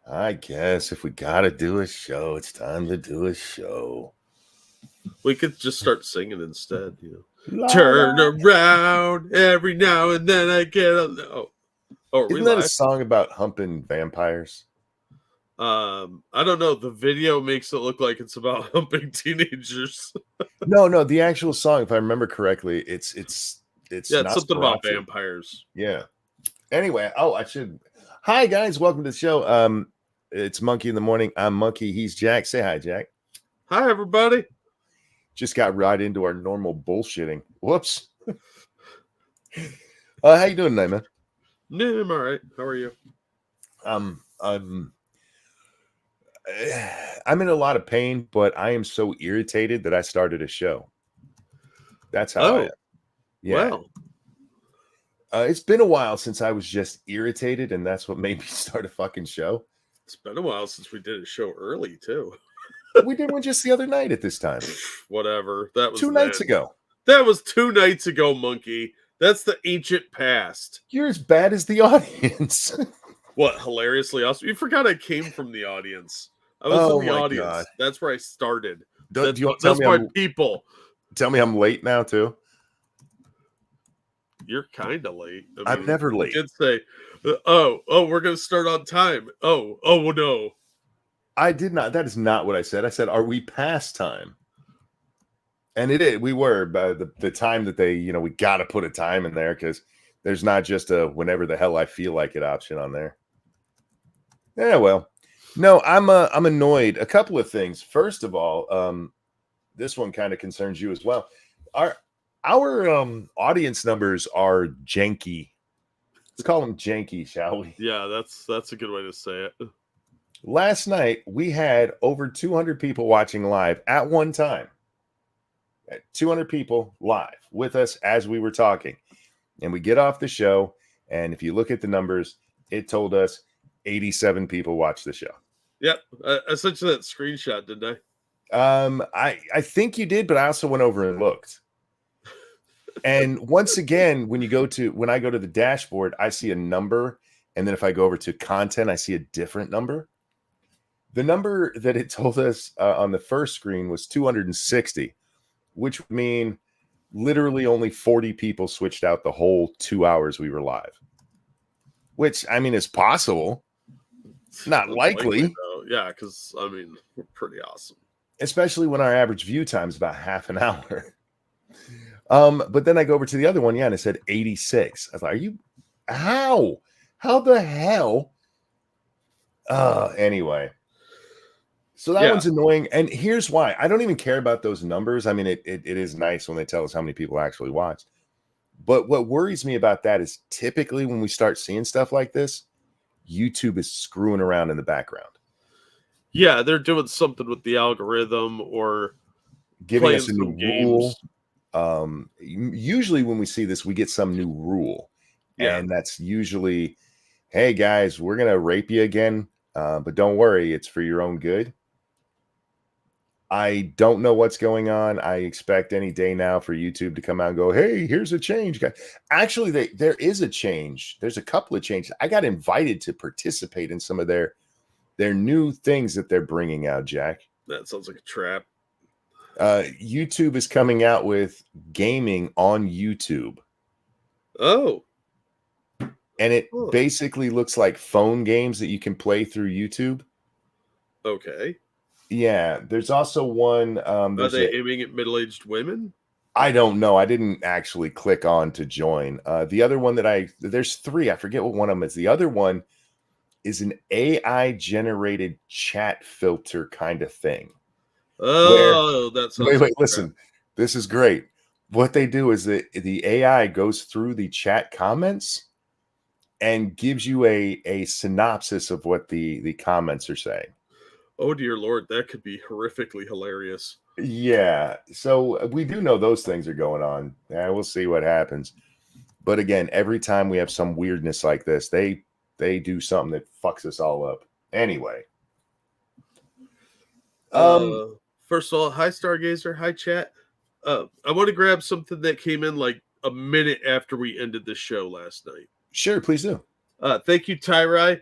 I guess if we gotta do a show, it's time to do a show. We could just start singing instead, La, Turn la. around every now and then I get a... are we Isn't that a live? song about humping vampires? I don't know. The video makes it look like it's about humping teenagers. No, the actual song, if I remember correctly, it's Yeah, it's something about Nosferatu. vampires. Yeah. Anyway, I should. Hi guys, welcome to the show. It's Monkey in the Morning. I'm Monkey. He's Jack. Say hi, Jack. Hi, everybody. Just got right into our normal bullshitting. Whoops. How you doing tonight, man? No, I'm all right. How are you? I'm in a lot of pain, but I am so irritated that I started a show. That's how I am. Yeah. Well, It's been a while since I was just irritated, and that's what made me start a fucking show. it's been a while since we did a show early, too. We did one just the other night at this time. Whatever. That was 2 nights ago. That was 2 nights ago, Monkey. That's the ancient past. You're as bad as the audience. What, hilariously awesome? You forgot I came from the audience. I was in the audience. God. That's where I started. Do you want to tell me my people. Tell me I'm late now, too? You're kind of late. I'm never late. You did say, we're going to start on time. Oh, no. I did not. That is not what I said. I said, are we past time? And it is. We were by the time that they, we got to put a time in there because there's not just a whenever the hell I feel like it option on there. Yeah, well, no, I'm annoyed. A couple of things. First of all, this one kind of concerns you as well. Our audience numbers are janky. Let's call them janky, shall we? Yeah, that's a good way to say it. Last night we had over 200 people watching live at one time. 200 people live with us as we were talking, and we get off the show, and if you look at the numbers, it told us 87 people watched the show. Yep, I sent you that screenshot, didn't I? I think you did, but I also went over and looked. And once again, when I go to the dashboard, I see a number, and then if I go over to content, I see a different number. The number that it told us on the first screen was 260. Which would mean literally only 40 people switched out the whole 2 hours we were live. Which, I mean, is possible. Not likely. Yeah, because, we're pretty awesome. Especially when our average view time is about half an hour. But then I go over to the other one, and it said 86. I thought, how? How the hell? Anyway. So that one's annoying. And here's why. I don't even care about those numbers. I mean, it is nice when they tell us how many people actually watched. But what worries me about that is typically when we start seeing stuff like this, YouTube is screwing around in the background. Yeah, they're doing something with the algorithm or giving us a new rule. Usually when we see this, we get some new rule. Yeah. And that's usually, hey, guys, we're going to rape you again. But don't worry, it's for your own good. I don't know what's going on. I expect any day now for YouTube to come out and go, hey, here's a change, guys. Actually, there is a change. There's a couple of changes. I got invited to participate in some of their new things that they're bringing out, Jack. That sounds like a trap. YouTube is coming out with gaming on YouTube. Oh. And it basically looks like phone games that you can play through YouTube. Okay. Yeah, there's also one. Are they aiming at middle-aged women? I don't know. I didn't actually click on to join. The other one there's 3. I forget what one of them is. The other one is an AI-generated chat filter kind of thing. Oh, that's wait. Listen, this is great. What they do is the AI goes through the chat comments and gives you a synopsis of what the comments are saying. Oh, dear Lord, that could be horrifically hilarious. Yeah, so we do know those things are going on. Yeah, we'll see what happens. But again, every time we have some weirdness like this, they do something that fucks us all up. Anyway. First of all, hi, Stargazer. Hi, chat. I want to grab something that came in like a minute after we ended the show last night. Sure, please do. Thank you, Tyrai.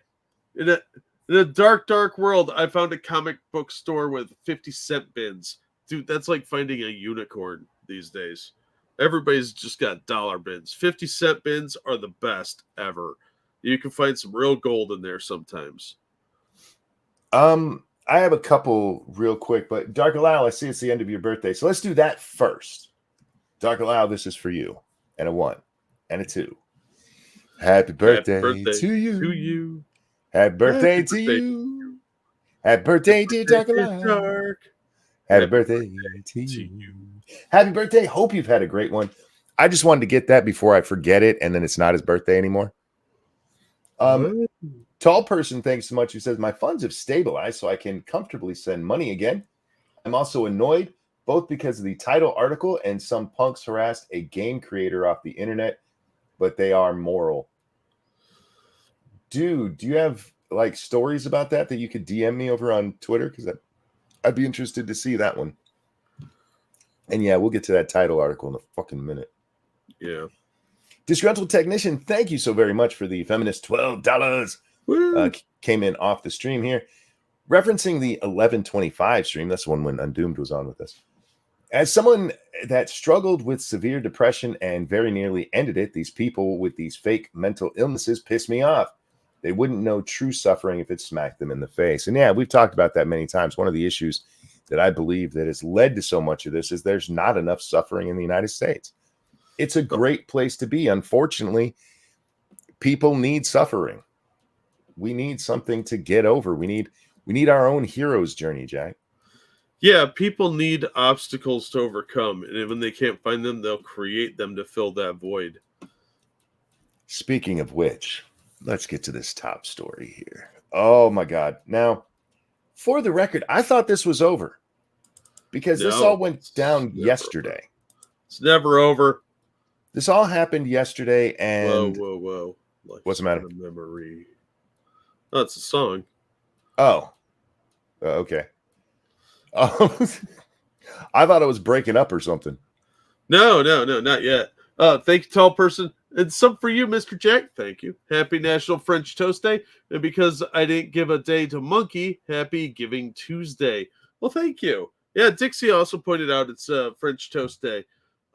In a dark, dark world, I found a comic book store with 50-cent bins. Dude, that's like finding a unicorn these days. Everybody's just got dollar bins. 50-cent bins are the best ever. You can find some real gold in there sometimes. I have a couple real quick, but Dark Allow, I see it's the end of your birthday. So let's do that first. Dark Allow, this is for you. And a 1 and a 2. Happy birthday, to you. Happy birthday to you. Happy birthday, dear Dark Allow. Happy birthday to you. Happy birthday. Hope you've had a great one. I just wanted to get that before I forget it, and then it's not his birthday anymore. Tall person, thanks so much. Who says, my funds have stabilized, so I can comfortably send money again. I'm also annoyed, both because of the title article and some punks harassed a game creator off the internet, but they are moral. Dude, do you have like stories about that you could DM me over on Twitter? Because I'd be interested to see that one. And yeah, we'll get to that title article in a fucking minute. Yeah. Disgruntled Technician, thank you so very much for the feminist $12. Came in off the stream here. Referencing the 1125 stream, that's the one when Undoomed was on with us. As someone that struggled with severe depression and very nearly ended it, these people with these fake mental illnesses piss me off. They wouldn't know true suffering if it smacked them in the face. And yeah, we've talked about that many times. One of the issues that I believe that has led to so much of this is there's not enough suffering in the United States. It's a great place to be. Unfortunately, people need suffering. We need something to get over. We need our own hero's journey, Jack. Yeah, people need obstacles to overcome, and when they can't find them, they'll create them to fill that void. Speaking of which, let's get to this top story here. Oh my God. Now, for the record, I thought this was over because this all went down yesterday. It's never over. This all happened yesterday, and whoa. What's the matter? Memory. Oh, it's a song. Oh, okay. Oh, I thought it was breaking up or something. No, not yet. Thank you, tall person. And some for you, Mr. Jack. Thank you. Happy National French Toast Day. And because I didn't give a day to Monkey, happy Giving Tuesday. Well, thank you. Yeah, Dixie also pointed out it's French Toast Day.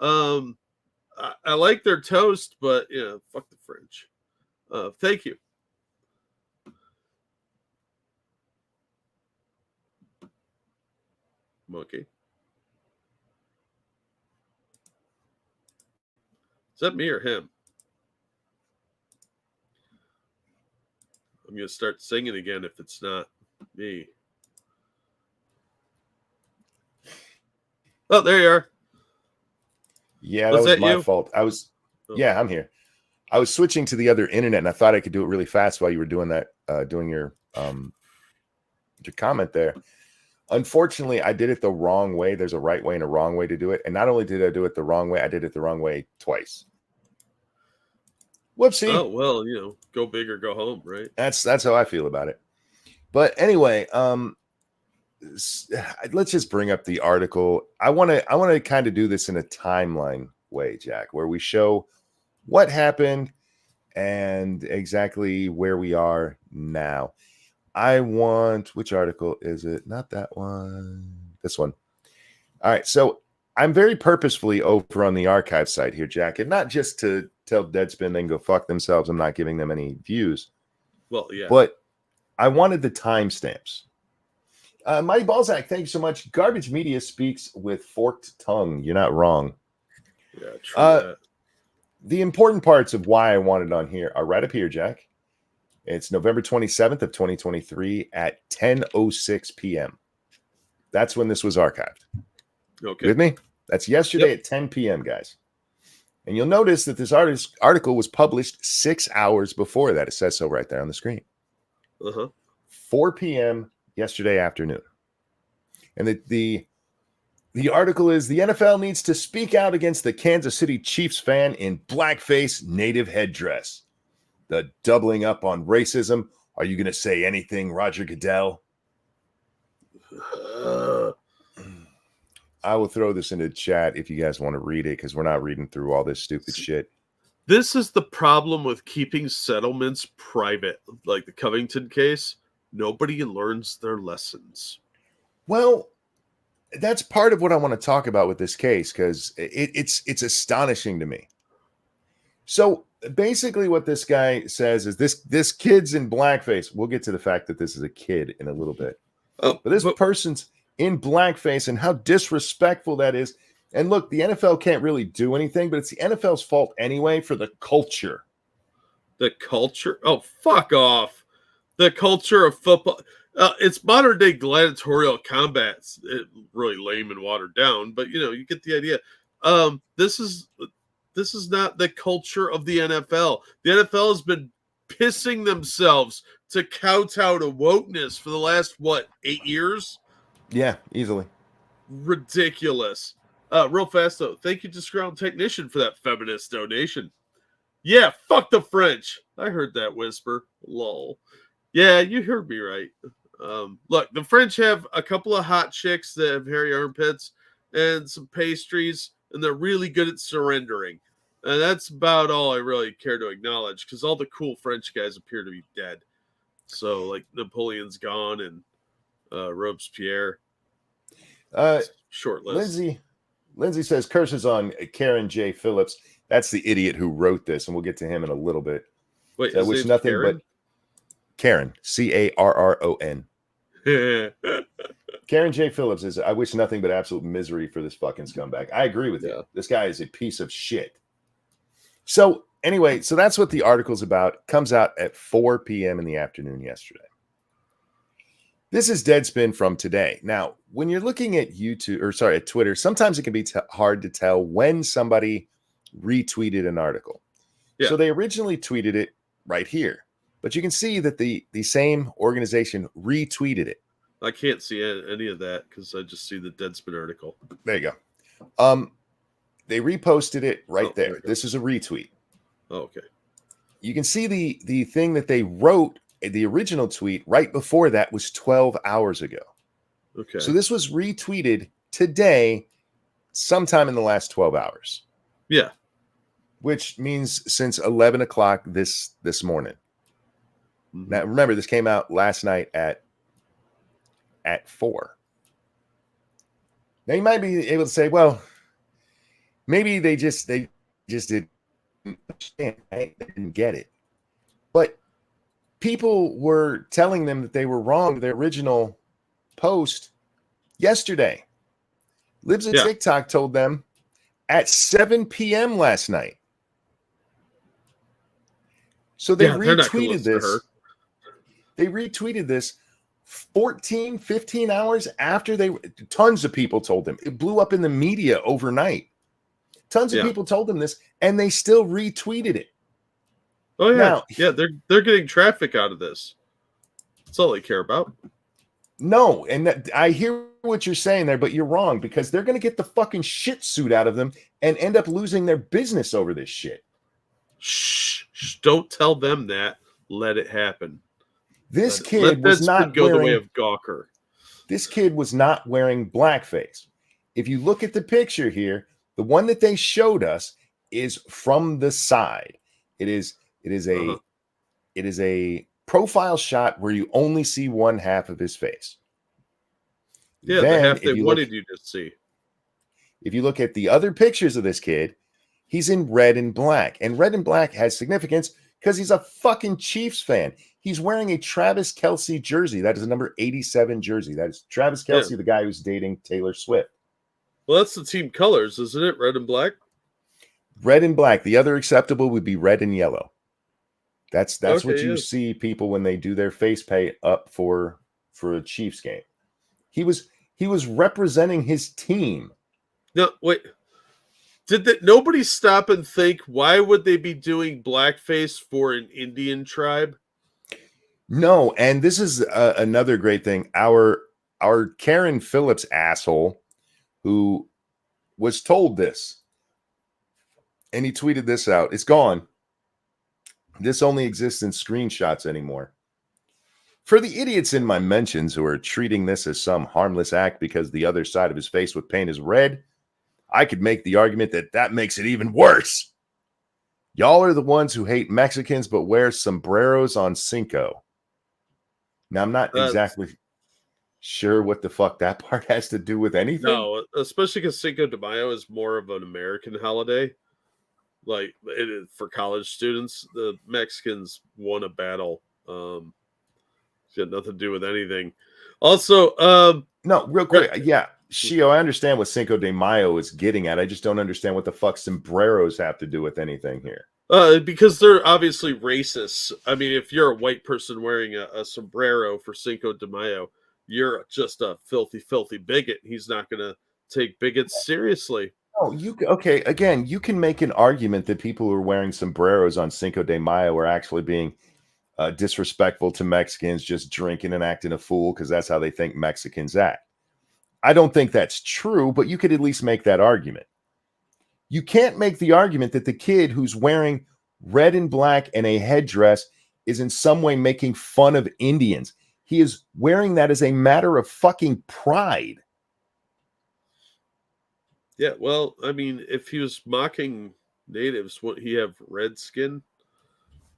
I like their toast, but yeah, fuck the French. Thank you. Monkey. Is that me or him? I'm going to start singing again if it's not me. Oh, there you are. Yeah, that was my fault. Yeah, I'm here. I was switching to the other internet, and I thought I could do it really fast while you were doing that, doing your comment there. Unfortunately, I did it the wrong way. There's a right way and a wrong way to do it. And not only did I do it the wrong way, I did it the wrong way twice. Whoopsie. Oh, well, go big or go home, right? That's how I feel about it. But anyway, let's just bring up the article. I want to kind of do this in a timeline way, Jack, where we show what happened and exactly where we are now. Which article is it? Not that one. This one. All right. So I'm very purposefully over on the archive site here, Jack, and not just to tell Deadspin they can go fuck themselves. I'm not giving them any views. Well, yeah. But I wanted the timestamps. Mighty Balzac, thank you so much. Garbage Media speaks with forked tongue. You're not wrong. Yeah, true. The important parts of why I wanted it on here are right up here, Jack. It's November 27th of 2023 at 10:06 p.m. That's when this was archived. Okay. With me? That's yesterday at 10 p.m., guys. And you'll notice that this article was published 6 hours before that. It says so right there on the screen. 4 p.m. yesterday afternoon. And the article is, the NFL needs to speak out against the Kansas City Chiefs fan in blackface native headdress. The doubling up on racism. Are you going to say anything, Roger Goodell? I will throw this into chat if you guys want to read it, because we're not reading through all this stupid shit. This is the problem with keeping settlements private, like the Covington case. nobody learns their lessons. Well, that's part of what I want to talk about with this case, because it's astonishing to me. So basically what this guy says is this kid's in blackface. We'll get to the fact that this is a kid in a little bit. But this person's in blackface, and how disrespectful that is. And look, the NFL can't really do anything, but it's the NFL's fault anyway for the culture. The culture? Oh, fuck off. The culture of football. It's modern day gladiatorial combat. It really lame and watered down, but you get the idea. This is not the culture of the NFL. The NFL has been pissing themselves to kowtow to wokeness for the last 8 years? Yeah, easily. Ridiculous. Real fast though, thank you to Scrown Technician for that feminist donation. Yeah, fuck the French. I heard that whisper. Lol. Yeah, you heard me right. Look, the French have a couple of hot chicks that have hairy armpits and some pastries, and they're really good at surrendering. And that's about all I really care to acknowledge, because all the cool French guys appear to be dead. So, like, Napoleon's gone, and Robespierre. Short list. Lindsay says, curses on Karen J. Phillips. That's the idiot who wrote this, and we'll get to him in a little bit. Wait, so I wish nothing Karen? But Karen, Carron. Karen J. Phillips is, I wish nothing but absolute misery for this fucking scumbag. I agree with you. This guy is a piece of shit. So anyway, so that's what the article's about. Comes out at 4 p.m. in the afternoon yesterday. This is Deadspin from today. Now, when you're looking at at Twitter, sometimes it can be hard to tell when somebody retweeted an article. Yeah. So they originally tweeted it right here, but you can see that the same organization retweeted it. I can't see any of that because I just see the Deadspin article. There you go. They reposted it right there. This is a retweet. Oh, okay. You can see the thing that they wrote. The original tweet right before that was 12 hours ago. Okay. So this was retweeted today, sometime in the last 12 hours. Yeah. Which means since 11 o'clock this morning. Mm-hmm. Now, remember, this came out last night at 4. Now, you might be able to say, well, maybe they just didn't understand. They didn't get it. But people were telling them that they were wrong with their original post yesterday. Libs of TikTok told them at 7 p.m. last night. So they retweeted this. They retweeted this 14, 15 hours after tons of people told them. It blew up in the media overnight. Tons of people told them this, and they still retweeted it. Oh yeah, they're getting traffic out of this. That's all they care about. No, and I hear what you're saying there, but you're wrong, because they're going to get the fucking shit suit out of them and end up losing their business over this shit. Shh! Don't tell them that. Let it happen. This kid was not go the way of Gawker. This kid was not wearing blackface. If you look at the picture here, the one that they showed us is from the side. It is a profile shot where you only see one half of his face. Yeah, the half they wanted you to see. If you look at the other pictures of this kid, he's in red and black. And red and black has significance because he's a fucking Chiefs fan. He's wearing a Travis Kelce jersey. That is a number 87 jersey. That is Travis Kelce, the guy who's dating Taylor Swift. Well, that's the team colors, isn't it? Red and black? Red and black. The other acceptable would be red and yellow. That's what you see people when they do their face paint up for a Chiefs game. He was representing his team. No, wait. Nobody stop and think, why would they be doing blackface for an Indian tribe? No, and this is another great thing. Our Karen Phillips asshole, who was told this, and he tweeted this out. It's gone. This only exists in screenshots anymore. For the idiots in my mentions who are treating this as some harmless act because the other side of his face with paint is red, I could make the argument that makes it even worse. Y'all are the ones who hate Mexicans but wear sombreros on Cinco. Now, I'm not That's exactly sure what the fuck that part has to do with anything. no, especially because Cinco de Mayo is more of an American holiday. Like it is for college students, the Mexicans won a battle. It's got nothing to do with anything. Also, No, real quick. Yeah, Shio, I understand what Cinco de Mayo is getting at. I just don't understand what the fuck sombreros have to do with anything here. because they're obviously racist. I mean, if you're a white person wearing a sombrero for Cinco de Mayo, you're just a filthy, filthy bigot. He's not going to take bigots seriously. Oh, okay? Again, you can make an argument that people who are wearing sombreros on Cinco de Mayo are actually being disrespectful to Mexicans, just drinking and acting a fool because that's how they think Mexicans act. I don't think that's true, but you could at least make that argument. You can't make the argument that the kid who's wearing red and black and a headdress is in some way making fun of Indians. He is wearing that as a matter of fucking pride. Yeah, well, I mean, if he was mocking natives, would he have red skin?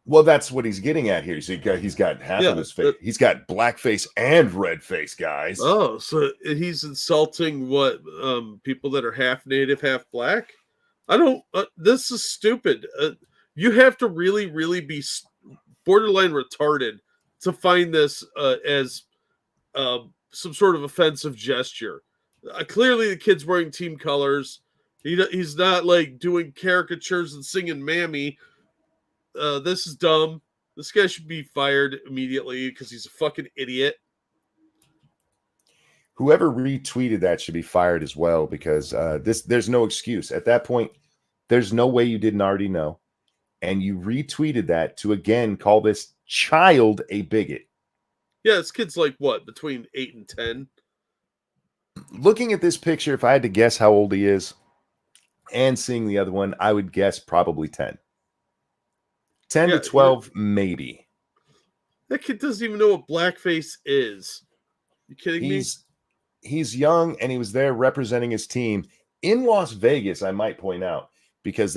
Well, that's what he's getting at here. He's got half of his face. He's got black face and red face, guys. Oh, so he's insulting what people that are half native, half black? I don't. This is stupid. You have to really, really be borderline retarded to find this as some sort of offensive gesture. Clearly, the kid's wearing team colors. He's not like doing caricatures and singing "Mammy." This is dumb. This guy should be fired immediately because he's a fucking idiot. Whoever retweeted that should be fired as well, because there's no excuse. At that point, there's no way you didn't already know. And you retweeted that to again call this child a bigot. Yeah, this kid's like what, between 8 and 10? Looking at this picture, if I had to guess how old he is and seeing the other one, I would guess probably 10. 10 to 12, maybe. That kid doesn't even know what blackface is. You kidding me? He's young, and he was there representing his team in Las Vegas, I might point out, because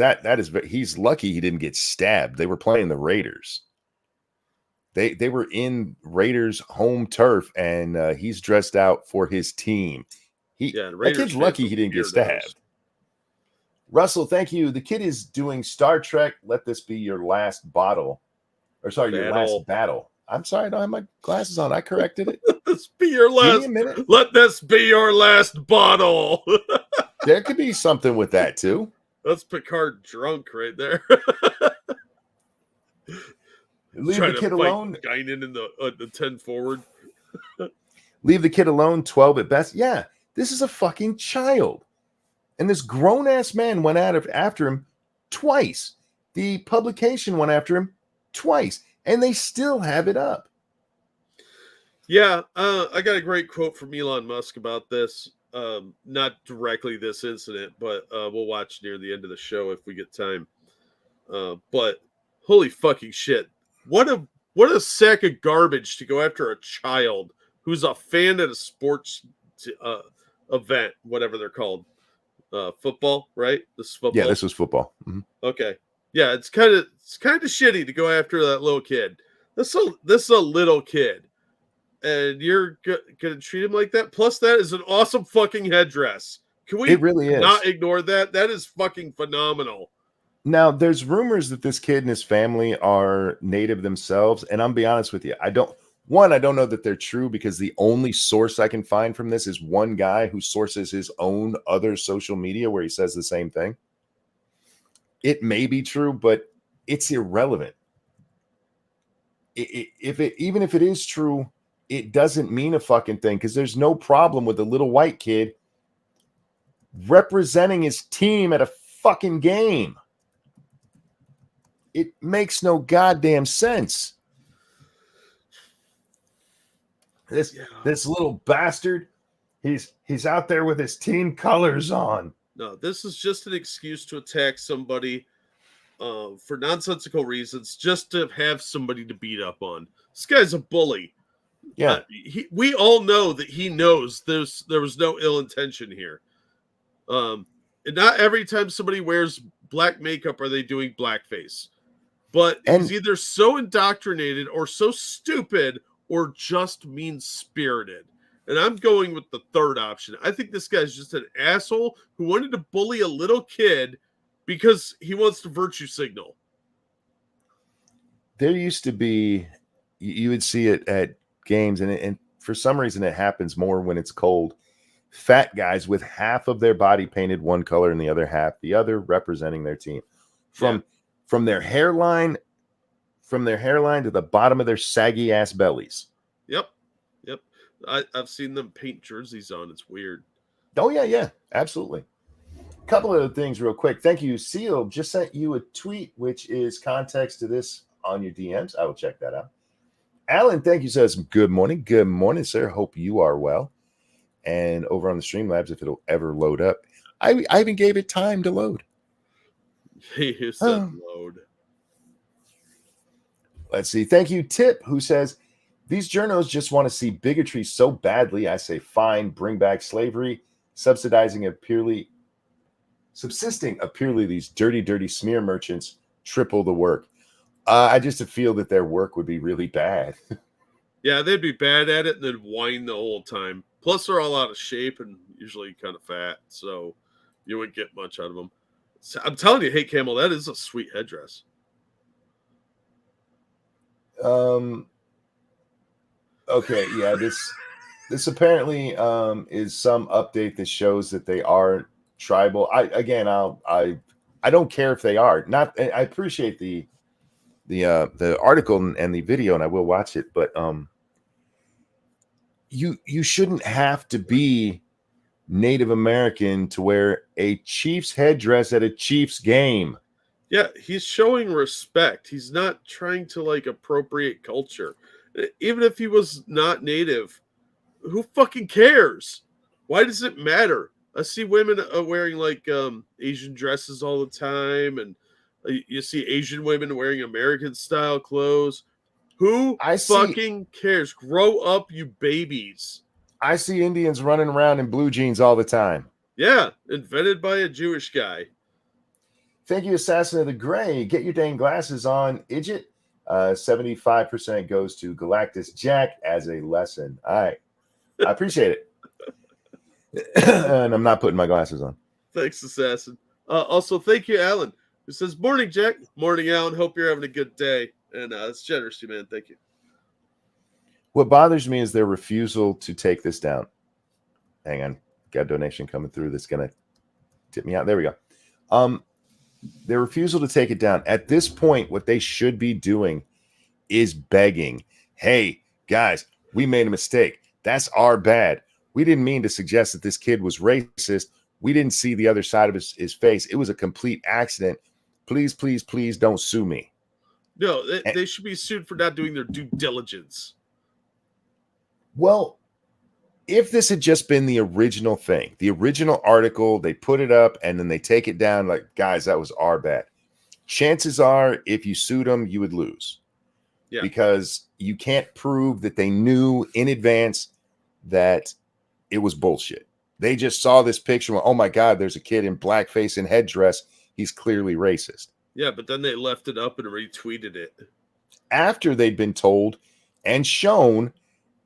he's lucky he didn't get stabbed. They were playing the Raiders. They were in Raiders home turf, and he's dressed out for his team. That kid's lucky he didn't get stabbed. Russell, thank you. The kid is doing Star Trek. Let this be your last bottle. Or sorry, your last battle. I'm sorry, I don't have my glasses on. I corrected it. Let this be your last. Give me a minute. Let this be your last bottle. There could be something with that too. That's Picard drunk right there. Leave the kid alone. Guinan in the 10 forward. Leave the kid alone. 12 at best. Yeah, this is a fucking child. And this grown-ass man went after him twice. The publication went after him twice. And they still have it up. Yeah, I got a great quote from Elon Musk about this. Not directly this incident, but we'll watch near the end of the show if we get time. But holy fucking shit. What a sack of garbage to go after a child who's a fan at a sports event, whatever they're called. Football, right? This is football. Yeah, this was football. Mm-hmm. Okay. Yeah, it's kind of shitty to go after that little kid. This is a little kid, and you're gonna treat him like that. Plus, that is an awesome fucking headdress. Can we? It really is. Not ignore that. That is fucking phenomenal. Now, there's rumors that this kid and his family are native themselves, and I'm be honest with you, I don't know that they're true, because the only source I can find from this is one guy who sources his own other social media where he says the same thing. It may be true, but it's irrelevant. Even if it is true, it doesn't mean a fucking thing, because there's no problem with a little white kid representing his team at a fucking game. It makes no goddamn sense. This little bastard, he's out there with his team colors on. No, this is just an excuse to attack somebody for nonsensical reasons, just to have somebody to beat up on. This guy's a bully. Yeah, we all know that he knows there was no ill intention here. And not every time somebody wears black makeup are they doing blackface. But he's either so indoctrinated or so stupid or just mean-spirited. And I'm going with the third option. I think this guy's just an asshole who wanted to bully a little kid because he wants to virtue signal. There used to be, you would see it at games, and for some reason it happens more when it's cold. Fat guys with half of their body painted one color and the other half the other, representing their team. From their hairline to the bottom of their saggy ass bellies. Yep. I've seen them paint jerseys on. It's weird. Oh yeah, absolutely. A couple of things real quick. Thank you. Seal just sent you a tweet, which is context to this on your DMs. I will check that out. Alan, thank you, says, good morning. Good morning, sir. Hope you are well. And over on the Streamlabs, if it'll ever load up, I even gave it time to load. He said load. Let's see. Thank you, Tip, who says, these journos just want to see bigotry so badly. I say, fine, bring back slavery, subsidizing subsisting of purely these dirty smear merchants, triple the work. I just feel that their work would be really bad. Yeah, they'd be bad at it and they'd whine the whole time. Plus, they're all out of shape and usually kind of fat, so you wouldn't get much out of them. So I'm telling you, hey, Camel, that is a sweet headdress. Okay, yeah, this apparently is some update that shows that they are tribal. I don't care if they are. Not, I appreciate the article and the video, and I will watch it, but you shouldn't have to be Native American to wear a Chiefs headdress at a Chiefs game. Yeah, he's showing respect. He's not trying to appropriate culture. Even if he was not native, who fucking cares? Why does it matter? I see women wearing Asian dresses all the time, and you see Asian women wearing American style clothes. Who fucking cares? Grow up, you babies. I see Indians running around in blue jeans all the time. Yeah, invented by a Jewish guy. Thank you, Assassin of the Gray. Get your dang glasses on, Idjit. 75% goes to Galactus Jack as a lesson. All right. I appreciate it. And I'm not putting my glasses on. Thanks, Assassin. Also, thank you, Alan, who says, morning, Jack. Morning, Alan. Hope you're having a good day. And it's generous to you, man. Thank you. What bothers me is their refusal to take this down. Hang on. Got a donation coming through that's going to tip me out. There we go. Their refusal to take it down. At this point, what they should be doing is begging, hey, guys, we made a mistake. That's our bad. We didn't mean to suggest that this kid was racist. We didn't see the other side of his face. It was a complete accident. Please, please, please don't sue me. No, they should be sued for not doing their due diligence. Well, if this had just been the original thing, the original article, they put it up and then they take it down like, guys, that was our bad. Chances are, if you sued them, you would lose. Yeah. Because you can't prove that they knew in advance that it was bullshit. They just saw this picture. Oh my God, there's a kid in blackface and headdress. He's clearly racist. Yeah, but then they left it up and retweeted it. After they'd been told and shown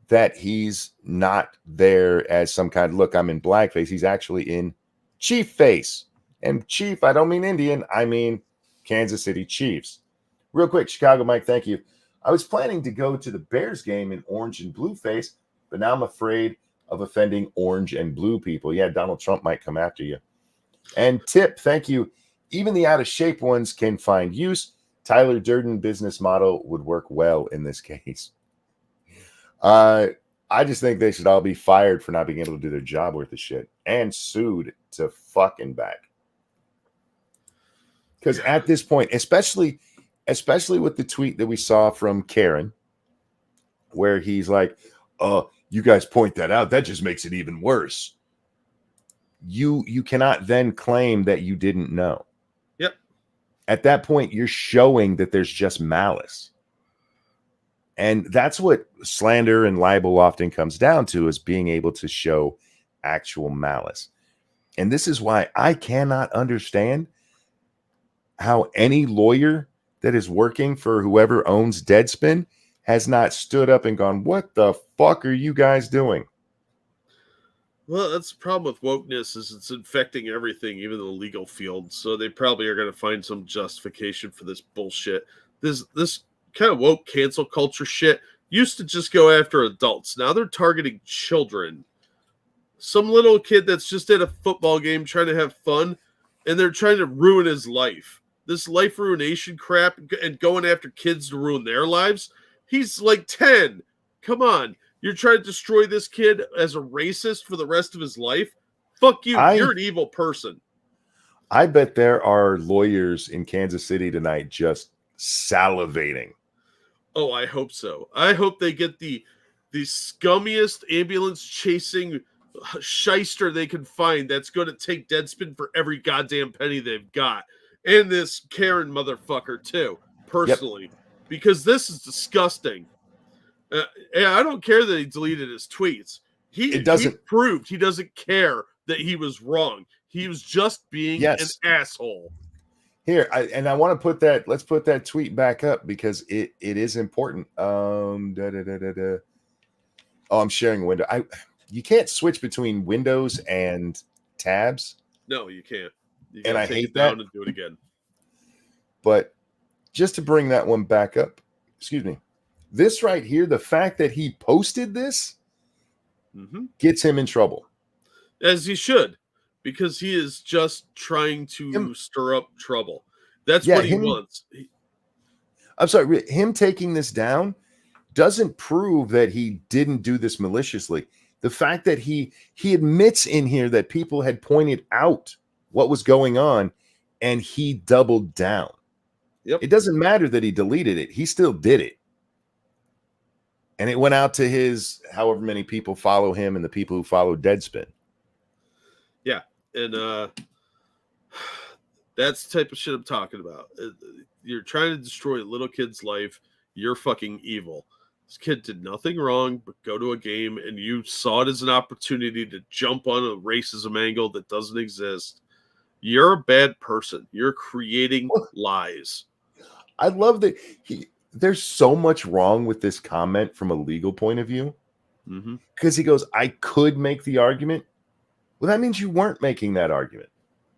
that he's not there as some kind of, look, I'm in blackface. He's actually in Chief face. And Chief, I don't mean Indian. I mean Kansas City Chiefs. Real quick, Chicago Mike, thank you. I was planning to go to the Bears game in orange and blue face, but now I'm afraid of offending orange and blue people. Yeah, Donald Trump might come after you. And Tip, thank you. Even the out-of-shape ones can find use. Tyler Durden business model would work well in this case. I just think they should all be fired for not being able to do their job worth of shit and sued to fucking back. Because at this point, especially with the tweet that we saw from Karen, where he's like, you guys point that out. That just makes it even worse. You cannot then claim that you didn't know. Yep. At that point, you're showing that there's just malice. And that's what slander and libel often comes down to, is being able to show actual malice. And this is why I cannot understand how any lawyer that is working for whoever owns Deadspin has not stood up and gone, what the fuck are you guys doing? Well, that's the problem with wokeness is it's infecting everything, even the legal field. So they probably are going to find some justification for this bullshit. This kind of woke cancel culture shit used to just go after adults. Now they're targeting children. Some little kid that's just at a football game trying to have fun, and they're trying to ruin his life. This life ruination crap and going after kids to ruin their lives. He's like 10. Come on. You're trying to destroy this kid as a racist for the rest of his life? Fuck you. You're an evil person. I bet there are lawyers in Kansas City tonight just salivating. Oh, I hope so. I hope they get the scummiest ambulance chasing shyster they can find that's going to take Deadspin for every goddamn penny they've got. And this Karen motherfucker too, personally. Yep. Because this is disgusting. And I don't care that he deleted his tweets. He proved he doesn't care that he was wrong. He was just being an asshole. Here, I want to put that. Let's put that tweet back up because it is important. Oh, I'm sharing a window. You can't switch between windows and tabs. No, you can't. You and I hate that. that. And do it again. But just to bring that one back up, excuse me. This right here, the fact that he posted this gets him in trouble. As he should, because he is just trying to stir up trouble. That's what he wants. I'm sorry, him taking this down doesn't prove that he didn't do this maliciously. The fact that he admits in here that people had pointed out what was going on and he doubled down. Yep. It doesn't matter that he deleted it. He still did it. And it went out to his however many people follow him and the people who follow Deadspin. Yeah. And that's the type of shit I'm talking about. You're trying to destroy a little kid's life. You're fucking evil. This kid did nothing wrong but go to a game, and you saw it as an opportunity to jump on a racism angle that doesn't exist. You're a bad person. You're creating lies. I love that there's so much wrong with this comment from a legal point of view. Because he goes, I could make the argument. Well, that means you weren't making that argument.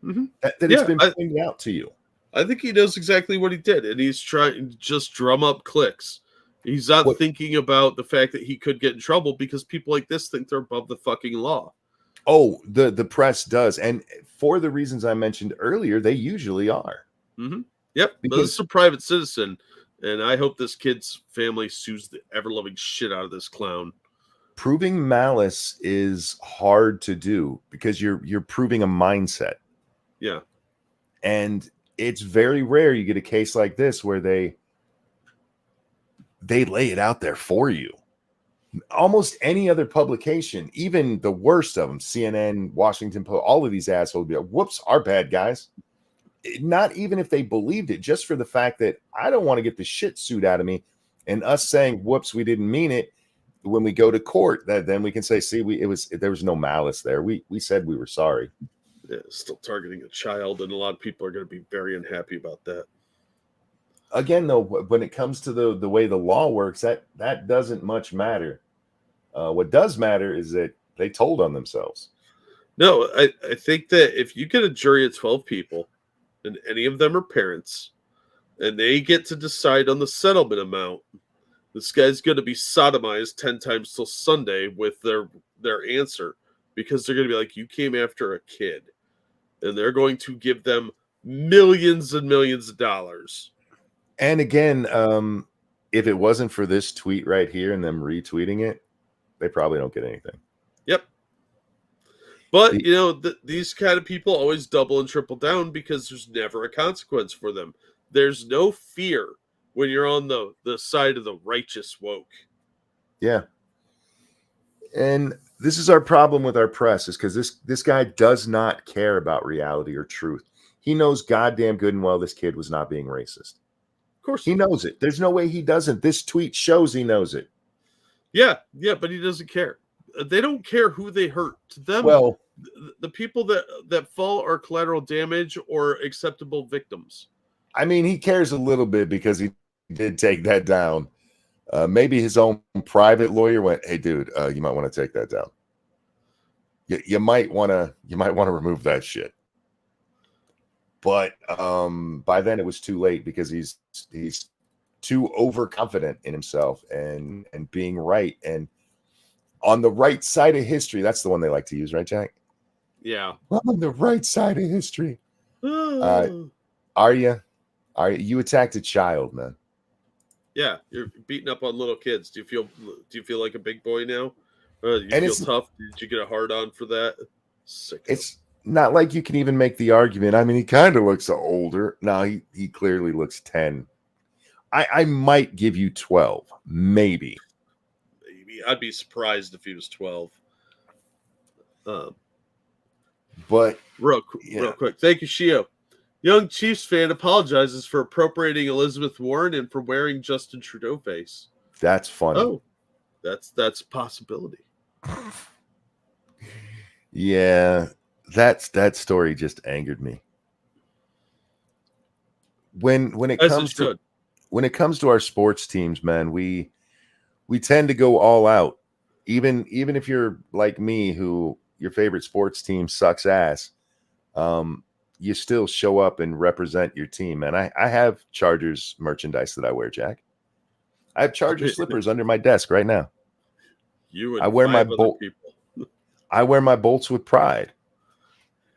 That it's been pointed out to you. I think he knows exactly what he did, and he's trying to just drum up clicks. He's not thinking about the fact that he could get in trouble because people like this think they're above the fucking law. Oh, the press does. And for the reasons I mentioned earlier, they usually are. Yep. Because this is a private citizen, and I hope this kid's family sues the ever-loving shit out of this clown. Proving malice is hard to do because you're proving a mindset. Yeah. And it's very rare you get a case like this where they lay it out there for you. Almost any other publication, even the worst of them, CNN, Washington Post, all of these assholes would be like, whoops, our bad, guys. Not even if they believed it, just for the fact that I don't want to get the shit sued out of me, and us saying, whoops, we didn't mean it. When we go to court, then we can say, see, there was no malice there. We said we were sorry. Yeah, still targeting a child, and a lot of people are going to be very unhappy about that. Again, though, when it comes to the way the law works, that doesn't much matter. What does matter is that they told on themselves. No, I think that if you get a jury of 12 people, and any of them are parents, and they get to decide on the settlement amount, this guy's going to be sodomized 10 times till Sunday with their answer, because they're going to be like, you came after a kid, and they're going to give them millions and millions of dollars. And again, if it wasn't for this tweet right here and them retweeting it, they probably don't get anything. Yep. But, these kind of people always double and triple down because there's never a consequence for them. There's no fear when you're on the side of the righteous woke. Yeah. And this is our problem with our press, is because this guy does not care about reality or truth. He knows goddamn good and well this kid was not being racist. Of course he knows it. There's no way he doesn't. This tweet shows he knows it. Yeah, but he doesn't care. They don't care who they hurt. To them, well, the people that fall are collateral damage or acceptable victims. I mean, he cares a little bit because he did take that down. Maybe his own private lawyer went, "Hey, dude, you might want to take that down. You might want to remove that shit." But by then it was too late because he's too overconfident in himself and being right and on the right side of history. That's the one they like to use, right, Jack? Yeah. I'm on the right side of history. Oh. Are you? You attacked a child, man? Yeah, you're beating up on little kids. Do you feel like a big boy now? Do you feel tough? Did you get a hard on for that? It's not like you can even make the argument. I mean, he kind of looks older. No, he clearly looks 10. I might give you 12, maybe. I'd be surprised if he was 12. But real quick. Thank you, Shio. Young Chiefs fan apologizes for appropriating Elizabeth Warren and for wearing Justin Trudeau face. That's funny. Oh, that's a possibility. Yeah, that story just angered me. When it comes to our sports teams, man, we tend to go all out. Even if you're like me, who your favorite sports team sucks ass, you still show up and represent your team. And I have Chargers merchandise that I wear, Jack. I have Chargers slippers under my desk right now. I wear my Bolts with pride.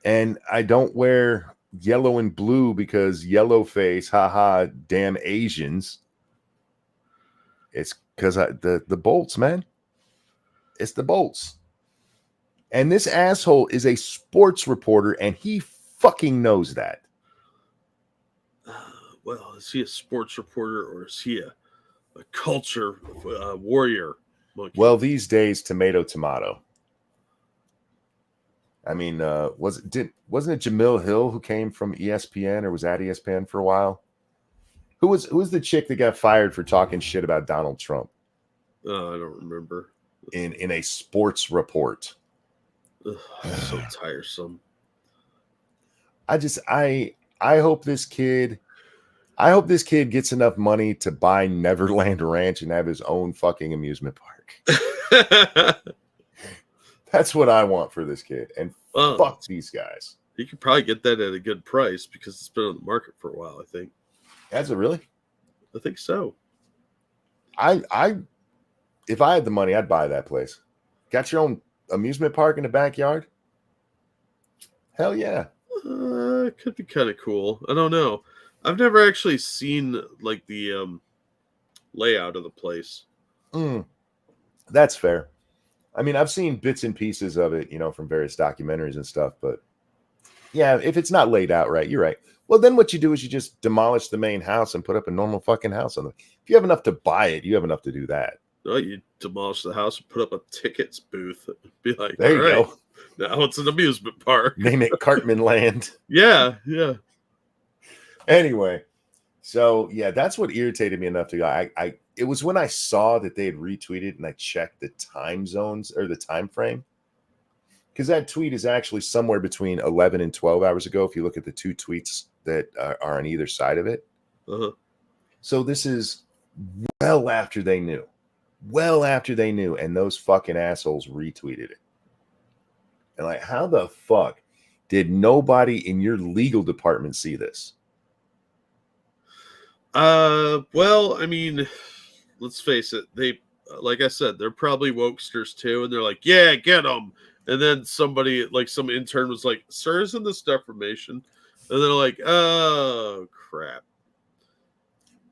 And I don't wear yellow and blue because yellow face, haha, damn Asians. It's because the Bolts, man. It's the Bolts. And this asshole is a sports reporter, and he fucking knows that. Well, is he a sports reporter or is he a culture warrior? Monkey? Well, these days, tomato. I mean, wasn't it Jamil Hill who came from ESPN or was at ESPN for a while? Who was the chick that got fired for talking shit about Donald Trump? I don't remember. In a sports report. Ugh, so tiresome. I hope this kid gets enough money to buy Neverland Ranch and have his own fucking amusement park. That's what I want for this kid. And fuck these guys. You could probably get that at a good price because it's been on the market for a while, I think. Has it really? I think so. If I had the money, I'd buy that place. Got your own amusement park in the backyard? Hell yeah. It could be kind of cool. I don't know. I've never actually seen like the layout of the place. That's fair. I mean, I've seen bits and pieces of it, from various documentaries and stuff. But yeah, if it's not laid out right, you're right. Well, then what you do is you just demolish the main house and put up a normal fucking house on it. If you have enough to buy it, you have enough to do that. No, you demolish the house and put up a tickets booth. Be like, there you go. Now it's an amusement park. Name it Cartman Land. Yeah. Anyway, so yeah, that's what irritated me enough to go. It was when I saw that they had retweeted and I checked the time zones or the time frame. Because that tweet is actually somewhere between 11 and 12 hours ago. If you look at the two tweets that are on either side of it. Uh-huh. So this is well after they knew. And those fucking assholes retweeted it. And like, how the fuck did nobody in your legal department see this? Well, I mean, let's face it. They, like I said, they're probably wokesters too. And they're like, yeah, get them. And then somebody, like some intern was like, sir, isn't this defamation? And they're like, oh, crap.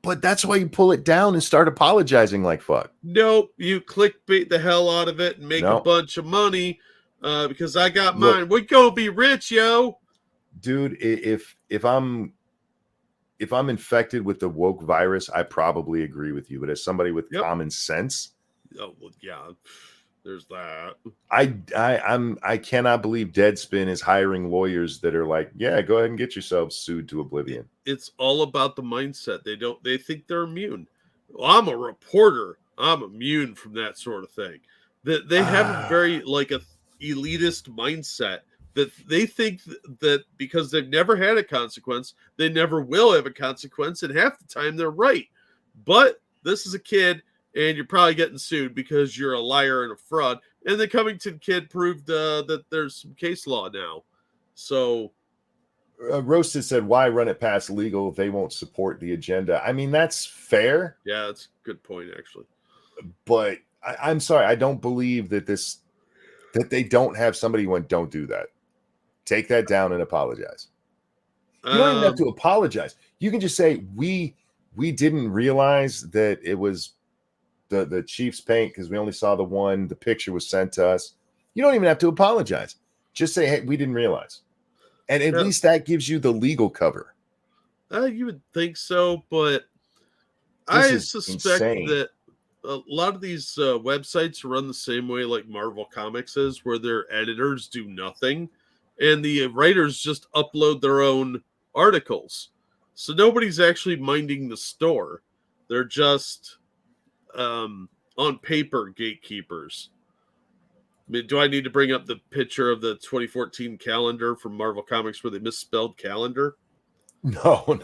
But that's why you pull it down and start apologizing like fuck. Nope. You clickbait the hell out of it and make a bunch of money because I got mine. We're going to be rich, yo. Dude, if I'm infected with the woke virus, I probably agree with you. But as somebody with common sense. Oh, well, yeah. There's that. I cannot believe Deadspin is hiring lawyers that are like, yeah, go ahead and get yourselves sued to oblivion. It's all about the mindset. They think they're immune. Well, I'm a reporter. I'm immune from that sort of thing. They have a very like a elitist mindset that they think that because they've never had a consequence, they never will have a consequence, and half the time they're right. But this is a kid and you're probably getting sued because you're a liar and a fraud. And the Covington kid proved that there's some case law now. So Roasted said, "Why run it past legal if they won't support the agenda?" I mean, that's fair. yeah, that's a good point, actually. But I'm sorry, I don't believe that they don't have somebody who went, "Don't do that. Take that down and apologize." You don't even have to apologize. You can just say, we didn't realize that it was the Chiefs paint because we only saw the one. The picture was sent to us. You don't even have to apologize. Just say, "Hey, we didn't realize." And at least that gives you the legal cover. You would think so, but I suspect that a lot of these websites run the same way like Marvel Comics is, where their editors do nothing and the writers just upload their own articles. So nobody's actually minding the store. They're just on paper gatekeepers. I mean, do I need to bring up the picture of the 2014 calendar from Marvel Comics where they misspelled calendar? No.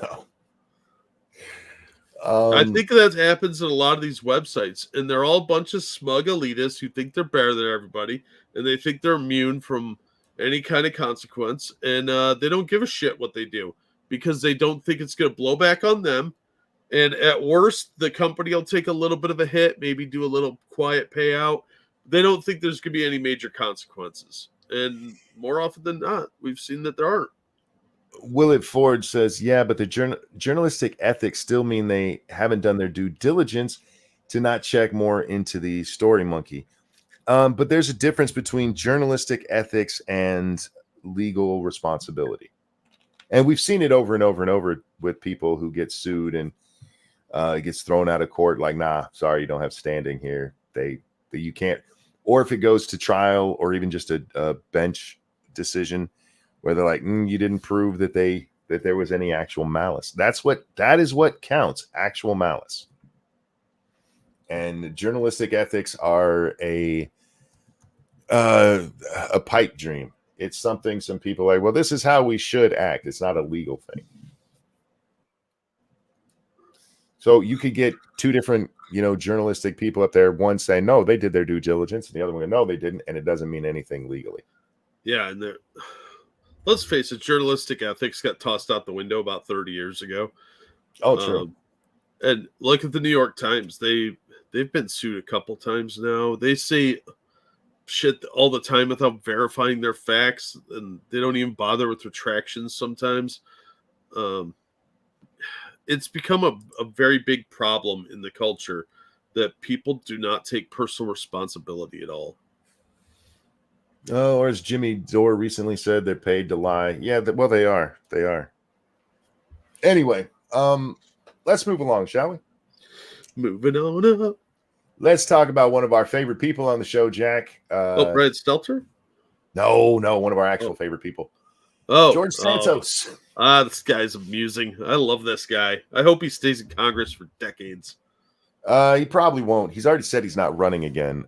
I think that happens in a lot of these websites, and they're all a bunch of smug elitists who think they're better than everybody, and they think they're immune from any kind of consequence, and they don't give a shit what they do because they don't think it's going to blow back on them. And at worst, the company will take a little bit of a hit, maybe do a little quiet payout. They don't think there's going to be any major consequences. And more often than not, we've seen that there aren't. Willett Ford says, "Yeah, but the journalistic ethics still mean they haven't done their due diligence to not check more into the story monkey." But there's a difference between journalistic ethics and legal responsibility. And we've seen it over and over and over with people who get sued and gets thrown out of court. Like, nah, sorry, you don't have standing here. You can't. Or if it goes to trial or even just a bench decision where they're like, you didn't prove that there was any actual malice. That is what counts, actual malice. And journalistic ethics are a pipe dream. It's something some people are like, well, this is how we should act. It's not a legal thing. So you could get two different, journalistic people up there. One saying, no, they did their due diligence. And the other one, no, they didn't. And it doesn't mean anything legally. Yeah. And let's face it, journalistic ethics got tossed out the window about 30 years ago. Oh, true. And look at the New York Times. They've been sued a couple times now. They say shit all the time without verifying their facts, and they don't even bother with retractions sometimes. It's become a very big problem in the culture that people do not take personal responsibility at all. Oh, or as Jimmy Dore recently said, they're paid to lie. Yeah, well, they are. They are. Anyway, let's move along, shall we? Moving on up. Let's talk about one of our favorite people on the show, Jack. Brad Stelter? No, one of our actual favorite people. George Santos. This guy's amusing. I love this guy. I hope he stays in Congress for decades. He probably won't. He's already said he's not running again.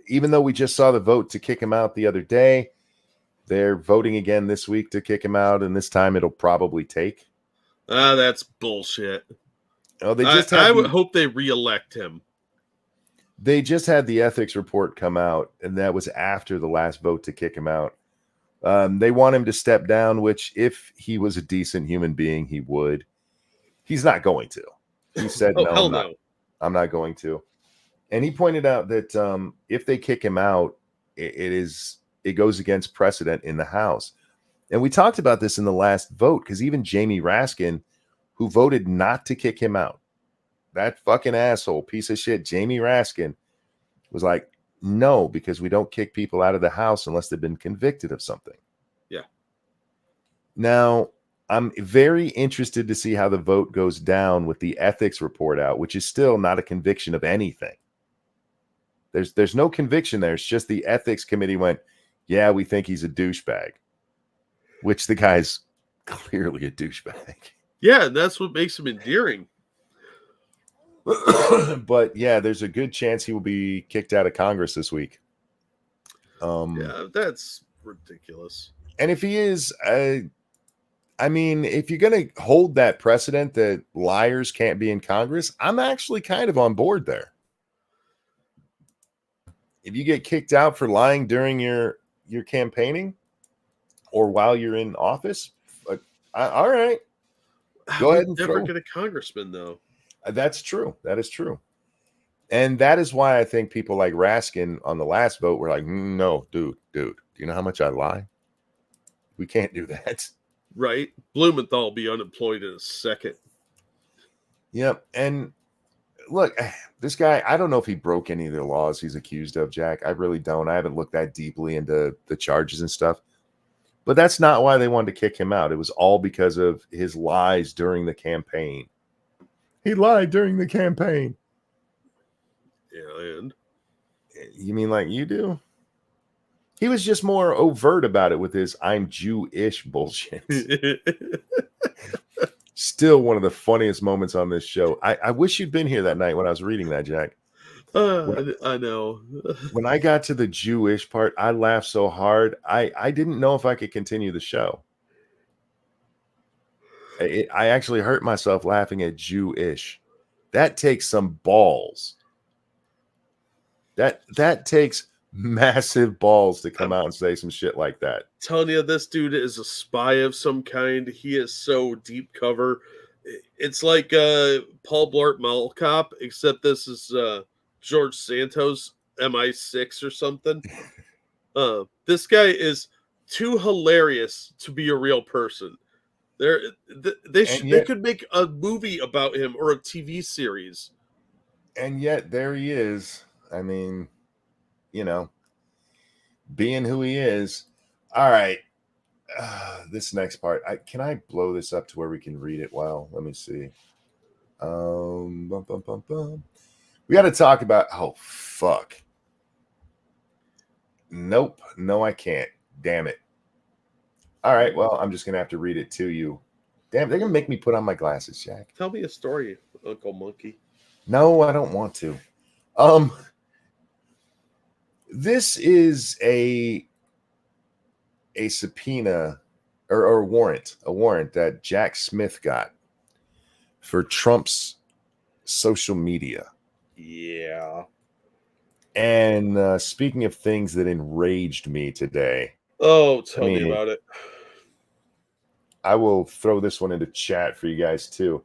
Even though we just saw the vote to kick him out the other day, they're voting again this week to kick him out, and this time it'll probably take. That's bullshit. Oh, I would hope they reelect him. They just had the ethics report come out, and that was after the last vote to kick him out. They want him to step down, which if he was a decent human being, he would. He's not going to. He said, no, I'm not going to. And he pointed out that if they kick him out, it goes against precedent in the House. And we talked about this in the last vote, because even Jamie Raskin, who voted not to kick him out, that fucking asshole, piece of shit, Jamie Raskin, was like, no, because we don't kick people out of the House unless they've been convicted of something. Yeah. Now, I'm very interested to see how the vote goes down with the ethics report out, which is still not a conviction of anything. There's no conviction there. It's just the ethics committee went, yeah, we think he's a douchebag, which the guy's clearly a douchebag. Yeah, that's what makes him endearing. But yeah, there's a good chance he will be kicked out of Congress this week. Yeah, that's ridiculous. And if he is, I mean, if you're going to hold that precedent that liars can't be in Congress, I'm actually kind of on board there. If you get kicked out for lying during your campaigning or while you're in office, all right, go ahead and never throw. get a congressman though. That's true. That is true. And that is why I think people like Raskin on the last vote were like, no, dude, do you know how much I lie? We can't do that. Right. Blumenthal will be unemployed in a second. Yep. And look, this guy, I don't know if he broke any of the laws he's accused of, Jack. I really don't. I haven't looked that deeply into the charges and stuff. But that's not why they wanted to kick him out. It was all because of his lies during the campaign. He lied during the campaign. Yeah, and you mean like you do? He was just more overt about it with his "I'm Jewish" bullshit. Still one of the funniest moments on this show. I wish you'd been here that night when I was reading that, Jack. I know. When I got to the Jewish part, I laughed so hard. I didn't know if I could continue the show. I actually hurt myself laughing at Jewish. That takes some balls. That takes massive balls to come out and say some shit like that. Telling you, this dude is a spy of some kind. He is so deep cover. It's like Paul Blart Mall Cop, except this is George Santos, MI6 or something. This guy is too hilarious to be a real person. They could make a movie about him or a TV series. And yet there he is. I mean, you know, being who he is. All right. This next part. Can I blow this up to where we can read it? Well, let me see. We got to talk about. Oh, fuck. Nope. No, I can't. Damn it. All right. Well, I'm just going to have to read it to you. Damn, they're going to make me put on my glasses, Jack. Tell me a story, Uncle Monkey. No, I don't want to. This is a subpoena or a warrant that Jack Smith got for Trump's social media. Yeah. And speaking of things that enraged me today. Oh, tell me about it. I will throw this one into chat for you guys too.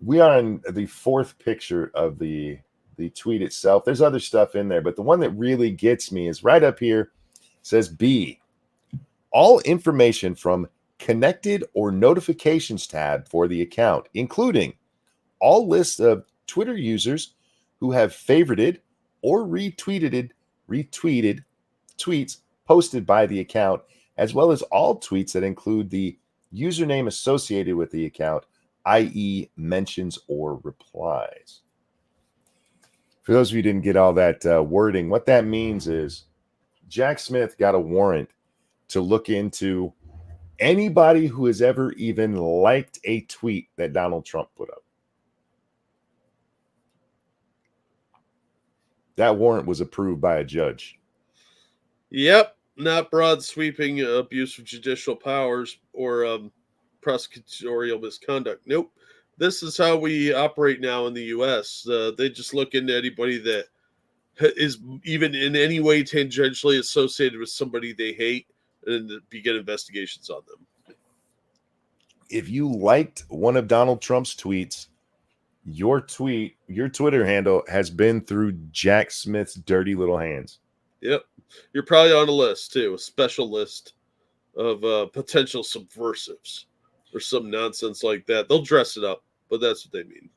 We are on the fourth picture of the tweet itself. There's other stuff in there, but the one that really gets me is right up here. It says B. All information from connected or notifications tab for the account, including all lists of Twitter users who have favorited or retweeted tweets posted by the account, as well as all tweets that include the username associated with the account, i.e. mentions or replies. For those of you who didn't get all that wording, what that means is Jack Smith got a warrant to look into anybody who has ever even liked a tweet that Donald Trump put up. That warrant was approved by a judge. Yep. Not broad sweeping abuse of judicial powers or prosecutorial misconduct. Nope. This is how we operate now in the U.S. They just look into anybody that is even in any way tangentially associated with somebody they hate and begin investigations on them. If you liked one of Donald Trump's tweets, your Twitter handle has been through Jack Smith's dirty little hands. Yep. You're probably on a list, too, a special list of potential subversives or some nonsense like that. They'll dress it up, but that's what they mean.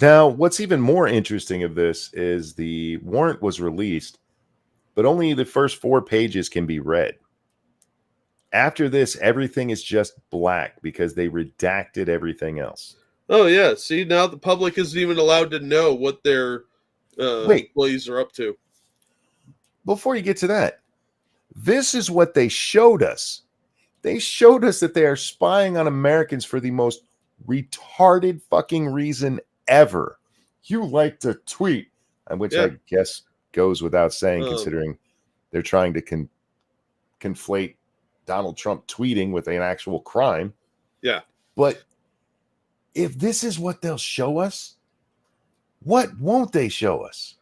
Now, what's even more interesting of this is the warrant was released, but only the first 4 pages can be read. After this, everything is just black because they redacted everything else. Oh, yeah. See, now the public isn't even allowed to know what their employees are up to. Before you get to that, this is what they showed us. They showed us that they are spying on Americans for the most retarded fucking reason ever. You liked a tweet, which I guess goes without saying, considering they're trying to conflate Donald Trump tweeting with an actual crime. Yeah. But if this is what they'll show us, what won't they show us?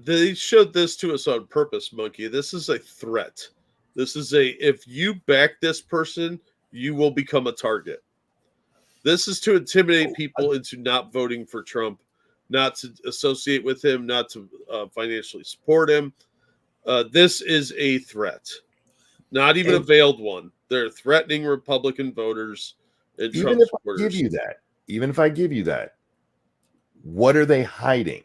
They showed this to us on purpose, Monkey. This is a threat. This is if you back this person, you will become a target. This is to intimidate people into not voting for Trump, not to associate with him, not to financially support him. This is a threat, not even a veiled one. They're threatening Republican voters and Trump supporters. Even if I give you that, what are they hiding?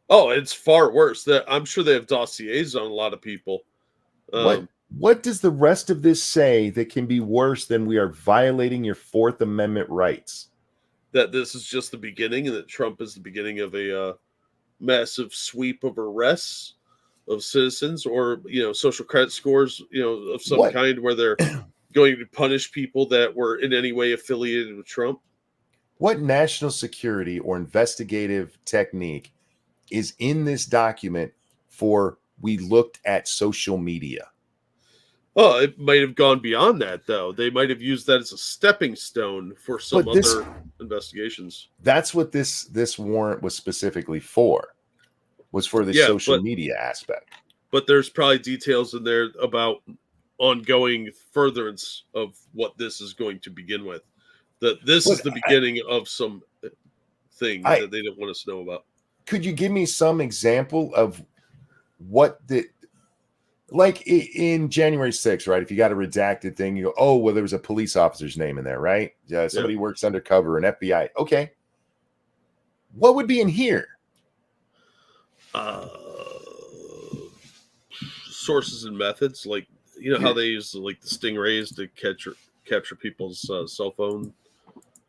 Oh, it's far worse. I'm sure they have dossiers on a lot of people. What does the rest of this say that can be worse than we are violating your Fourth Amendment rights? That this is just the beginning, and that Trump is the beginning of a massive sweep of arrests of citizens, or social credit scores, of some kind, where they're going to punish people that were in any way affiliated with Trump. What national security or investigative technique is in this document for we looked at social media? Oh, it might have gone beyond that, though. They might have used that as a stepping stone for some other investigations. That's what this warrant was specifically for, was for the social media aspect. But there's probably details in there about ongoing furtherance of what this is going to begin with. That this is the beginning of some thing that they didn't want us to know about. Could you give me some example of what like in January 6th, right? If you got a redacted thing, you go, oh, well, there was a police officer's name in there, right? Somebody works undercover, an FBI. Okay. What would be in here? Sources and methods, like how they use like the stingrays to capture people's cell phone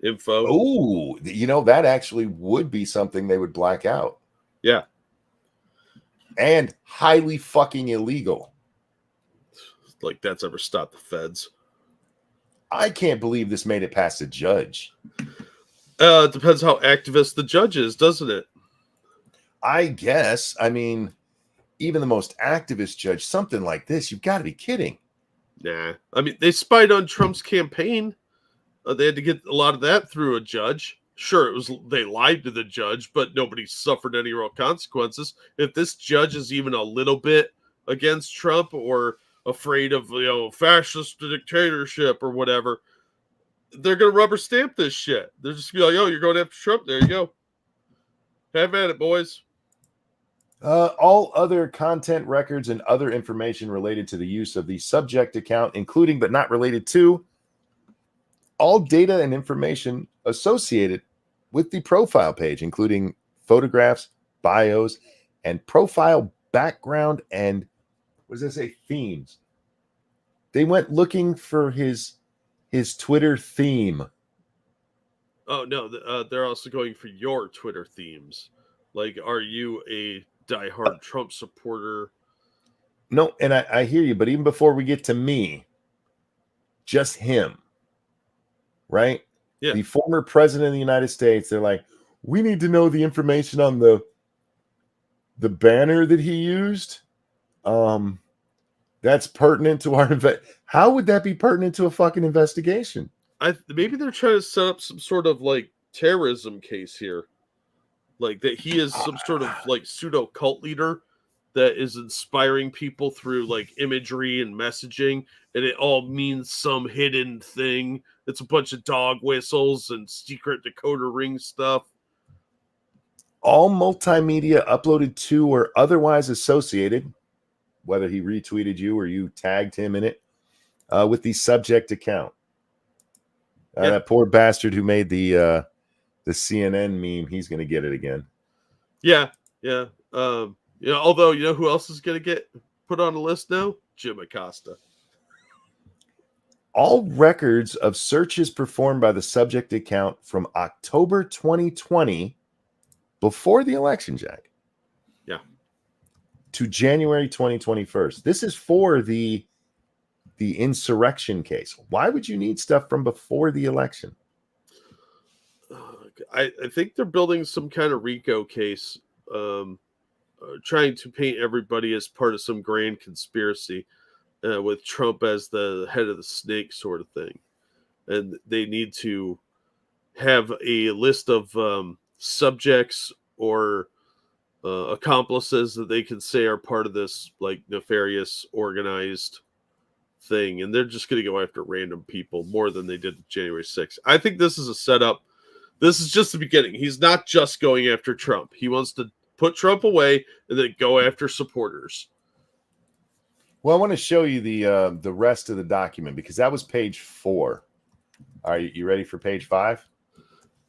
info. Oh, that actually would be something they would black out. Yeah. And highly fucking illegal. Like that's ever stopped the feds. I can't believe this made it past a judge. It depends how activist the judge is, doesn't it? I guess. I mean, even the most activist judge, something like this, you've got to be kidding. Nah. I mean, they spied on Trump's campaign. They had to get a lot of that through a judge. Sure, they lied to the judge, but nobody suffered any real consequences. If this judge is even a little bit against Trump or afraid of fascist dictatorship or whatever, they're gonna rubber stamp this shit. They're just gonna be like, "Oh, you're going after Trump? There you go. Have at it, boys." All other content records and other information related to the use of the subject account, including but not related to all data and information associated with the profile page, including photographs, bios, and profile background, and what does that say? Themes. They went looking for his Twitter theme. Oh no, they're also going for your Twitter themes. Like, are you a diehard Trump supporter? No, and I hear you, but even before we get to me, just him, right? Yeah. The former president of the United States, they're like, we need to know the information on the banner that he used. That's pertinent to our How would that be pertinent to a fucking investigation? Maybe they're trying to set up some sort of like terrorism case here. Like that he is some sort of like pseudo cult leader that is inspiring people through like imagery and messaging, and it all means some hidden thing. It's a bunch of dog whistles and secret decoder ring stuff. All multimedia uploaded to or otherwise associated, whether he retweeted you or you tagged him in it, with the subject account. That poor bastard who made the CNN meme, he's going to get it again. Yeah. Although, who else is going to get put on the list now? Jim Acosta. All records of searches performed by the subject account from October 2020, before the election, Jack. Yeah. To January 2021. This is for the insurrection case. Why would you need stuff from before the election? I think they're building some kind of RICO case, trying to paint everybody as part of some grand conspiracy with Trump as the head of the snake sort of thing. and they need to have a list of subjects or accomplices that they can say are part of this like nefarious organized thing, and they're just going to go after random people more than they did January 6th. I think this is a setup. This is just the beginning. He's not just going after Trump. He wants to put Trump away and then go after supporters. Well, I want to show you the rest of the document because that was page 4. Are you ready for page 5?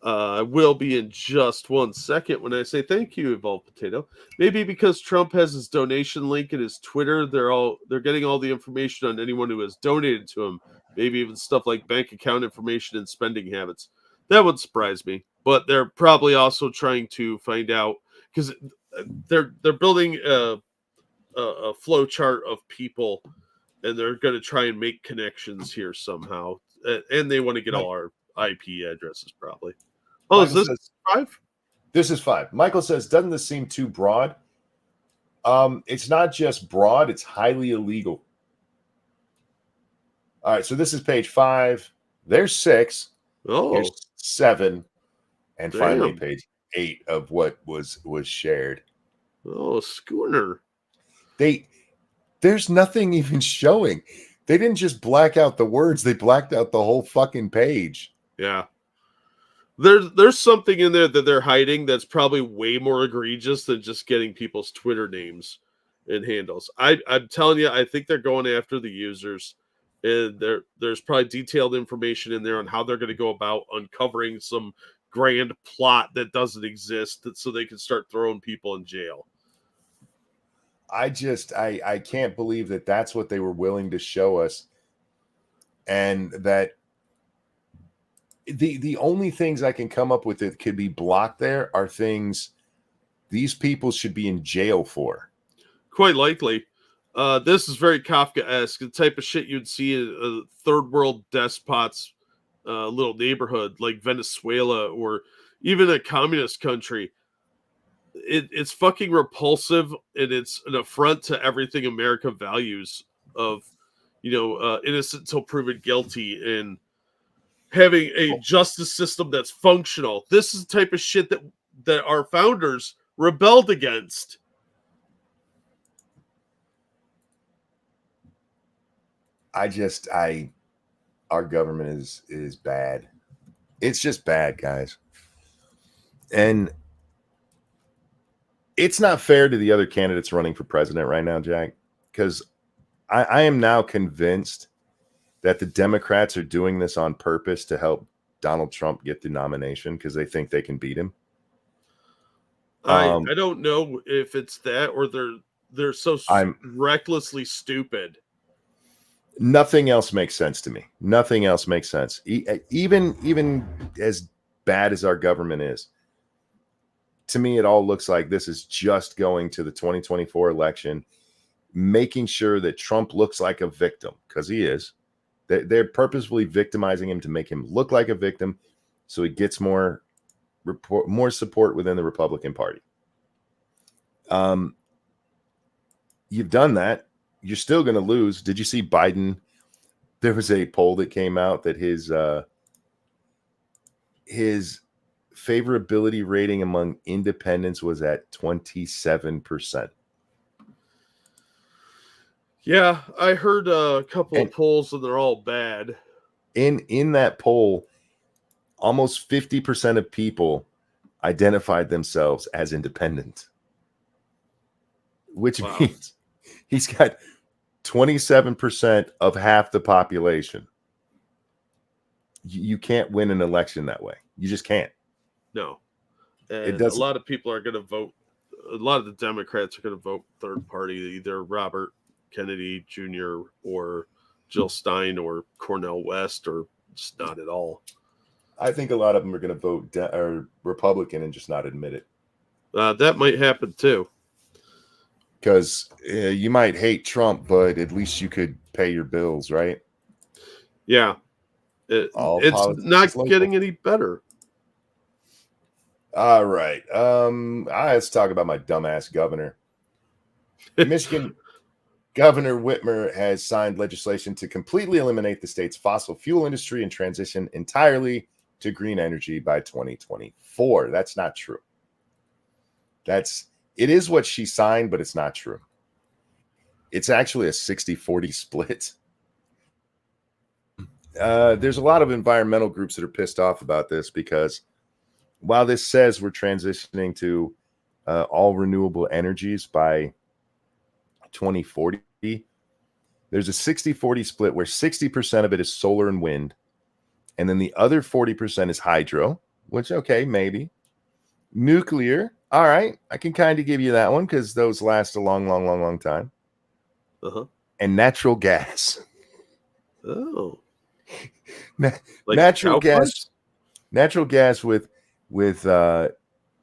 I will be in just 1 second when I say thank you, Evolved Potato. Maybe because Trump has his donation link in his Twitter, they're getting all the information on anyone who has donated to him. Maybe even stuff like bank account information and spending habits. That would surprise me. But they're probably also trying to find out because they're building a flow chart of people, and they're going to try and make connections here somehow. And they want to get all our IP addresses probably. Oh, Michael is this 5? This is 5. Michael says, doesn't this seem too broad? It's not just broad, it's highly illegal. All right, so this is page 5. There's 6. Oh, here's 7. And finally damn. page 8 of what was shared. Oh, schooner. There's nothing even showing. They didn't just black out the words, they blacked out the whole fucking page. Yeah. There's something in there that they're hiding that's probably way more egregious than just getting people's Twitter names and handles. I'm telling you, I think they're going after the users, and there's probably detailed information in there on how they're going to go about uncovering some grand plot that doesn't exist, so they can start throwing people in jail. I can't believe that that's what they were willing to show us, and that the only things I can come up with that could be blocked there are things these people should be in jail for. Quite likely. This is very Kafka-esque, the type of shit you'd see in a third world despot's little neighborhood like Venezuela or even a communist country. It's fucking repulsive, and it's an affront to everything America values of, innocent till proven guilty, and having a justice system that's functional. This is the type of shit that our founders rebelled against. Our government is bad. It's just bad, guys. And it's not fair to the other candidates running for president right now, Jack, because I am now convinced that the Democrats are doing this on purpose to help Donald Trump get the nomination because they think they can beat him. I don't know if it's that or they're so recklessly stupid. Nothing else makes sense to me. Nothing else makes sense. Even as bad as our government is, to me, it all looks like this is just going to the 2024 election, making sure that Trump looks like a victim, because he is. They're purposefully victimizing him to make him look like a victim so he gets more support within the Republican Party. You've done that. You're still going to lose. Did you see Biden? There was a poll that came out that his favorability rating among independents was at 27%. Yeah, I heard a couple of polls and they're all bad. In that poll, almost 50% of people identified themselves as independent, which means he's got 27% of half the population. You can't win an election that way. You just can't. No. And a lot of people are going to vote. A lot of the Democrats are going to vote third party, either Robert Kennedy Jr. or Jill Stein or Cornel West, or just not at all. I think a lot of them are going to vote Republican and just not admit it. That might happen too. Because you might hate Trump, but at least you could pay your bills, right? Yeah. It's not getting any better. All right. Let's talk about my dumbass governor. Michigan Governor Whitmer has signed legislation to completely eliminate the state's fossil fuel industry and transition entirely to green energy by 2024. That's not true. It is what she signed, but it's not true. It's actually a 60-40 split. There's a lot of environmental groups that are pissed off about this because while this says we're transitioning to all renewable energies by 2040, there's a 60-40 split where 60% of it is solar and wind, and then the other 40% is hydro, which, okay, maybe. Nuclear, all right, I can kind of give you that one because those last a long time. Uh-huh. And natural gas. Oh. Like natural gas with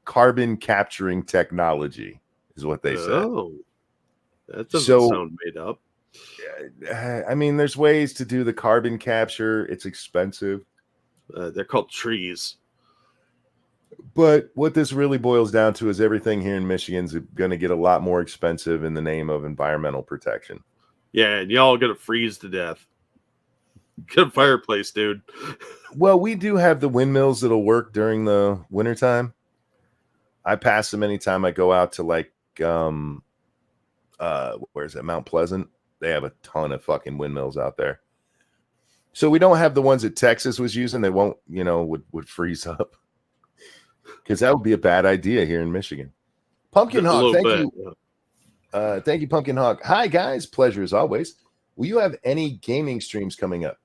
carbon capturing technology is what they said. Oh, that doesn't sound made up. I mean, there's ways to do the carbon capture. It's expensive. They're called trees. But what this really boils down to is everything here in Michigan's going to get a lot more expensive in the name of environmental protection. Yeah, and y'all going to freeze to death. Get a fireplace, dude. Well, we do have the windmills that'll work during the wintertime. I pass them anytime I go out to like, where's it? Mount Pleasant. They have a ton of fucking windmills out there. So we don't have the ones that Texas was using. They won't, would freeze up. Because that would be a bad idea here in Michigan. Pumpkin Hawk, thank you. Thank you, Pumpkin Hawk. Hi, guys. Pleasure as always. Will you have any gaming streams coming up?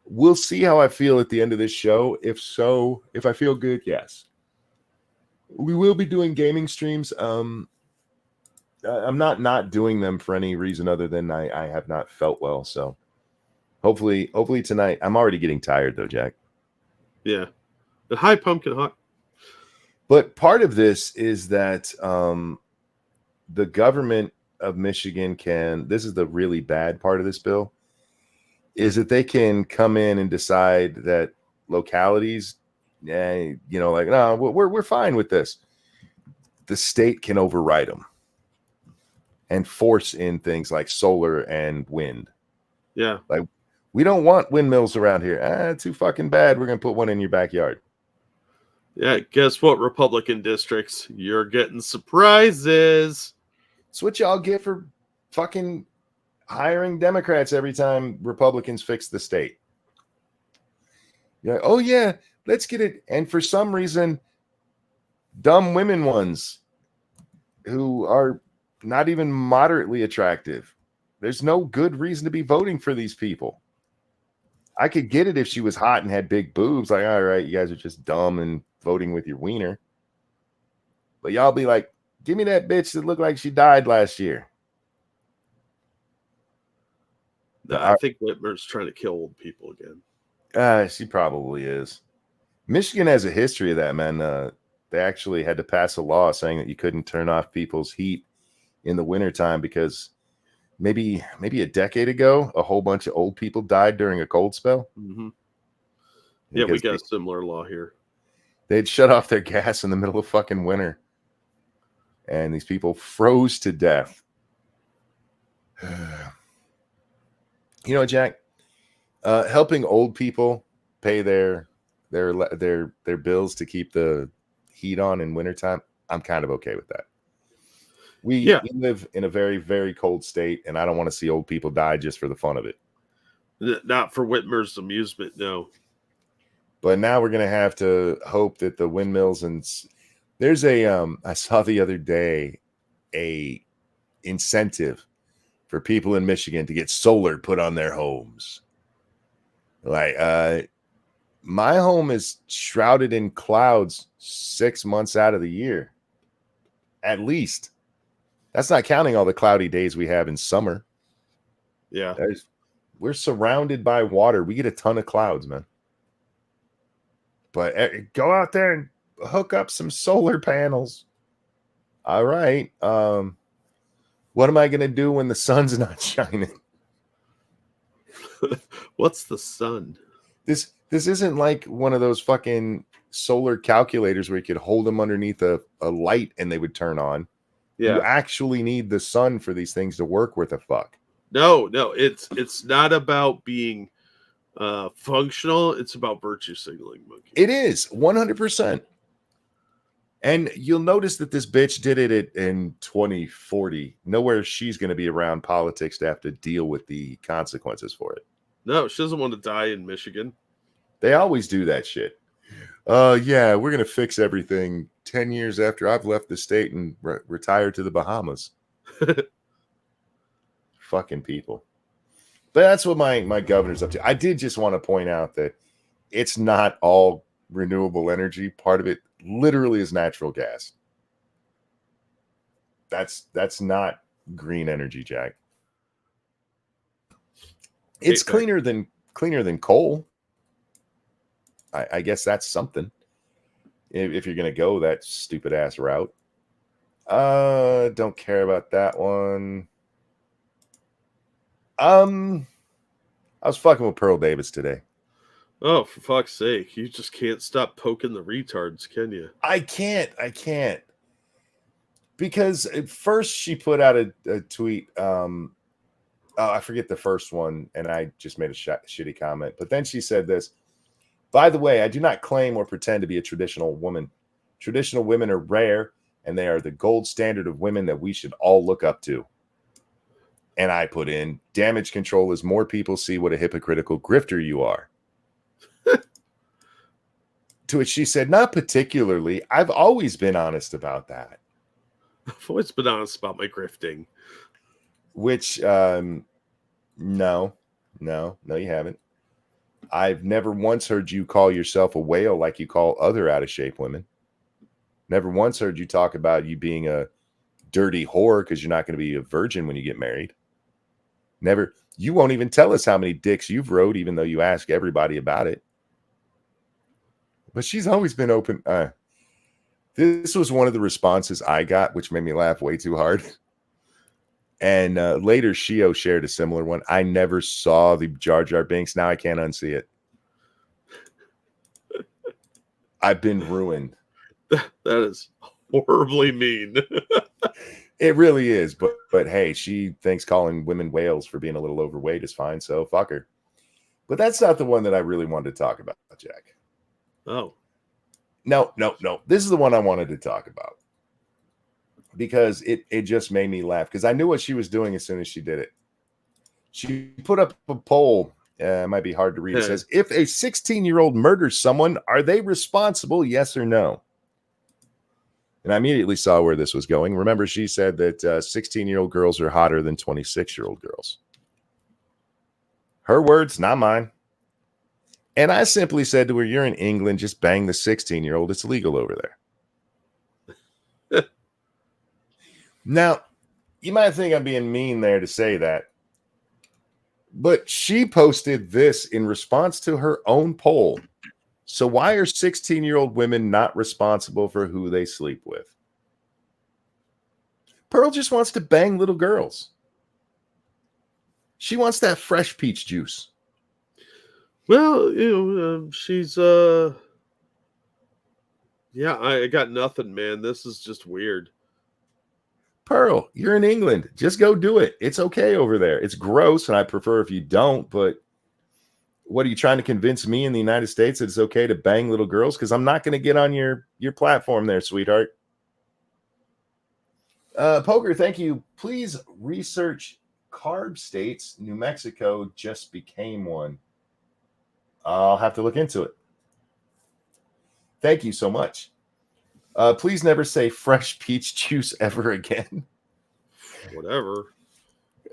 We'll see how I feel at the end of this show. If so, if I feel good, yes. We will be doing gaming streams. I'm not doing them for any reason other than I have not felt well. So hopefully tonight. I'm already getting tired though, Jack. Yeah. But hi, Pumpkin Hawk. But part of this is that the government of Michigan this is the really bad part of this bill, is that they can come in and decide that localities, no, we're fine with this. The state can override them and force in things like solar and wind. Yeah. Like, we don't want windmills around here. Too fucking bad. We're going to put one in your backyard. Yeah, guess what, Republican districts? You're getting surprises. It's what y'all get for fucking hiring Democrats every time Republicans fix the state. You're like, oh, yeah, let's get it. And for some reason, dumb women ones who are not even moderately attractive. There's no good reason to be voting for these people. I could get it if she was hot and had big boobs. Like, all right, you guys are just dumb and voting with your wiener. But y'all be like, give me that bitch that looked like she died last year. I think Whitmer's trying to kill old people again. She probably is. Michigan has a history of that, man. They actually had to pass a law saying that you couldn't turn off people's heat in the wintertime because maybe a decade ago, a whole bunch of old people died during a cold spell. Mm-hmm. Yeah, we got a similar law here. They'd shut off their gas in the middle of fucking winter. And these people froze to death. Jack, helping old people pay their bills to keep the heat on in wintertime, I'm kind of okay with that. We live in a very, very cold state, and I don't want to see old people die just for the fun of it. Not for Whitmer's amusement, no. But now we're going to have to hope that the windmills there's I saw the other day a incentive for people in Michigan to get solar put on their homes. Like, my home is shrouded in clouds 6 months out of the year, at least. That's not counting all the cloudy days we have in summer. Yeah. We're surrounded by water. We get a ton of clouds, man. But go out there and hook up some solar panels. All right. What am I going to do when the sun's not shining? What's the sun? This isn't like one of those fucking solar calculators where you could hold them underneath a light and they would turn on. Yeah. You actually need the sun for these things to work worth a fuck. No, it's not about being functional. It's about virtue signaling, Monkey. It is 100%. And you'll notice that this bitch did it in 2040. Nowhere she's going to be around politics to have to deal with the consequences for it. No, she doesn't want to die in Michigan. They always do that shit. Yeah, we're going to fix everything 10 years after I've left the state and retired to the Bahamas. Fucking people. But that's what my governor's up to. I did just want to point out that it's not all renewable energy. Part of it literally is natural gas. That's not green energy, Jack. It's cleaner than coal. I guess that's something. If you're gonna go that stupid ass route. Don't care about that one. I was fucking with Pearl Davis today. Oh, for fuck's sake. You just can't stop poking the retards, can you? I can't. Because at first she put out a tweet. I forget the first one, and I just made a shitty comment. But then she said this. By the way, I do not claim or pretend to be a traditional woman. Traditional women are rare, and they are the gold standard of women that we should all look up to. And I put in, damage control as more people see what a hypocritical grifter you are. To which she said, not particularly. I've always been honest about that. I've always been honest about my grifting. Which, no, you haven't. I've never once heard you call yourself a whale like you call other out-of-shape women. Never once heard you talk about you being a dirty whore because you're not going to be a virgin when you get married. Never. You won't even tell us how many dicks you've rode, even though you ask everybody about it. But she's always been open. This was one of the responses I got, which made me laugh way too hard. And later, Shio shared a similar one. I never saw the Jar Jar Binks. Now I can't unsee it. I've been ruined. That is horribly mean. It really is. But hey, she thinks calling women whales for being a little overweight is fine. So fuck her. But that's not the one that I really wanted to talk about, Jack. Oh. No. This is the one I wanted to talk about. Because it just made me laugh. Because I knew what she was doing as soon as she did it. She put up a poll. It might be hard to read. It says, if a 16-year-old murders someone, are they responsible? Yes or no? And I immediately saw where this was going. Remember, she said that 16-year-old girls are hotter than 26-year-old girls. Her words, not mine. And I simply said to her, you're in England, just bang the 16-year-old. It's legal over there. Now, you might think I'm being mean there to say that. But she posted this in response to her own poll. So why are 16-year-old women not responsible for who they sleep with? Pearl just wants to bang little girls. She wants that fresh peach juice. Well, she's yeah, I got nothing, man. This is just weird. Pearl, you're in England. Just go do it. It's okay over there. It's gross, and I prefer if you don't, but what are you trying to convince me in the United States that it's okay to bang little girls? Because I'm not going to get on your platform there, sweetheart. Poker, thank you. Please research carb states. New Mexico just became one. I'll have to look into it. Thank you so much. Please never say fresh peach juice ever again. Whatever.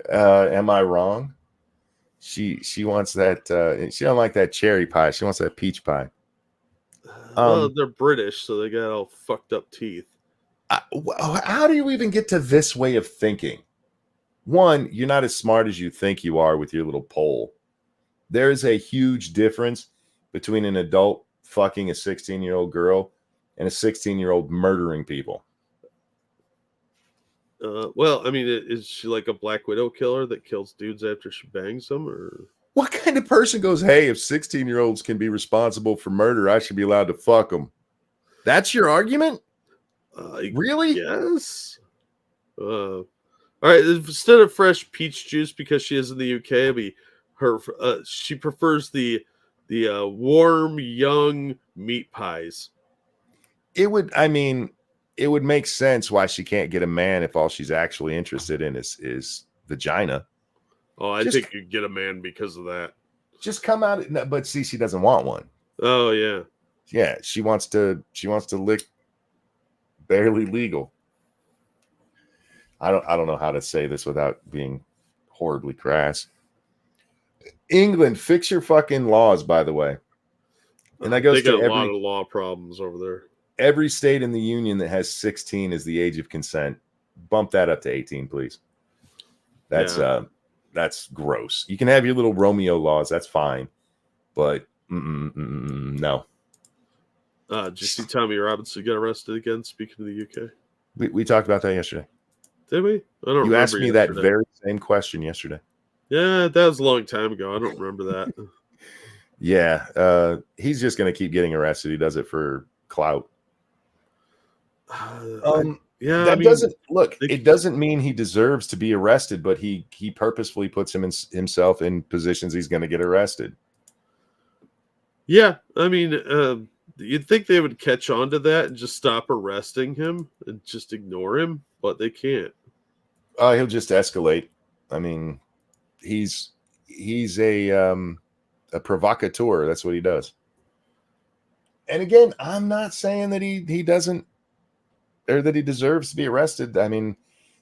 Am I wrong? She wants that. She don't like that cherry pie. She wants that peach pie. Well, they're British, so they got all fucked up teeth. How do you even get to this way of thinking? One, you're not as smart as you think you are with your little poll. There is a huge difference between an adult fucking a 16-year-old girl and a 16-year-old murdering people. Well, I mean, is she like a Black Widow killer that kills dudes after she bangs them, or what kind of person goes, hey, if 16-year-olds can be responsible for murder, I should be allowed to fuck them? That's your argument? Really? Yes. All right, instead of fresh peach juice, because she is in the UK, it'll be her. She prefers the warm young meat pies. It would, I mean, it would make sense why she can't get a man if all she's actually interested in is vagina. Oh, I Just think you get a man because of that. just come out. No, but see, she doesn't want one. Oh yeah. Yeah, she wants to lick barely legal. I don't know how to say this without being horribly crass. England, fix your fucking laws, by the way. And that goes They got to a lot of law problems over there. every state in the union that has 16 as the age of consent. Bump that up to 18, please. That's gross. You can have your little Romeo laws, that's fine, but no. Did you see Tommy Robinson get arrested again? Speaking of the UK, We talked about that yesterday. did we? I don't remember. You asked me yesterday. that very same question yesterday. Yeah, that was a long time ago. I don't remember that. Yeah, he's just going to keep getting arrested. He does it for clout. Yeah, that doesn't look. It doesn't mean he deserves to be arrested, but he purposefully puts himself in positions he's going to get arrested. Yeah, I mean, you'd think they would catch on to that and just stop arresting him and just ignore him, but they can't. He'll just escalate. I mean, he's a provocateur. That's what he does. And again, I'm not saying that he doesn't, or that he deserves to be arrested. I mean,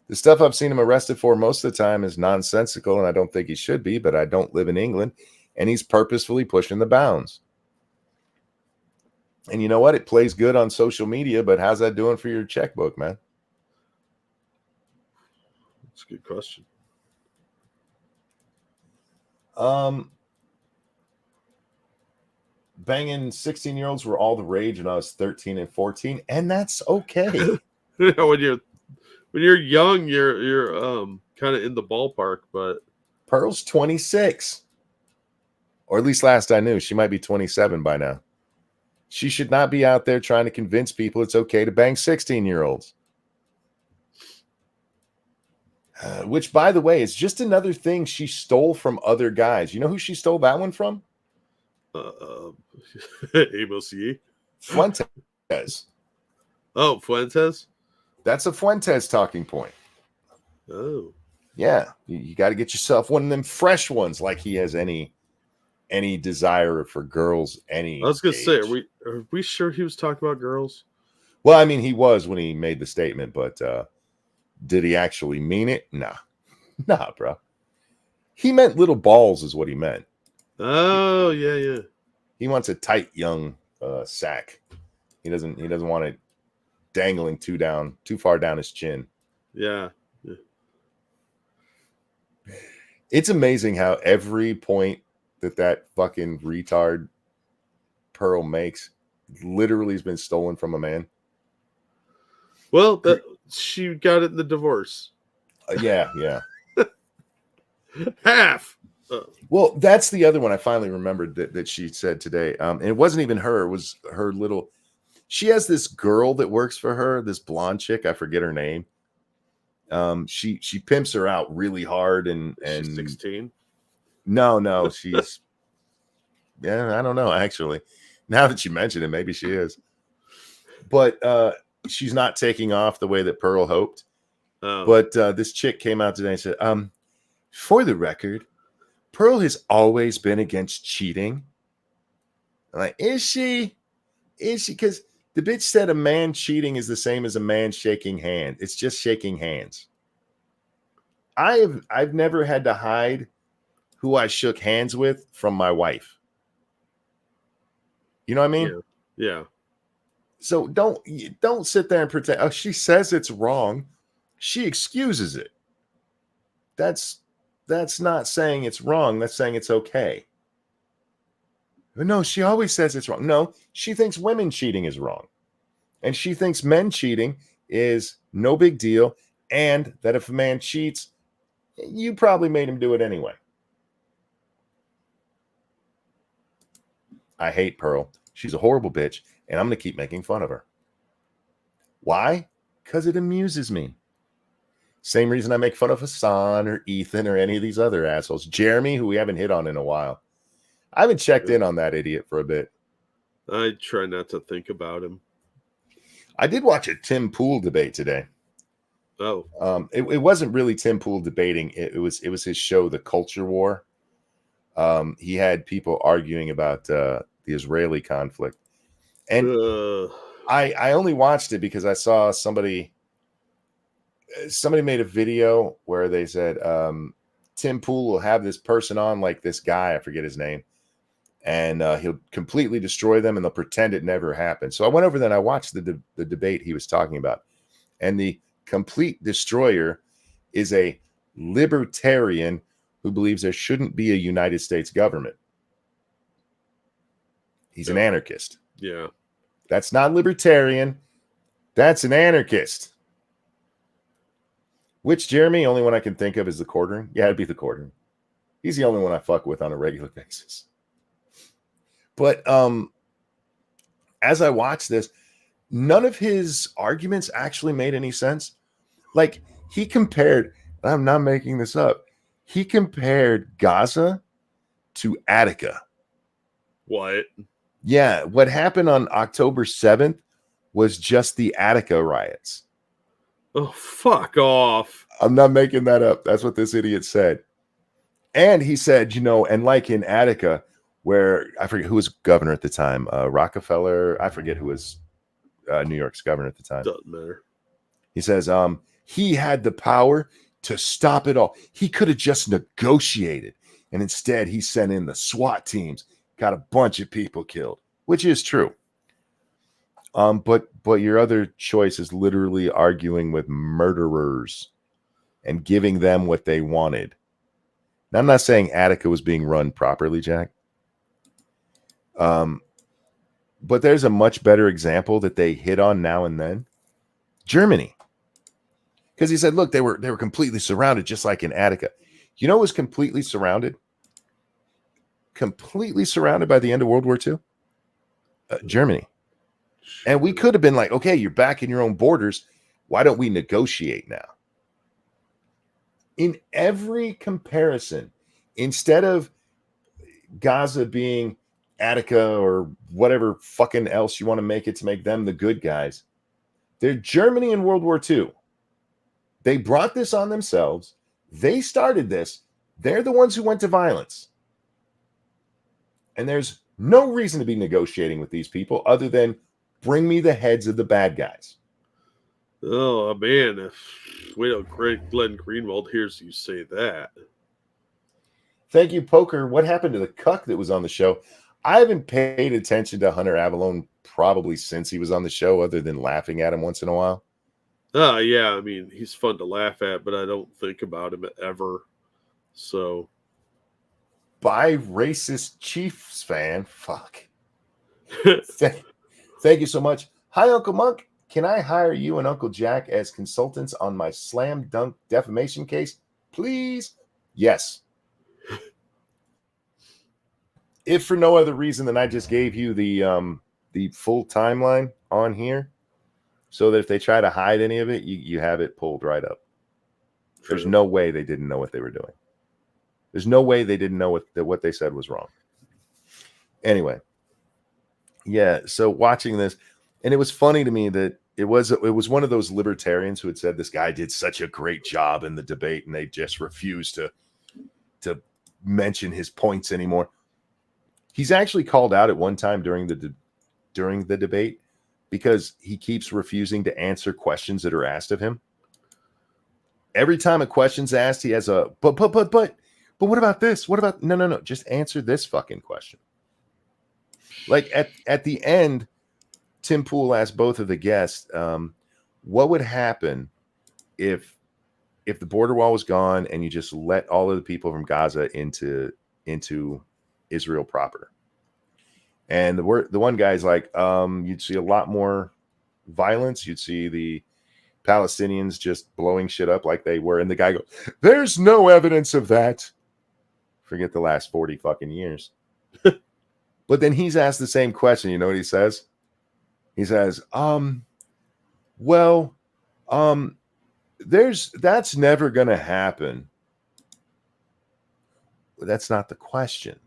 the stuff I've seen him arrested for most of the time is nonsensical, and I don't think he should be, but I don't live in England, and he's purposefully pushing the bounds. And you know what? It plays good on social media, but how's that doing for your checkbook, man? That's a good question. Banging 16-year-olds were all the rage when I was 13 and 14, and that's okay. when you're young, you're kind of in the ballpark, but Pearl's 26. Or at least last I knew. She might be 27 by now. She should not be out there trying to convince people it's okay to bang 16-year-olds. Which, by the way, is just another thing she stole from other guys. You know who she stole that one from? Amos Yee. Fuentes. Oh, Fuentes? That's a Fuentes talking point. Oh. Yeah. You got to get yourself one of them fresh ones, like he has any desire for girls any I was going to age. say, are we sure he was talking about girls? Well, I mean, he was when he made the statement, but did he actually mean it? Nah, bro. He meant little balls is what he meant. Oh, yeah. He wants a tight young sack. He doesn't want it dangling too far down his chin. Yeah. It's amazing how every point that fucking retard Pearl makes literally has been stolen from a man. Well, she got it in the divorce. Yeah. Half. Well, that's the other one I finally remembered that she said today. And it wasn't even her. It was her little... She has this girl that works for her, this blonde chick. I forget her name. She pimps her out really hard. And she's 16? No, she's... Yeah, I don't know, actually. Now that you mention it, maybe she is. But she's not taking off the way that Pearl hoped. Oh. But this chick came out today and said, for the record, Pearl has always been against cheating. I'm like, is she? Because the bitch said a man cheating is the same as a man shaking hand. It's just shaking hands. I've never had to hide who I shook hands with from my wife. You know what I mean? Yeah. So don't sit there and pretend. Oh, she says it's wrong. She excuses it. That's not saying it's wrong. That's saying it's okay. No, she always says it's wrong. No, she thinks women cheating is wrong. And she thinks men cheating is no big deal. And that if a man cheats, you probably made him do it anyway. I hate Pearl. She's a horrible bitch. And I'm going to keep making fun of her. Why? Because it amuses me. Same reason I make fun of Hassan or Ethan or any of these other assholes. Jeremy, who we haven't hit on in a while. I haven't checked in on that idiot for a bit. I try not to think about him. I did watch a Tim Pool debate today. Oh. It wasn't really Tim Pool debating. It was his show, The Culture War. He had people arguing about the Israeli conflict. And I only watched it because I saw somebody made a video where they said Tim Pool will have this person on, like this guy, I forget his name, and he'll completely destroy them and they'll pretend it never happened. So I went over there and I watched the debate he was talking about. And the complete destroyer is a libertarian who believes there shouldn't be a United States government. He's an anarchist. Yeah. That's not libertarian. That's an anarchist. Which Jeremy, only one I can think of is the quartering. Yeah, it'd be the quartering. He's the only one I fuck with on a regular basis. But as I watched this, none of his arguments actually made any sense. Like, he compared, I'm not making this up, he compared Gaza to Attica. What? Yeah, what happened on October 7th was just the Attica riots. Oh, fuck off. I'm not making that up. That's what this idiot said. And he said, and like in Attica, where I forget who was governor at the time, Rockefeller, I forget who was New York's governor at the time. Doesn't matter. He says he had the power to stop it all. He could have just negotiated. And instead, he sent in the SWAT teams, got a bunch of people killed, which is true. But your other choice is literally arguing with murderers and giving them what they wanted. Now, I'm not saying Attica was being run properly, Jack. But there's a much better example that they hit on now and then. Germany. Because he said, look, they were completely surrounded, just like in Attica. You know who was completely surrounded? Completely surrounded by the end of World War II? Germany. And we could have been like, okay, you're back in your own borders. Why don't we negotiate now? In every comparison, instead of Gaza being Attica or whatever fucking else you want to make it to make them the good guys, they're Germany in World War II. They brought this on themselves. They started this. They're the ones who went to violence. And there's no reason to be negotiating with these people other than bring me the heads of the bad guys. Oh, man. If wait till Glenn Greenwald hears you say that. Thank you, Poker. What happened to the cuck that was on the show? I haven't paid attention to Hunter Avalone probably since he was on the show, other than laughing at him once in a while. Yeah, I mean, he's fun to laugh at, but I don't think about him ever. So. By racist Chiefs fan. Fuck. Thank you so much. Hi, Uncle Monk. Can I hire you and Uncle Jack as consultants on my slam dunk defamation case? Please? Yes. If for no other reason than I just gave you the full timeline on here, so that if they try to hide any of it, you have it pulled right up. True. There's no way they didn't know what they were doing. There's no way they didn't know what they said was wrong. Anyway, yeah. So watching this, and it was funny to me that it was one of those libertarians who had said this guy did such a great job in the debate, and they just refused to mention his points anymore. He's actually called out at one time during the debate because he keeps refusing to answer questions that are asked of him. Every time a question's asked, he has a but what about this? What about no, just answer this fucking question. Like at the end, Tim Pool asked both of the guests, what would happen if the border wall was gone and you just let all of the people from Gaza into Israel proper? And the one guy's like, you'd see a lot more violence. You'd see the Palestinians just blowing shit up like they were. And the guy goes, there's no evidence of that. Forget the last 40 fucking years. But then he's asked the same question. You know what he says? He says, That's never going to happen. That's not the question.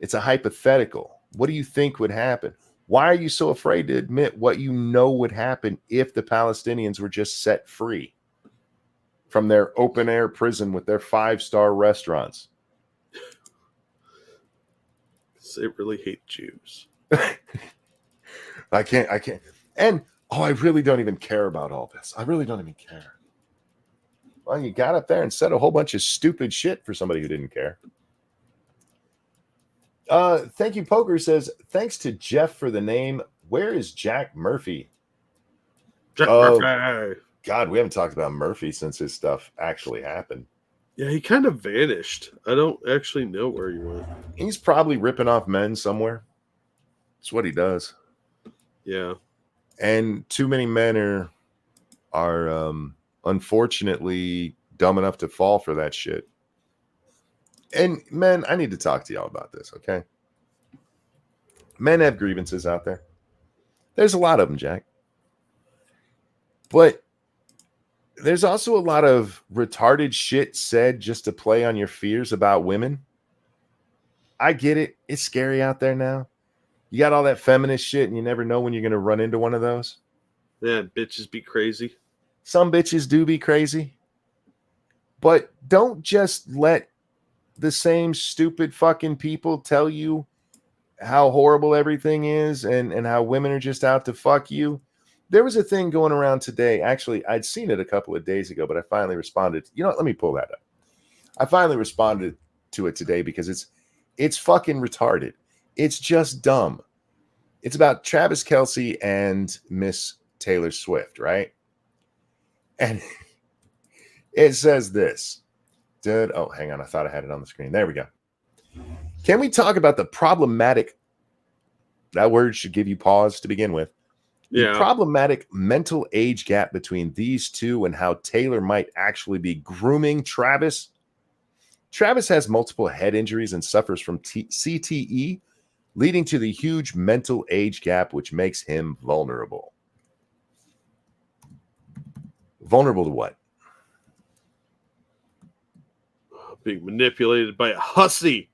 It's a hypothetical. What do you think would happen? Why are you so afraid to admit what you know would happen if the Palestinians were just set free from their open air prison with their 5-star restaurants? They really hate Jews. I can't. And I really don't even care about all this. I really don't even care. Well, you got up there and said a whole bunch of stupid shit for somebody who didn't care. Thank you, Poker says, thanks to Jeff for the name. Where is Jack Murphy? Jack Murphy. God, we haven't talked about Murphy since his stuff actually happened. Yeah, he kind of vanished. I don't actually know where he went. He's probably ripping off men somewhere. That's what he does. Yeah. And too many men are unfortunately dumb enough to fall for that shit. And men, I need to talk to y'all about this, okay? Men have grievances out there. There's a lot of them, Jack. But there's also a lot of retarded shit said just to play on your fears about women. I get it. It's scary out there now. You got all that feminist shit and you never know when you're going to run into one of those. Yeah, bitches be crazy. Some bitches do be crazy. But don't just let the same stupid fucking people tell you how horrible everything is and how women are just out to fuck you. There was a thing going around today. Actually, I'd seen it a couple of days ago, but I finally responded. You know what? Let me pull that up. I finally responded to it today because it's fucking retarded. It's just dumb. It's about Travis Kelce and Miss Taylor Swift, right? And it says this. Oh, hang on. I thought I had it on the screen. There we go. Can we talk about the problematic, that word should give you pause to begin with, the problematic mental age gap between these two and how Taylor might actually be grooming Travis? Travis has multiple head injuries and suffers from CTE, leading to the huge mental age gap, which makes him vulnerable. Vulnerable to what? Being manipulated by a hussy.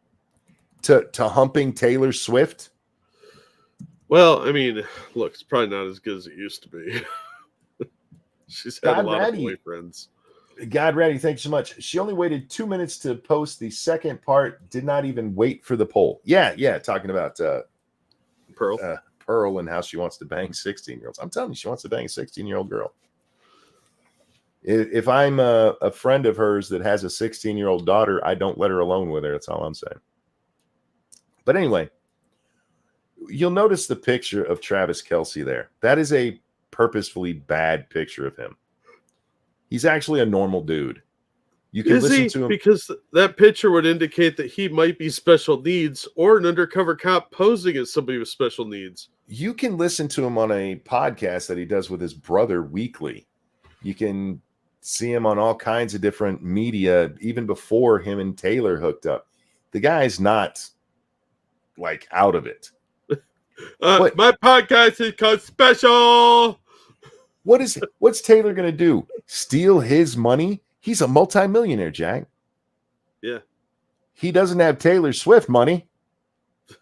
To humping Taylor Swift? Well, I mean, look, it's probably not as good as it used to be. She's had a lot of boyfriends. God ready, thank you so much. She only waited 2 minutes to post the second part, did not even wait for the poll. Yeah, talking about Pearl and how she wants to bang 16-year-olds. I'm telling you, she wants to bang a 16-year-old girl. If I'm a friend of hers that has a 16-year-old daughter, I don't let her alone with her. That's all I'm saying. But anyway, you'll notice the picture of Travis Kelce there. That is a purposefully bad picture of him. He's actually a normal dude. You can listen to him because that picture would indicate that he might be special needs or an undercover cop posing as somebody with special needs. You can listen to him on a podcast that he does with his brother weekly. You can see him on all kinds of different media, even before him and Taylor hooked up. The guy's not like out of it. My podcast is called Special. What's Taylor going to do? Steal his money? He's a multimillionaire, Jack. Yeah. He doesn't have Taylor Swift money.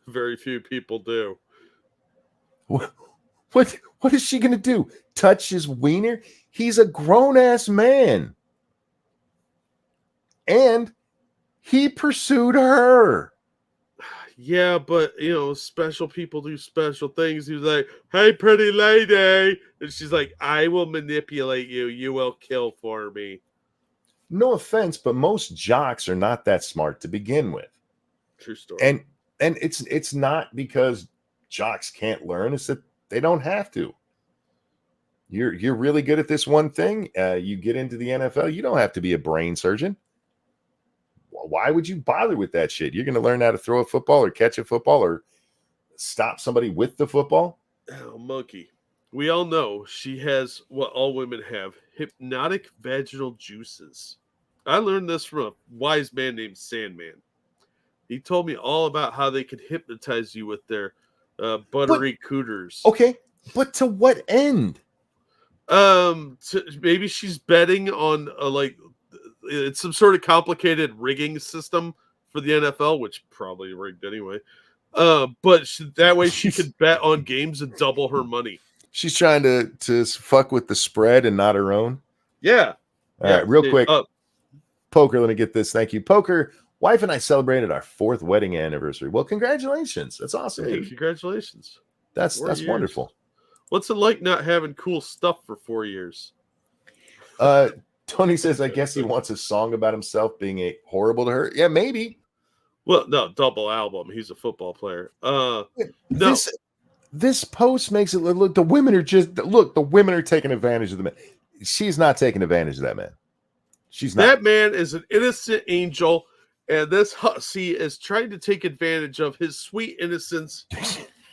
Very few people do. What is she going to do? Touch his wiener? He's a grown-ass man. And he pursued her. Yeah, but, special people do special things. He was like, hey, pretty lady. And she's like, I will manipulate you. You will kill for me. No offense, but most jocks are not that smart to begin with. True story. And it's not because jocks can't learn. It's that they don't have to. You're really good at this one thing. You get into the NFL. You don't have to be a brain surgeon. Why would you bother with that shit? You're going to learn how to throw a football or catch a football or stop somebody with the football? Oh, monkey. We all know she has what all women have, hypnotic vaginal juices. I learned this from a wise man named Sandman. He told me all about how they could hypnotize you with their buttery cooters. Okay, but to what end? Maybe she's betting on like it's some sort of complicated rigging system for the NFL, which probably rigged anyway. But that way she could bet on games and double her money. She's trying to fuck with the spread and not her own. Yeah. All right, real quick. Poker, let me get this. Thank you, Poker. Wife and I celebrated our 4th wedding anniversary. Well, congratulations. That's awesome. Hey, dude. Congratulations. That's wonderful. What's it like not having cool stuff for 4 years? Tony says, I guess he wants a song about himself being horrible to her. Yeah, maybe. Well, no, double album. He's a football player. No. This post makes it look the women are taking advantage of the man. She's not taking advantage of that man. She's not. That man is an innocent angel, and this hussy is trying to take advantage of his sweet innocence,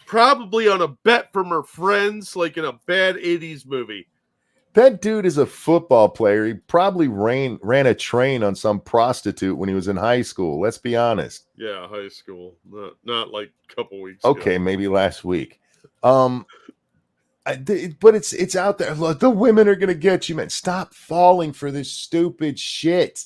probably on a bet from her friends, like in a bad 80s movie. That dude is a football player. He probably ran a train on some prostitute when he was in high school. Let's be honest. Yeah, high school. Not like a couple weeks ago. Maybe last week. But it's out there. Look, the women are gonna get you, man. Stop falling for this stupid shit.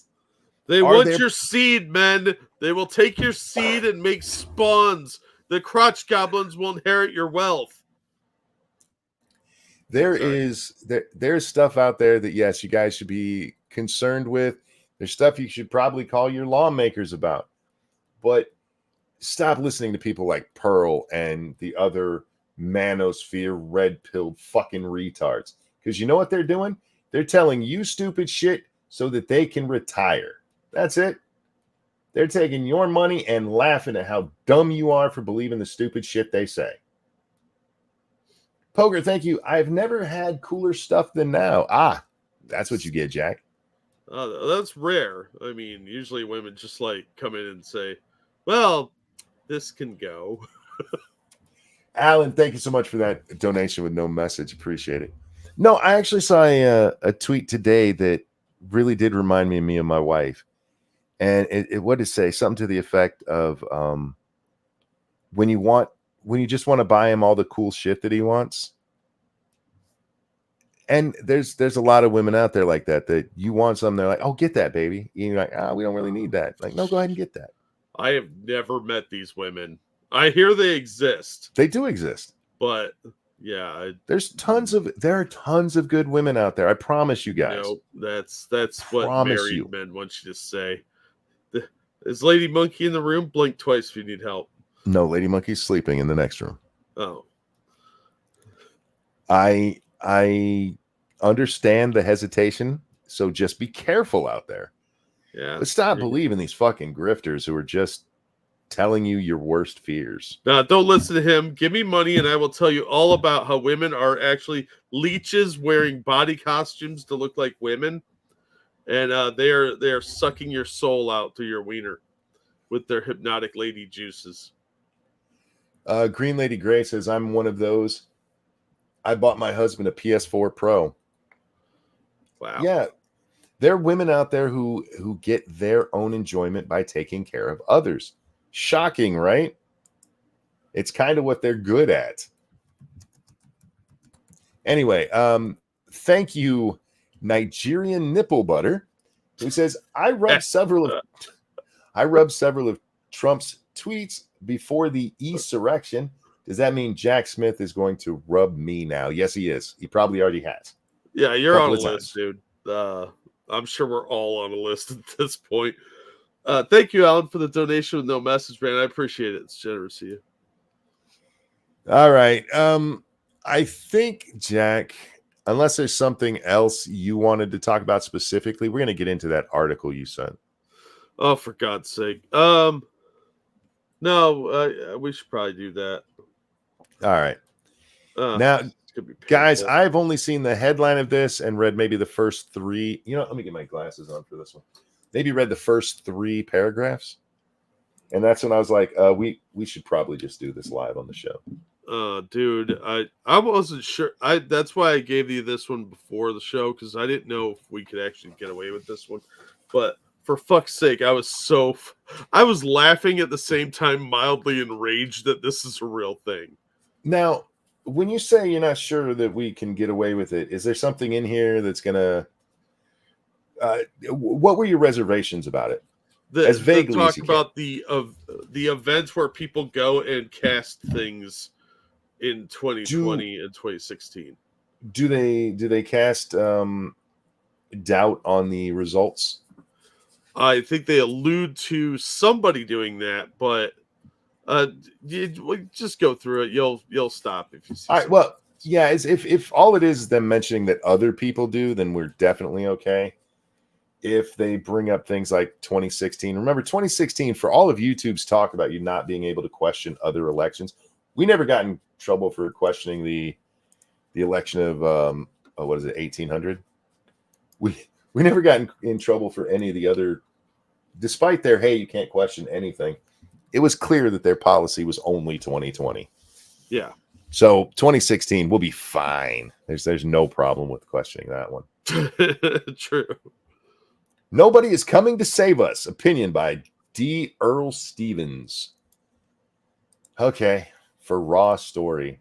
They want your seed, men. They will take your seed and make spawns. The crotch goblins will inherit your wealth. There's stuff out there that yes, you guys should be concerned with. There's stuff you should probably call your lawmakers about. But stop listening to people like Pearl and the other manosphere red-pilled fucking retards. Because you know what they're doing? They're telling you stupid shit so that they can retire. That's it. They're taking your money and laughing at how dumb you are for believing the stupid shit they say. Poker, thank you. I've never had cooler stuff than now. That's what you get, Jack. That's rare. I mean, usually women just like come in and say, well, this can go. Alan, thank you so much for that donation with no message. Appreciate it. No, I actually saw a tweet today that really did remind me of me and my wife. And what did it say? Something to the effect of when you just want to buy him all the cool shit that he wants. And there's a lot of women out there like that you want something, they're like, oh, get that, baby. And you're like, we don't really need that. Like, no, go ahead and get that. I have never met these women. I hear they exist. They do exist. But yeah, there are tons of good women out there. I promise you guys. No, that's what married men want you to say. Is Lady Monkey in the room? Blink twice if you need help. No, Lady Monkey's sleeping in the next room. Oh. I understand the hesitation, so just be careful out there. Yeah. But stop believing these fucking grifters who are just telling you your worst fears. No, don't listen to him. Give me money and I will tell you all about how women are actually leeches wearing body costumes to look like women. And they are sucking your soul out through your wiener with their hypnotic lady juices. Green Lady Gray says, I'm one of those. I bought my husband a PS4 Pro. Wow. Yeah. There are women out there who get their own enjoyment by taking care of others. Shocking, right? It's kind of what they're good at. Anyway, thank you, Nigerian Nipple Butter, who says, I rubbed several of Trump's tweets before the insurrection. Does that mean Jack Smith is going to rub me now? Yes, he is. He probably already has. Yeah, you're on a list, dude. I'm sure we're all on a list at this point. Thank you, Alan, for the donation with no message, man. I appreciate it. It's generous of you. All right. I think, Jack, unless there's something else you wanted to talk about specifically, we're going to get into that article you sent. Oh, for God's sake. No, we should probably do that. All right. Now, guys, I've only seen the headline of this and read maybe the first three. You know, let me get my glasses on for this one. Maybe read the first 3 paragraphs. And that's when I was like, we should probably just do this live on the show. Dude, I wasn't sure. That's why I gave you this one before the show, because I didn't know if we could actually get away with this one. But for fuck's sake, I was laughing at the same time, mildly enraged that this is a real thing. Now, when you say you're not sure that we can get away with it, is there something in here that's gonna? What were your reservations about it? As The vaguely as talk you can. about the events where people go and cast things in 2020 and 2016. Do they cast doubt on the results? I think they allude to somebody doing that, but just go through it. You'll stop if you see. All right. Well, yeah. If all it is them mentioning that other people do, then we're definitely okay. If they bring up things like 2016, remember 2016, for all of YouTube's talk about you not being able to question other elections, we never got in trouble for questioning the election of what is it, 1800? We never got in trouble for any of the other, despite their, hey, you can't question anything. It was clear that their policy was only 2020. Yeah. So 2016 will be fine. There's no problem with questioning that one. True. Nobody is coming to save us. Opinion by D. Earl Stevens. Okay, for Raw Story.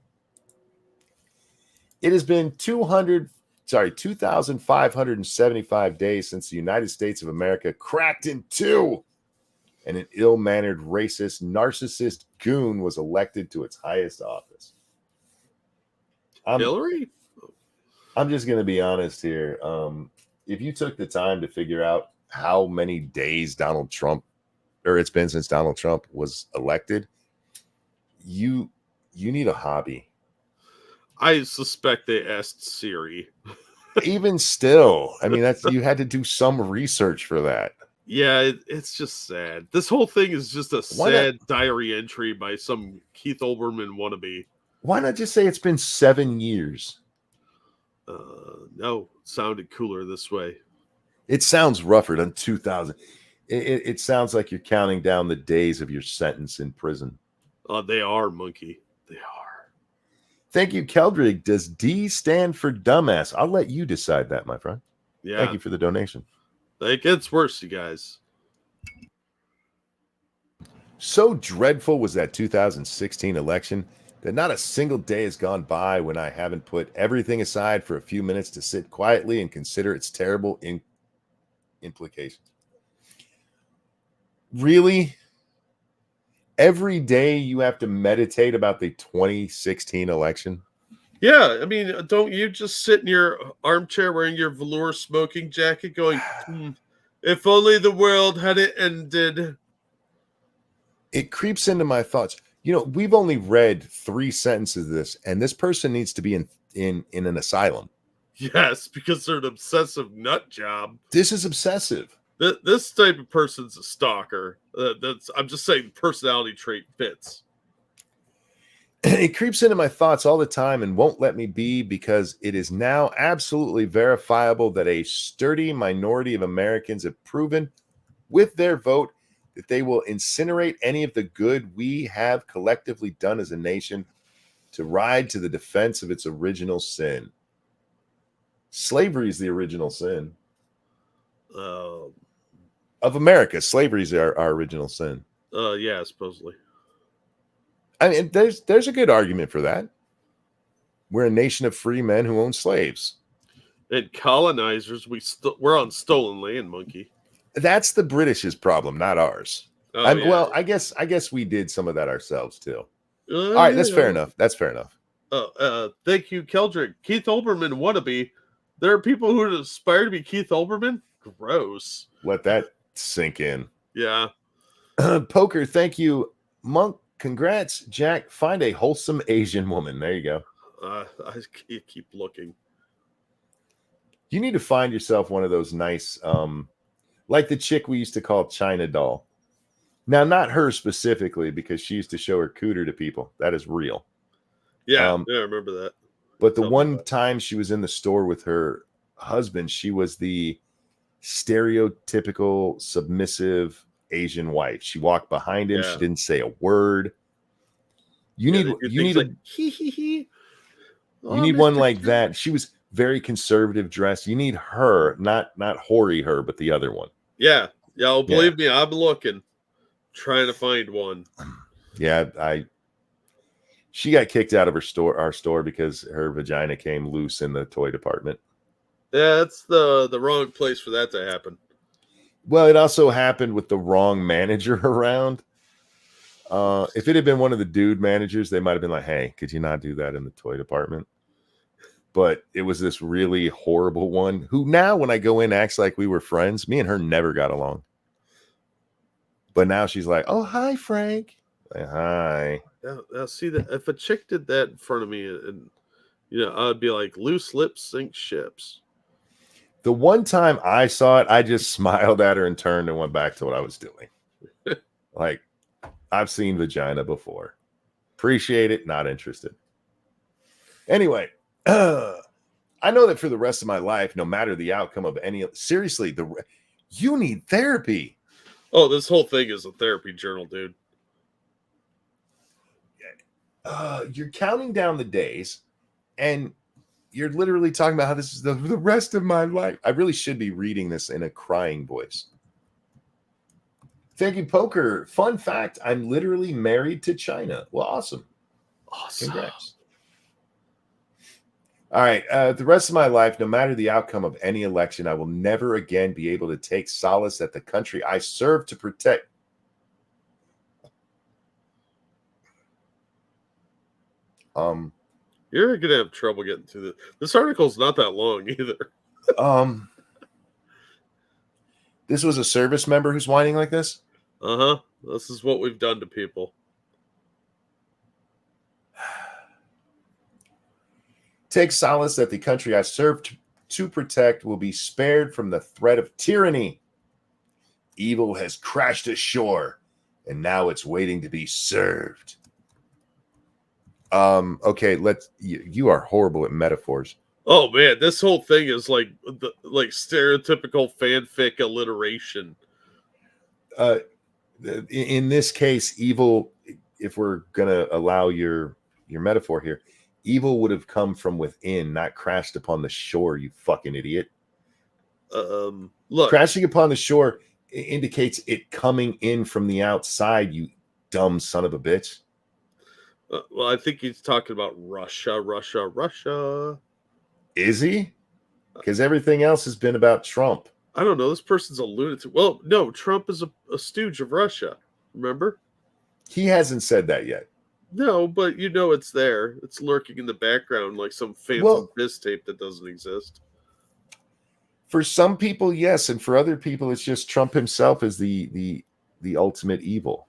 It has been 2,575 days since the United States of America cracked in two, and an ill-mannered, racist, narcissist goon was elected to its highest office. Hillary? I'm just going to be honest here. If you took the time to figure out how many days Donald Trump, or it's been since Donald Trump was elected, you need a hobby. I suspect they asked Siri. Even still, I mean, you had to do some research for that. Yeah, it's just sad. This whole thing is just a sad diary entry by some Keith Olbermann wannabe. Why not just say it's been 7 years? No, it sounded cooler this way. It sounds rougher than 2000. It sounds like you're counting down the days of your sentence in prison. They are, Monkey. They are. Thank you, Keldrig. Does D stand for dumbass? I'll let you decide that, my friend. Yeah. Thank you for the donation. It gets worse, you guys. So dreadful was that 2016 election that not a single day has gone by when I haven't put everything aside for a few minutes to sit quietly and consider its terrible implications. Really? Every day you have to meditate about the 2016 election? Yeah, I mean, don't you just sit in your armchair wearing your velour smoking jacket going, if only the world had it ended. It creeps into my thoughts. You know, we've only read 3 sentences of this, and this person needs to be in an asylum. Yes, because they're an obsessive nut job. This is obsessive. This type of person's a stalker. I'm just saying personality trait fits. It creeps into my thoughts all the time and won't let me be, because it is now absolutely verifiable that a sturdy minority of Americans have proven with their vote that they will incinerate any of the good we have collectively done as a nation to ride to the defense of its original sin. Slavery is the original sin of America. Slavery is our original sin. Yeah, supposedly. I mean, there's a good argument for that. We're a nation of free men who own slaves. And colonizers, we're on stolen land, Monkey. That's the British's problem, not ours. Oh, yeah. Well, I guess we did some of that ourselves too. All right, that's fair enough. That's fair enough. Thank you, Keldrick. Keith Olbermann wannabe. There are people who aspire to be Keith Olbermann. Gross. Let that sink in. Yeah. Poker, thank you. Monk, congrats. Jack, find a wholesome Asian woman. There you go. I keep looking. You need to find yourself one of those nice, like the chick we used to call China Doll. Now, not her specifically, because she used to show her cooter to people. That is real. Yeah, I remember that. But the one time she was in the store with her husband, she was the stereotypical submissive Asian wife. She walked behind him. Yeah. She didn't say a word. You need like, he. You need one like that. She was very conservative dressed. You need her, not Hori her, but the other one. Yeah. Believe me, I'm looking, trying to find one. Yeah, She got kicked out of our store, because her vagina came loose in the toy department. Yeah, that's the wrong place for that to happen. Well, it also happened with the wrong manager around. If it had been one of the dude managers, they might have been like, "Hey, could you not do that in the toy department?" But it was this really horrible one who now, when I go in, acts like we were friends. Me and her never got along. But now she's like, "Oh, hi, Frank." Like, hi. Now, see that if a chick did that in front of me, and I'd be like, "Loose lips sink ships." The one time I saw it, I just smiled at her and turned and went back to what I was doing. Like, I've seen vagina before. Appreciate it, not interested. Anyway, I know that for the rest of my life, no matter the outcome of any, seriously, you need therapy. Oh, this whole thing is a therapy journal, dude. You're counting down the days, and you're literally talking about how this is the rest of my life. I really should be reading this in a crying voice. Thank you, Poker. Fun fact, I'm literally married to China. Well, awesome. Congrats. All right. The rest of my life, no matter the outcome of any election, I will never again be able to take solace that the country I serve to protect. You're gonna have trouble getting through this. This article's not that long either. This was a service member who's whining like this. This is what we've done to people. Take solace that the country I serve to protect will be spared from the threat of tyranny. Evil has crashed ashore, and now it's waiting to be served. Okay, you are horrible at metaphors. Oh man, this whole thing is like stereotypical fanfic alliteration. In this case, evil, if we're gonna allow your metaphor here, evil would have come from within, not crashed upon the shore, you fucking idiot. Look, crashing upon the shore indicates it coming in from the outside, you dumb son of a bitch. Well, I think he's talking about Russia. Is he? Because everything else has been about Trump. I don't know. This person's a lunatic. Well, no, Trump is a stooge of Russia. Remember? He hasn't said that yet. No, but it's there. It's lurking in the background like some phantom piss tape that doesn't exist. For some people, yes, and for other people, it's just Trump himself is the ultimate evil.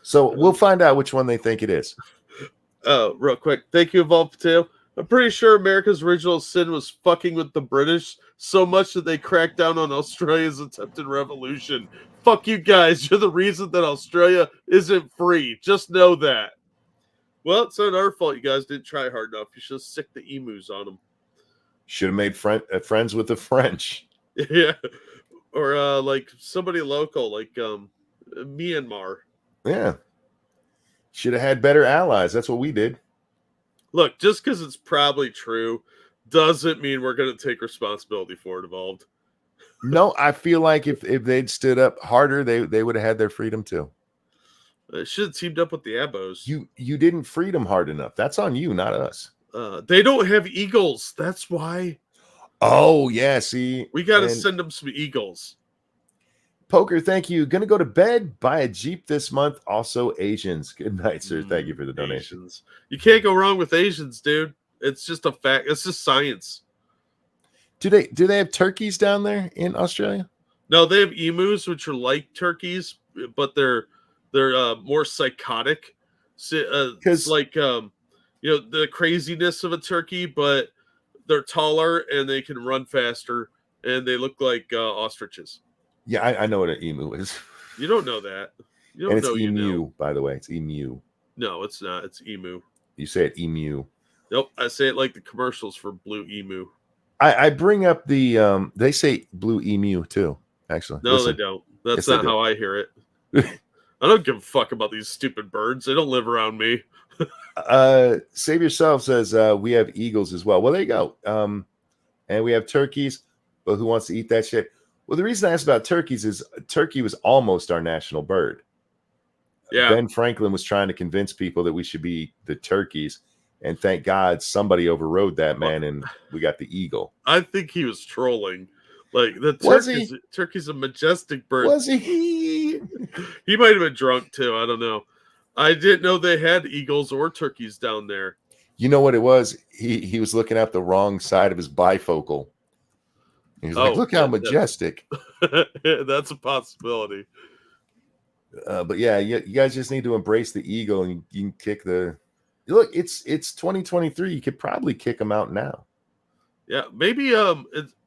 So we'll find out which one they think it is. Real quick. Thank you, Evolved Potato. I'm pretty sure America's original sin was fucking with the British so much that they cracked down on Australia's attempted revolution. Fuck you guys. You're the reason that Australia isn't free. Just know that. Well, it's not our fault you guys didn't try hard enough. You should have sicked the emus on them. Should have made friends with the French. Yeah. Or like somebody local, like Myanmar. Yeah. Should have had better allies. That's what we did. Look, just because it's probably true doesn't mean we're going to take responsibility for it, Evolved. No, I feel like if they'd stood up harder, they would have had their freedom too. It should have teamed up with the Abos. You didn't freedom hard enough. That's on you, not us. They don't have eagles. That's why. Oh, yeah. See, we got to send them some eagles. Poker, thank you. Gonna go to bed, buy a Jeep this month. Also, Asians. Good night, sir. Thank you for the donation. Asians. You can't go wrong with Asians, dude. It's just a fact. It's just science. Do they have turkeys down there in Australia? No, they have emus, which are like turkeys, but they're more psychotic. Because like the craziness of a turkey, but they're taller and they can run faster and they look like ostriches. Yeah, I know what an emu is. You don't know that. You don't and it's know emu, by the way. It's emu. No, it's not. It's emu. You say it emu. Nope, I say it like the commercials for Blue Emu. I bring up the they say Blue Emu too, actually. No, they don't. That's not how I hear it. I don't give a fuck about these stupid birds. They don't live around me. Save Yourself says we have eagles as well. Well, there you go. And we have turkeys, but who wants to eat that shit? Well, the reason I asked about turkeys is turkey was almost our national bird. Yeah. Ben Franklin was trying to convince people that we should be the turkeys, and thank God somebody overrode that man, and we got the eagle. I think he was trolling. Like the turkey's a majestic bird. Was he? He might have been drunk too. I don't know. I didn't know they had eagles or turkeys down there. You know what it was? He was looking at the wrong side of his bifocal. He was like, "Look how majestic." That's a possibility. But yeah, you guys just need to embrace the eagle, and you can kick the. Look, it's 2023. You could probably kick them out now. Yeah, maybe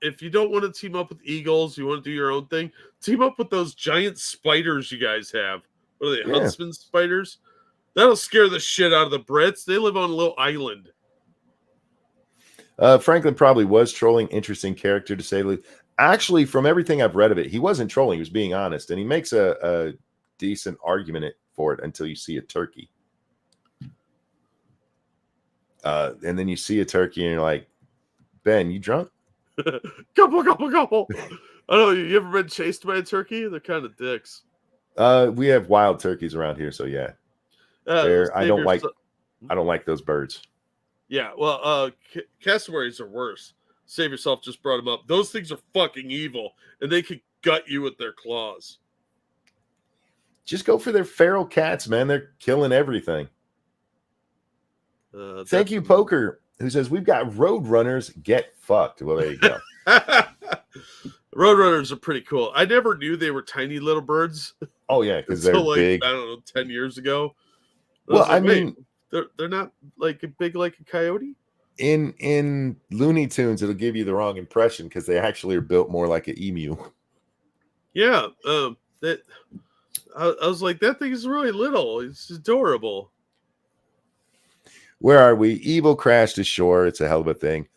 if you don't want to team up with eagles, you want to do your own thing. Team up with those giant spiders you guys have. What are they? Yeah. Huntsman spiders? That'll scare the shit out of the Brits. They live on a little island. Franklin probably was trolling. Interesting character, to say the least. Actually, from everything I've read of it, he wasn't trolling. He was being honest, and he makes a decent argument for it until you see a turkey. And then you see a turkey, and you're like, Ben, you drunk? Gobble. I don't know. You ever been chased by a turkey? They're kind of dicks. We have wild turkeys around here, so yeah. I don't like those birds. Yeah, well, cassowaries are worse. Save yourself just brought them up. Those things are fucking evil, and they can gut you with their claws. Just go for their feral cats, man. They're killing everything. Thank you, Poker, who says, we've got road runners. Get fucked. Well, there you go. Roadrunners are pretty cool. I never knew they were tiny little birds. Oh, yeah, because they're big. I don't know, 10 years ago. Well, I mean, they're not like big like a coyote. In Looney Tunes, it'll give you the wrong impression because they actually are built more like an emu. Yeah, I was like, that thing is really little. It's adorable. Where are we? Evil crashed ashore. It's a hell of a thing.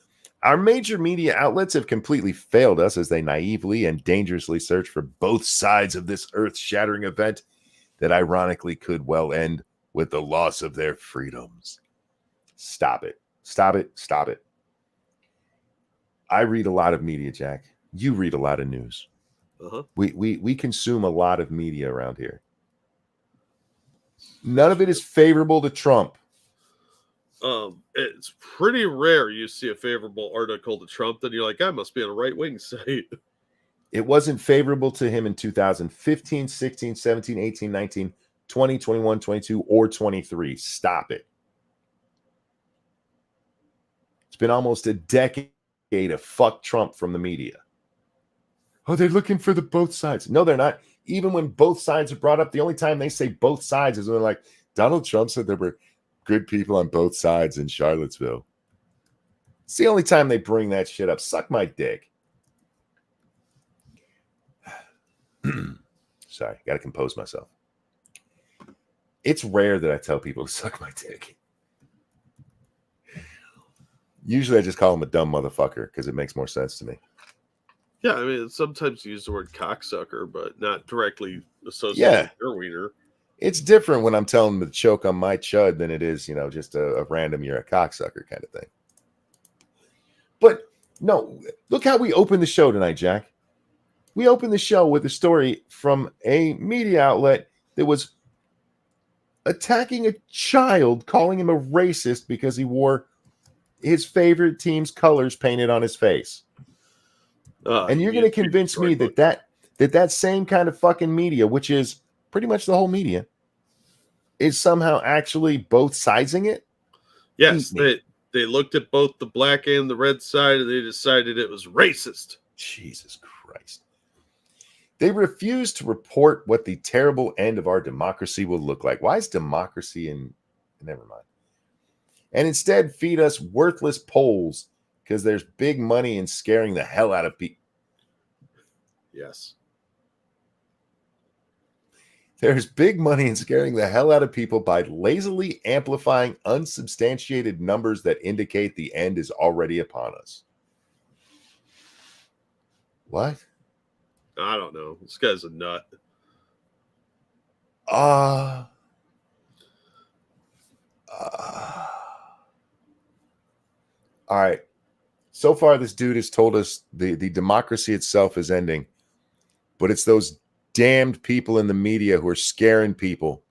Our major media outlets have completely failed us as they naively and dangerously search for both sides of this earth-shattering event that ironically could well end with the loss of their freedoms. Stop it. Stop it. Stop it. I read a lot of media, Jack. You read a lot of news. Uh-huh. We consume a lot of media around here. None of it is favorable to Trump. It's pretty rare you see a favorable article to Trump, then you're like, I must be on a right-wing site. It wasn't favorable to him in 2015, 16, 17, 18, 19, 20, 21, 22, or 23. Stop it. It's been almost a decade of fuck Trump from the media. Oh, they're looking for the both sides. No, they're not. Even when both sides are brought up, the only time they say both sides is when they're like, Donald Trump said there were good people on both sides in Charlottesville. It's the only time they bring that shit up. Suck my dick. Sorry, got to compose myself. It's rare that I tell people to suck my dick. Usually I just call him a dumb motherfucker because it makes more sense to me. Yeah, I mean, sometimes you use the word cocksucker, but not directly associated with your wiener. It's different when I'm telling them to choke on my chud than it is, just a random you're a cocksucker kind of thing. But no, look how we opened the show tonight, Jack. We opened the show with a story from a media outlet that was attacking a child, calling him a racist because he wore his favorite team's colors painted on his face. And you're going to convince me that same kind of fucking media, which is pretty much the whole media, is somehow actually both sidesing it? Yes, they looked at both the black and the red side, and they decided it was racist. Jesus Christ. They refused to report what the terrible end of our democracy will look like. Why is democracy in... Never mind. And instead feed us worthless polls because there's big money in scaring the hell out of people. Yes. There's big money in scaring the hell out of people by lazily amplifying unsubstantiated numbers that indicate the end is already upon us. What? I don't know. This guy's a nut. All right. So far, this dude has told us the democracy itself is ending, but it's those damned people in the media who are scaring people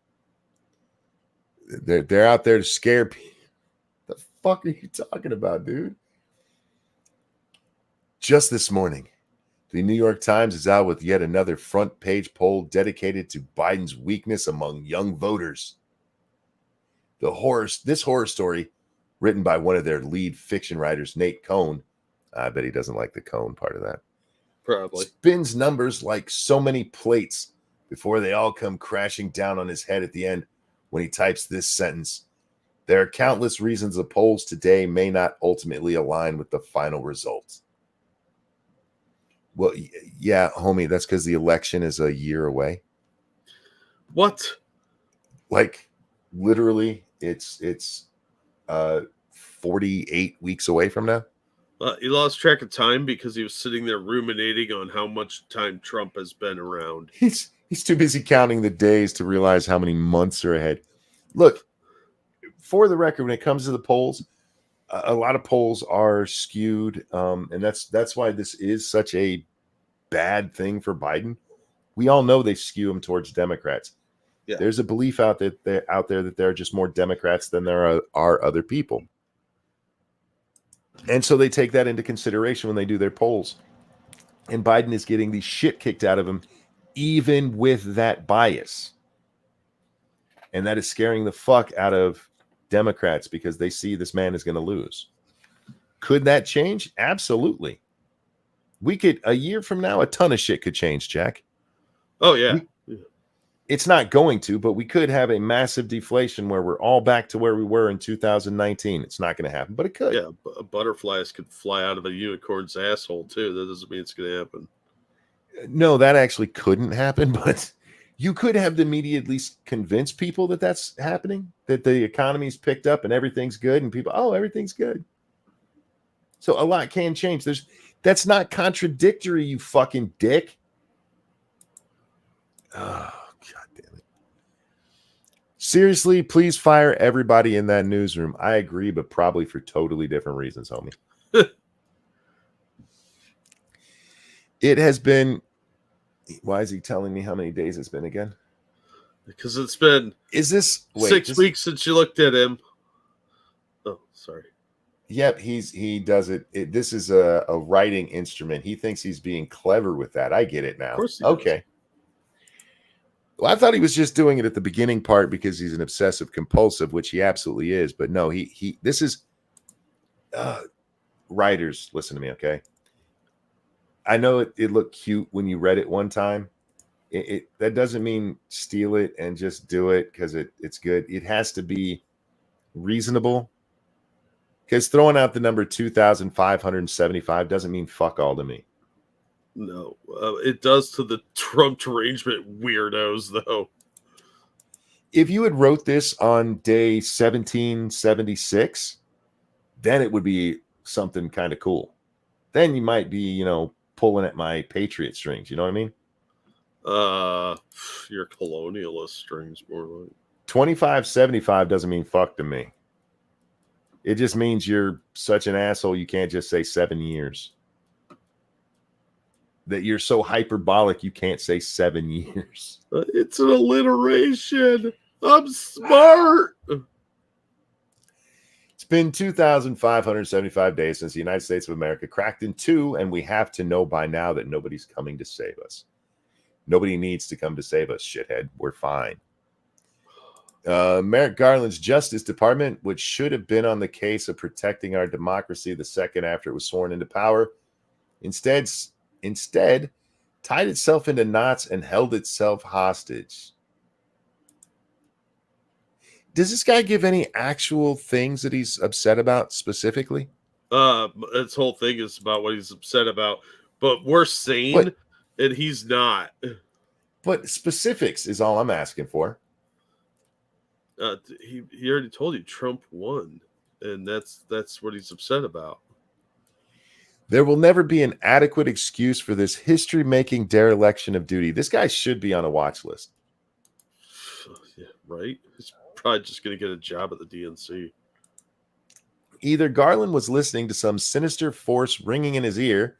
They're out there to scare people. The fuck are you talking about, dude? Just this morning, the New York Times is out with yet another front page poll dedicated to Biden's weakness among young voters. This horror story, written by one of their lead fiction writers, Nate Cohn, I bet he doesn't like the Cohn part of that, Probably. spins numbers like so many plates before they all come crashing down on his head at the end when he types this sentence. There are countless reasons the polls today may not ultimately align with the final result. Well, yeah, homie, that's because the election is a year away. What? Like, literally, it's 48 weeks away from now. He lost track of time because he was sitting there ruminating on how much time Trump has been around. He's too busy counting the days to realize how many months are ahead. Look, for the record, when it comes to the polls, a lot of polls are skewed, and that's why this is such a bad thing for Biden. We all know they skew him towards Democrats. Yeah. There's a belief out there that there are just more Democrats than there are other people. And so they take that into consideration when they do their polls. And Biden is getting the shit kicked out of him, even with that bias. And that is scaring the fuck out of Democrats because they see this man is going to lose. Could that change? Absolutely. A year from now, a ton of shit could change, Jack. Oh, yeah. It's not going to, but we could have a massive deflation where we're all back to where we were in 2019. It's not going to happen, but it could. Yeah, butterflies could fly out of a unicorn's asshole, too. That doesn't mean it's going to happen. No, that actually couldn't happen, but you could have the media at least convince people that that's happening, that the economy's picked up and everything's good, and people, oh, everything's good. So a lot can change. That's not contradictory, you fucking dick. Oh, God damn it. Seriously, please fire everybody in that newsroom. I agree, but probably for totally different reasons, homie. It has been... Why is he telling me how many days it's been again? Because it's been 6 weeks since you looked at him. Oh, sorry. Yep, he does it. This is a writing instrument. He thinks he's being clever with that. I get it now. Of course he does. Well, I thought he was just doing it at the beginning part because he's an obsessive compulsive, which he absolutely is. But no, this is writers. Listen to me, okay? I know it looked cute when you read it one time. That doesn't mean steal it and just do it because it's good. It has to be reasonable. Because throwing out the number 2,575 doesn't mean fuck all to me. No, it does to the Trump derangement weirdos, though. If you had wrote this on day 1776, then it would be something kind of cool. Then you might be, pulling at my patriot strings. You know what I mean? Your colonialist strings, more like. 2575 doesn't mean fuck to me. It just means you're such an asshole you can't just say 7 years. That you're so hyperbolic you can't say 7 years. It's an alliteration. I'm smart. It's been 2,575 days since the United States of America cracked in two, and we have to know by now that nobody's coming to save us. Nobody needs to come to save us, shithead. We're fine. Merrick Garland's Justice Department, which should have been on the case of protecting our democracy the second after it was sworn into power, instead tied itself into knots and held itself hostage. Does this guy give any actual things that he's upset about specifically? His whole thing is about what he's upset about, but we're sane, and he's not. But specifics is all I'm asking for. He already told you Trump won, and that's what he's upset about. There will never be an adequate excuse for this history-making dereliction of duty. This guy should be on a watch list. Yeah, right? He's probably just going to get a job at the DNC. Either Garland was listening to some sinister force ringing in his ear,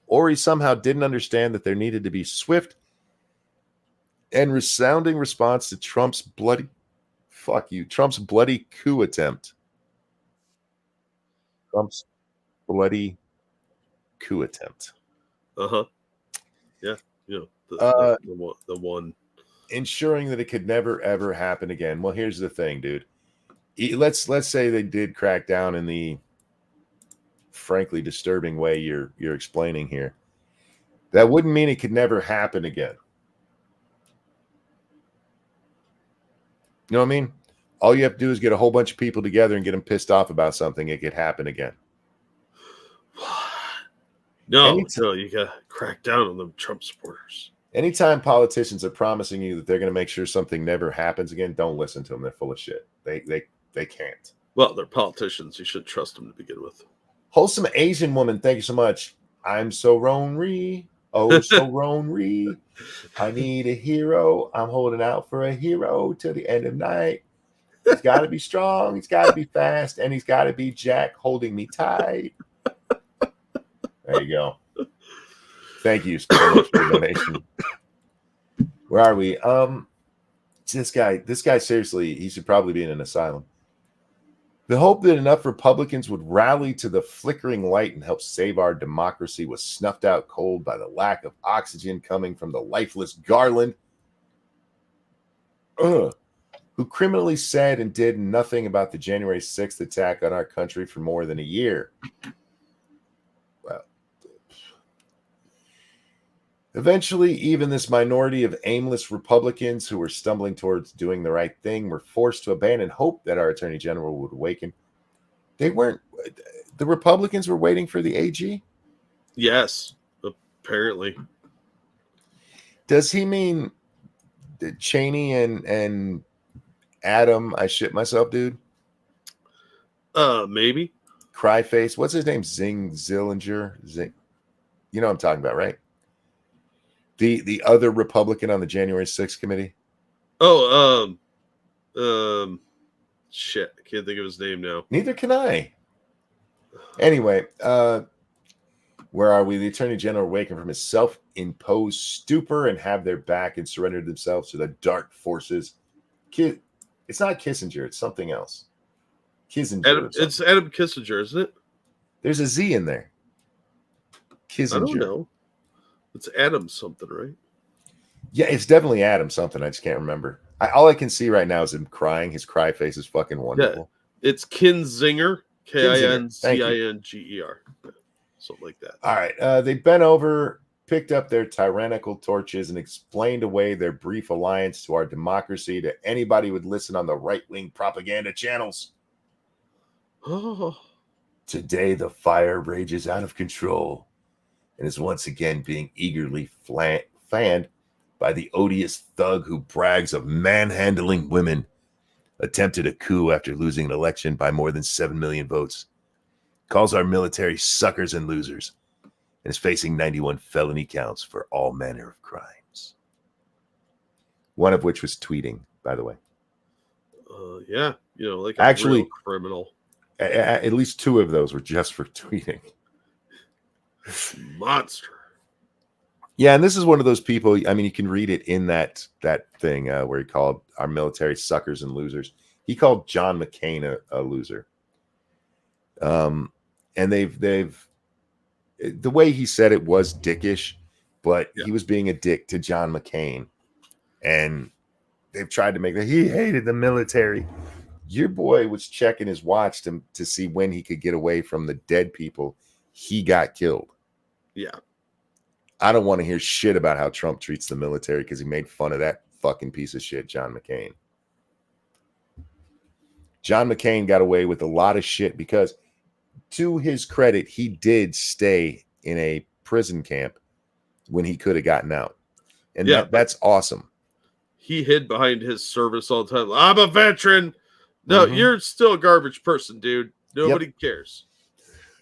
or he somehow didn't understand that there needed to be swift and resounding response to Trump's bloody Fuck you. Trump's bloody coup attempt. Trump's bloody coup attempt. Uh-huh. Yeah. The one. Ensuring that it could never ever happen again. Well, here's the thing, dude. Let's say they did crack down in the frankly disturbing way you're explaining here. That wouldn't mean it could never happen again. You know what I mean? All you have to do is get a whole bunch of people together and get them pissed off about something. It could happen again. No, you got to crack down on them Trump supporters. Anytime politicians are promising you that they're going to make sure something never happens again, don't listen to them. They're full of shit. They can't. Well, they're politicians. You shouldn't trust them to begin with. Wholesome Asian woman, thank you so much. I'm so lonely. Oh, so lonely. I need a hero. I'm holding out for a hero till the end of night. He's got to be strong. He's got to be fast. And he's got to be Jack holding me tight. There you go. Thank you so much for the donation. Where are we? This guy, seriously, he should probably be in an asylum. The hope that enough Republicans would rally to the flickering light and help save our democracy was snuffed out cold by the lack of oxygen coming from the lifeless Garland, who criminally said and did nothing about the January 6th attack on our country for more than a year. Well, eventually, even this minority of aimless Republicans who were stumbling towards doing the right thing were forced to abandon hope that our Attorney General would awaken. They weren't. The Republicans were waiting for the AG? Yes, apparently. Does he mean Cheney and Adam? I shit myself, dude. Maybe. Cryface. What's his name? Zillinger. You know what I'm talking about, right? The other Republican on the January 6th committee. Oh, shit. I can't think of his name now. Neither can I. Anyway, where are we? The Attorney General awakened from his self-imposed stupor and have their back and surrendered themselves to the dark forces. It's not Kissinger. It's something else. Kissinger. It's Adam Kissinger, isn't it? There's a Z in there. Kissinger. I don't know. It's Adam something, right? Yeah, it's definitely Adam something. I just can't remember. All I can see right now is him crying. His cry face is fucking wonderful. Yeah, it's Kinzinger. Kinzinger. Something like that. All right. They bent over, picked up their tyrannical torches, and explained away their brief alliance to our democracy to anybody who would listen on the right-wing propaganda channels. Oh. Today, the fire rages out of control and is once again being eagerly fanned by the odious thug who brags of manhandling women, attempted a coup after losing an election by more than 7 million votes, calls our military suckers and losers, and is facing 91 felony counts for all manner of crimes. One of which was tweeting, by the way. Yeah, like actually real criminal. At least 2 of those were just for tweeting. Monster. Yeah, and this is one of those people. I mean, you can read it in that thing where he called our military suckers and losers. He called John McCain a loser. And they've the way he said it was dickish, but he was being a dick to John McCain, and they've tried to make that he hated the military. Your boy was checking his watch to see when he could get away from the dead people. He got killed. Yeah. I don't want to hear shit about how Trump treats the military because he made fun of that fucking piece of shit, John McCain. John McCain got away with a lot of shit because, to his credit, he did stay in a prison camp when he could have gotten out. And that's awesome. He hid behind his service all the time. I'm a veteran. No, you're still a garbage person, dude. Nobody cares.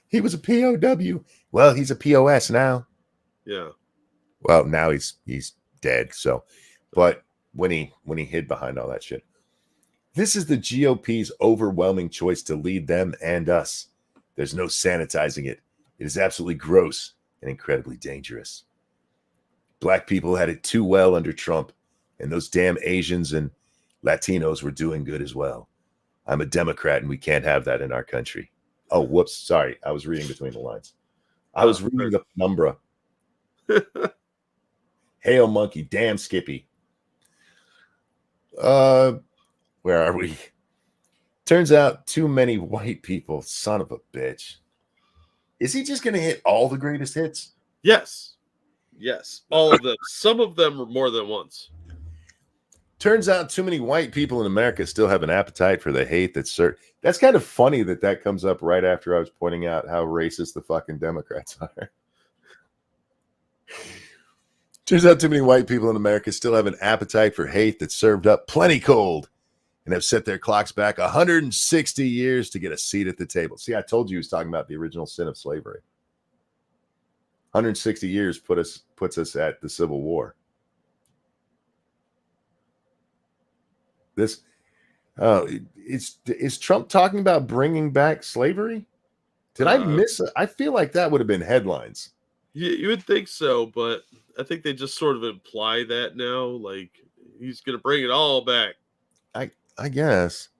He was a POW. Well, he's a POS now. Yeah. Well, now he's dead. So, but when he hid behind all that shit, this is the GOP's overwhelming choice to lead them and us. There's no sanitizing it. It is absolutely gross and incredibly dangerous. Black people had it too well under Trump, and those damn Asians and Latinos were doing good as well. I'm a Democrat, and we can't have that in our country. Oh, whoops. Sorry. I was reading between the lines. I was reading the penumbra. Hail monkey. Damn Skippy. Where are we? Turns out too many white people. Son of a bitch. Is he just going to hit all the greatest hits? Yes. Yes. All of them. Some of them were more than once. Turns out too many white people in America still have an appetite for the hate that's That's kind of funny that comes up right after I was pointing out how racist the fucking Democrats are. Turns out too many white people in America still have an appetite for hate that's served up plenty cold and have set their clocks back 160 years to get a seat at the table. See, I told you he was talking about the original sin of slavery. 160 years puts us at the Civil War. Is Trump talking about bringing back slavery? Did I miss it? I feel like that would have been headlines. You would think so, but I think they just sort of imply that now, like he's going to bring it all back. I guess.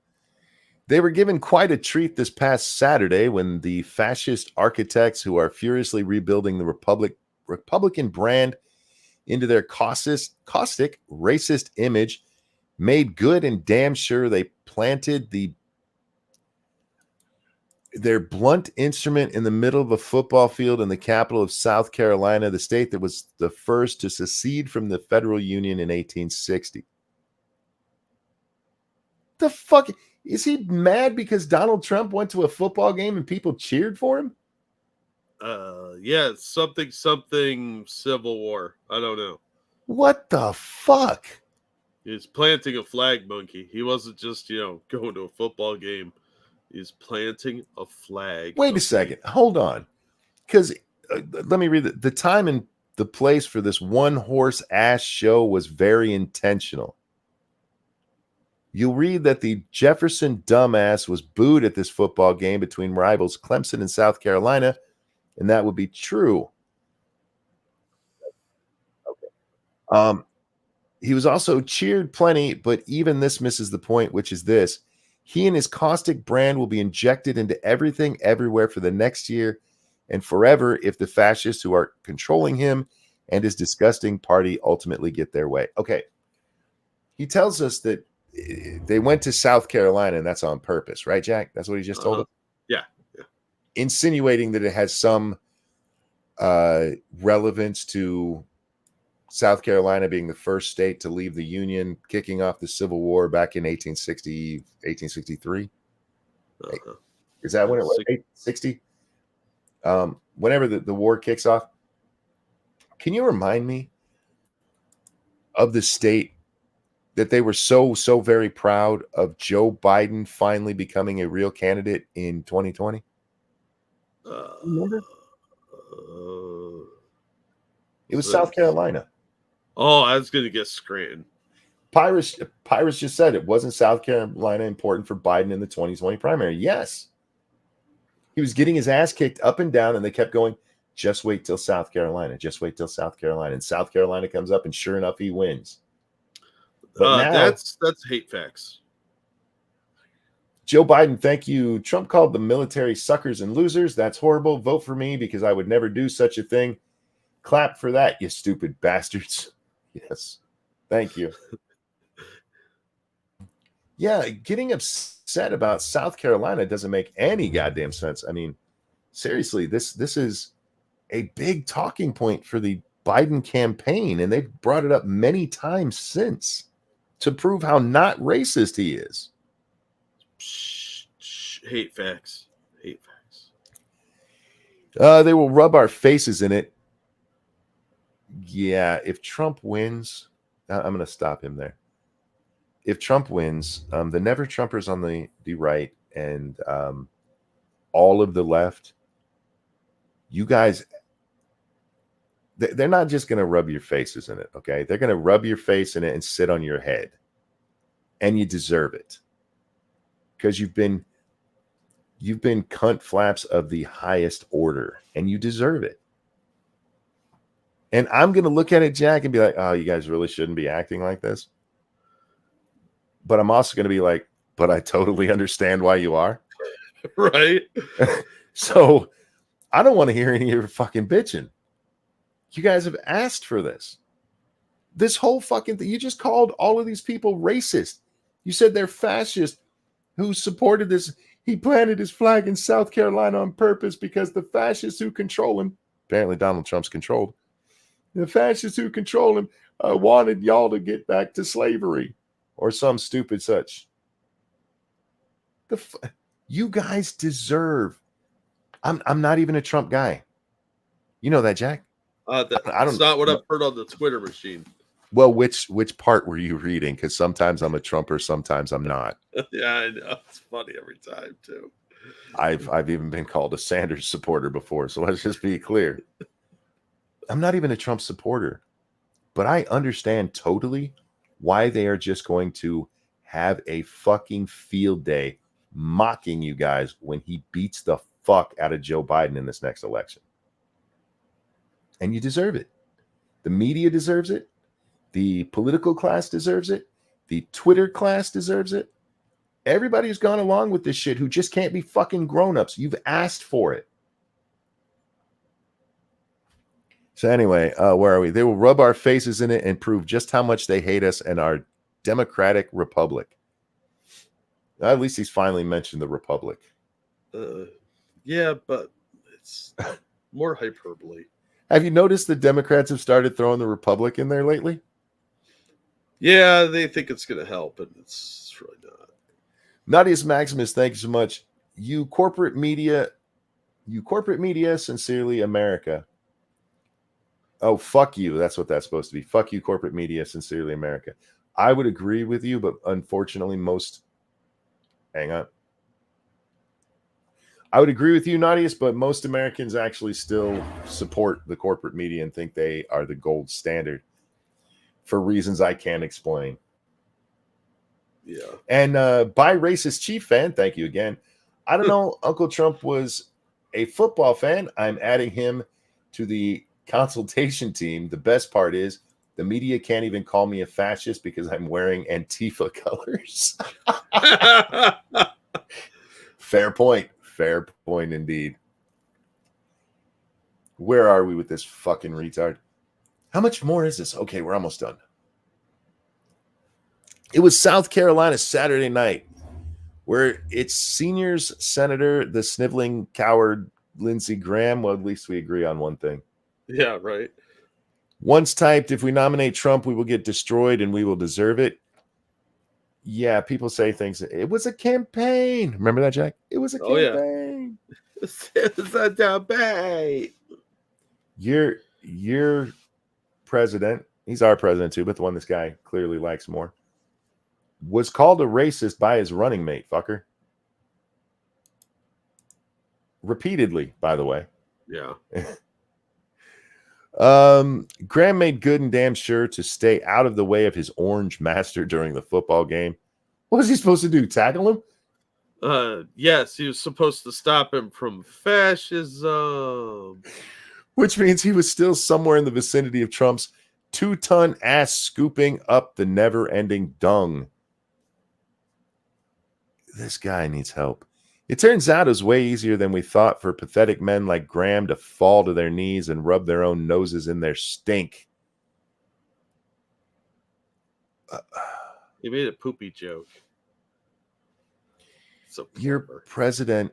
They were given quite a treat this past Saturday when the fascist architects who are furiously rebuilding the Republican brand into their caustic, racist image made good and damn sure they planted their blunt instrument in the middle of a football field in the capital of South Carolina, the state that was the first to secede from the federal union in 1860. The fuck? Is he mad because Donald Trump went to a football game and people cheered for him? Yeah, something Civil War. I don't know. What the fuck? He's planting a flag, monkey. He wasn't just, going to a football game. He's planting a flag. Wait a second. Hold on. Because let me read the time and the place for this one horse ass show was very intentional. You'll read that the Jefferson dumbass was booed at this football game between rivals Clemson and South Carolina, and that would be true. Okay. He was also cheered plenty, but even this misses the point, which is this. He and his caustic brand will be injected into everything everywhere for the next year and forever if the fascists who are controlling him and his disgusting party ultimately get their way. Okay. He tells us that they went to South Carolina, and that's on purpose, right, Jack? That's what he just told us? Yeah. Insinuating that it has some relevance to South Carolina being the first state to leave the Union, kicking off the Civil War back in 1863. Is that when it was? 1860? Whenever the war kicks off. Can you remind me of the state that they were so very proud of Joe Biden finally becoming a real candidate in 2020? Remember? It was South Carolina. Oh, I was going to guess Scranton. Pyrus just said it wasn't South Carolina important for Biden in the 2020 primary. Yes. He was getting his ass kicked up and down, and they kept going, just wait till South Carolina. Just wait till South Carolina. And South Carolina comes up, and sure enough, he wins. But now, that's hate facts. Joe Biden, thank you. Trump called the military suckers and losers. That's horrible. Vote for me because I would never do such a thing. Clap for that, you stupid bastards. Yes. Thank you. Yeah, getting upset about South Carolina doesn't make any goddamn sense. I mean, seriously, this is a big talking point for the Biden campaign, and they've brought it up many times since to prove how not racist he is. Hate facts. They will rub our faces in it. Yeah, if Trump wins, I'm going to stop him there. If Trump wins, the Never Trumpers on the right and all of the left, you guys, they're not just going to rub your faces in it, okay? They're going to rub your face in it and sit on your head. And you deserve it. Because you've been cunt flaps of the highest order, and you deserve it. And I'm going to look at it, Jack, and be like, oh, you guys really shouldn't be acting like this. but I'm also going to be like, but I totally understand why you are. Right. So I don't want to hear any of your fucking bitching. You guys have asked for this. This whole fucking thing. You just called all of these people racist. You said they're fascist who supported this. He planted his flag in South Carolina on purpose because the fascists who control him, apparently Donald Trump's controlled, the fascists who control him wanted y'all to get back to slavery or some stupid such. You guys deserve. I'm not even a Trump guy. You know that, Jack? That's not what I've heard on the Twitter machine. Well, which part were you reading? Because sometimes I'm a Trumper, sometimes I'm not. Yeah, I know. It's funny every time too. I've even been called a Sanders supporter before, so let's just be clear. I'm not even a Trump supporter, but I understand totally why they are just going to have a fucking field day mocking you guys when he beats the fuck out of Joe Biden in this next election. And you deserve it. The media deserves it. The political class deserves it. The Twitter class deserves it. Everybody who's gone along with this shit who just can't be fucking grown-ups. You've asked for it. So anyway, where are we? They will rub our faces in it and prove just how much they hate us and our democratic republic. At least he's finally mentioned the republic. Yeah, but it's more hyperbole. Have you noticed the Democrats have started throwing the republic in there lately? Yeah, they think it's going to help, and it's really not. Nadius Maximus, thank you so much. You corporate media, sincerely America. Oh, fuck you. That's what that's supposed to be. Fuck you, corporate media, sincerely America. I would agree with you, but unfortunately, I would agree with you, Nadius, but most Americans actually still support the corporate media and think they are the gold standard for reasons I can't explain. Yeah. And by racist chief fan, thank you again. I don't know. Uncle Trump was a football fan. I'm adding him to the consultation team. The best part is the media can't even call me a fascist because I'm wearing Antifa colors. Fair point. Fair point indeed. Where are we with this fucking retard? How much more is this? Okay, we're almost done. It was South Carolina Saturday night where its seniors senator, the sniveling coward Lindsey Graham, well, at least we agree on one thing. Yeah, right. Once typed, if we nominate Trump, we will get destroyed and we will deserve it. Yeah, people say things. It was a campaign. Remember that, Jack? It was a campaign. It was a debate. Your president, he's our president too, but the one this guy clearly likes more, was called a racist by his running mate, fucker. Repeatedly, by the way. Yeah. Graham made good and damn sure to stay out of the way of his orange master during the football game. What was he supposed to do? Tackle him? Yes, he was supposed to stop him from fascism. Which means he was still somewhere in the vicinity of Trump's 2-ton ass scooping up the never-ending dung. This guy needs help. It turns out it was way easier than we thought for pathetic men like Graham to fall to their knees and rub their own noses in their stink. He made a poopy joke. So your president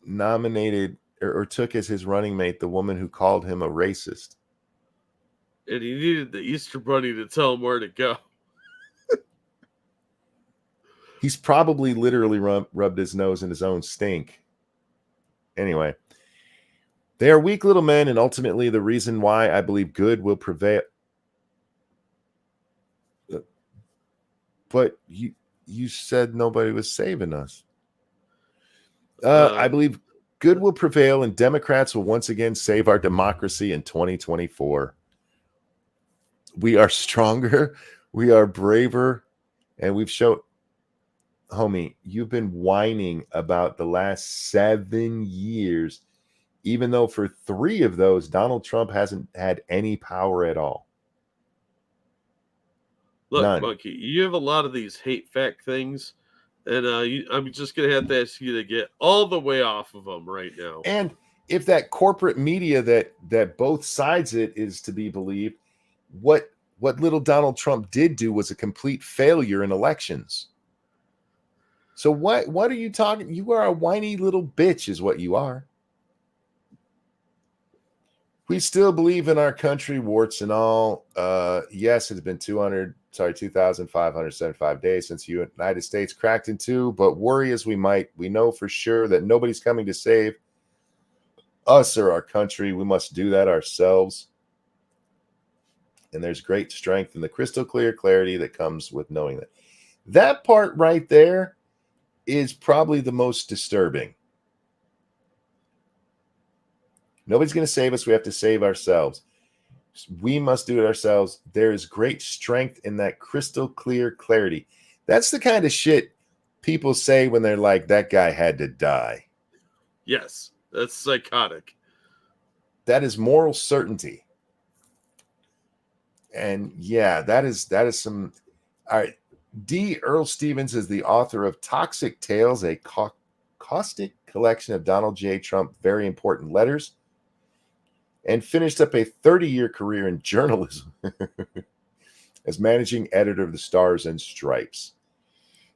nominated or took as his running mate the woman who called him a racist. And he needed the Easter Bunny to tell him where to go. He's probably literally rubbed his nose in his own stink. Anyway, they are weak little men, and ultimately the reason why I believe good will prevail. But you said nobody was saving us. I believe good will prevail, and Democrats will once again save our democracy in 2024. We are stronger, we are braver, and we've shown... Homie, you've been whining about the last 7 years, even though for 3 of those, Donald Trump hasn't had any power at all. Look, None. Monkey, you have a lot of these hate fact things, and I'm just gonna have to ask you to get all the way off of them right now. And if that corporate media that both sides it is to be believed, what little Donald Trump did do was a complete failure in elections. So what are you talking? You are a whiny little bitch, is what you are. We still believe in our country, warts and all. Yes, it's been 2,575 days since the United States cracked in two, but worry as we might, we know for sure that nobody's coming to save us or our country. We must do that ourselves. And there's great strength in the crystal clear clarity that comes with knowing that. That part right there is probably the most disturbing. Nobody's going to save us. We have to save ourselves. We must do it ourselves. There is great strength in that crystal clear clarity. That's the kind of shit people say when they're like, that guy had to die. Yes, that's psychotic. That is moral certainty. And yeah, that is some. All right. D. Earl Stevens is the author of Toxic Tales, a caustic collection of Donald J. Trump very important letters, and finished up a 30-year career in journalism as managing editor of the Stars and Stripes.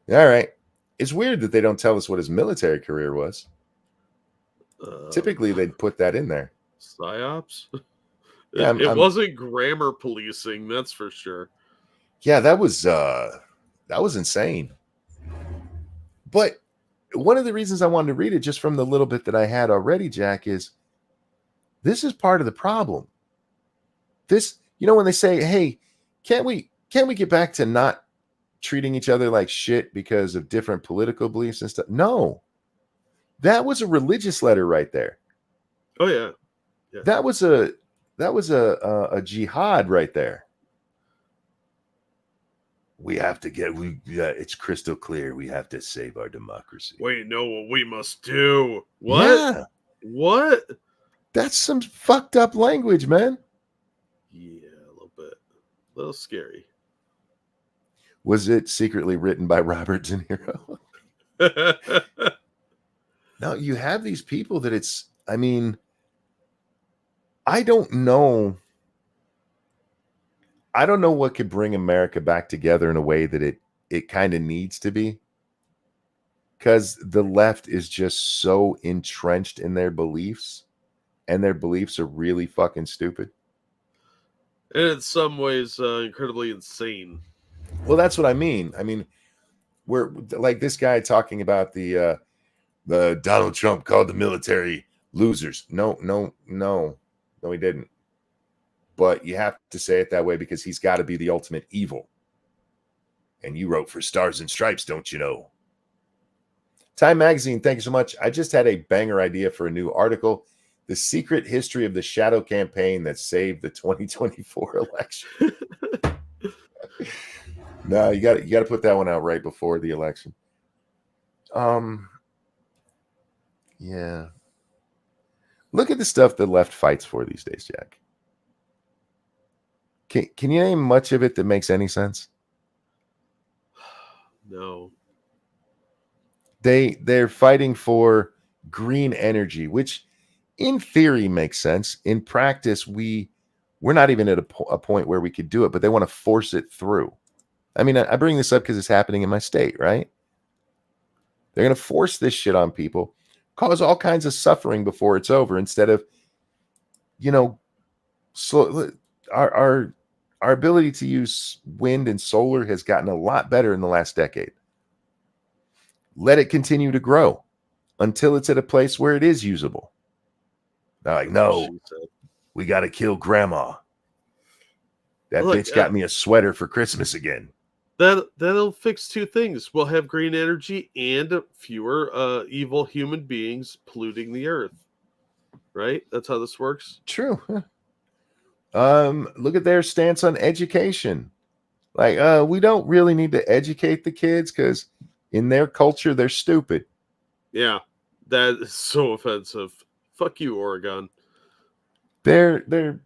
All right. It's weird that they don't tell us what his military career was. Typically, they'd put that in there. Psyops? Yeah, it wasn't grammar policing, that's for sure. Yeah, that was insane. But one of the reasons I wanted to read it, just from the little bit that I had already, Jack, is this is part of the problem. This, when they say, hey, can't we get back to not treating each other like shit because of different political beliefs and stuff? No. That was a religious letter right there. Oh yeah. That was a jihad right there. We have to it's crystal clear. We have to save our democracy. We know what we must do. What? Yeah. What? That's some fucked up language, man. Yeah, a little bit. A little scary. Was it secretly written by Robert De Niro? No, you have these people that I don't know. I don't know what could bring America back together in a way that it kind of needs to be. Because the left is just so entrenched in their beliefs, and their beliefs are really fucking stupid. And in some ways, incredibly insane. Well, that's what I mean. We're like this guy talking about the Donald Trump called the military losers. No, he didn't. But you have to say it that way because he's got to be the ultimate evil. And you wrote for Stars and Stripes, don't you know? Time Magazine, thank you so much. I just had a banger idea for a new article. The secret history of the shadow campaign that saved the 2024 election. No, you got to put that one out right before the election. Yeah. Look at the stuff the left fights for these days, Jack. Can you name much of it that makes any sense? No. They're fighting for green energy, which in theory makes sense. In practice, we're not even at a point where we could do it, but they want to force it through. I bring this up because it's happening in my state, right? They're going to force this shit on people, cause all kinds of suffering before it's over, instead of, our ability to use wind and solar has gotten a lot better in the last decade. Let it continue to grow until it's at a place where it is usable. They're like, no, we got to kill grandma. That bitch got me a sweater for Christmas again. That'll fix two things. We'll have green energy and fewer evil human beings polluting the earth. Right? That's how this works. True. Look at their stance on education. Like, we don't really need to educate the kids because in their culture, they're stupid. Yeah, that is so offensive. Fuck you, Oregon. Their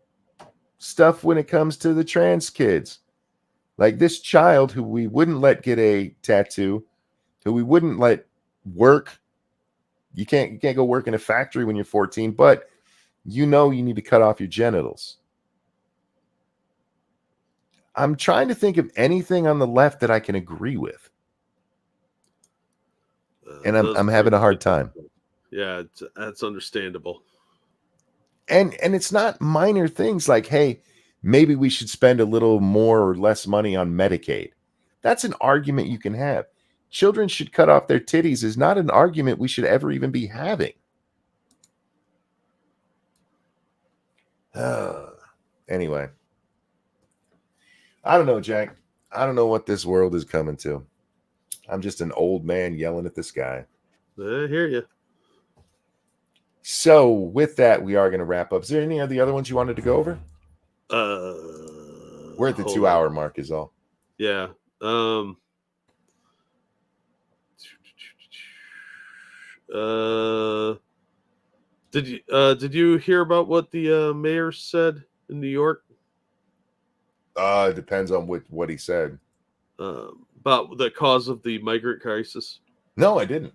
stuff when it comes to the trans kids. Like this child who we wouldn't let get a tattoo, who we wouldn't let work. You can't go work in a factory when you're 14, but you need to cut off your genitals. I'm trying to think of anything on the left that I can agree with. And I'm having a hard time. Yeah, that's understandable. And it's not minor things like, hey, maybe we should spend a little more or less money on Medicaid. That's an argument you can have. Children should cut off their titties is not an argument we should ever even be having. Anyway, I don't know, Jack. I don't know what this world is coming to. I'm just an old man yelling at the sky. I hear you. So with that, we are going to wrap up. Is there any of the other ones you wanted to go over? We're at the 2-hour mark is all. Yeah. Did you hear about what the mayor said in New York? It depends on what he said. About the cause of the migrant crisis. No, I didn't.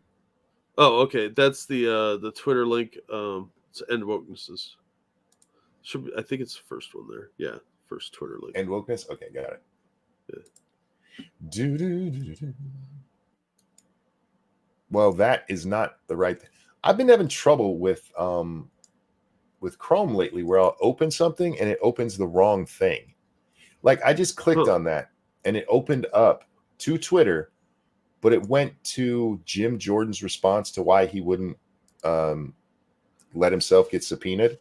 Oh, okay. That's the Twitter link. It's End Wokenesses. I think it's the first one there. Yeah, first Twitter link. End Wokeness? Okay, got it. Yeah. Well, that is not the right thing. I've been having trouble with Chrome lately where I'll open something and it opens the wrong thing. Like I just clicked on that and it opened up to Twitter, but it went to Jim Jordan's response to why he wouldn't let himself get subpoenaed,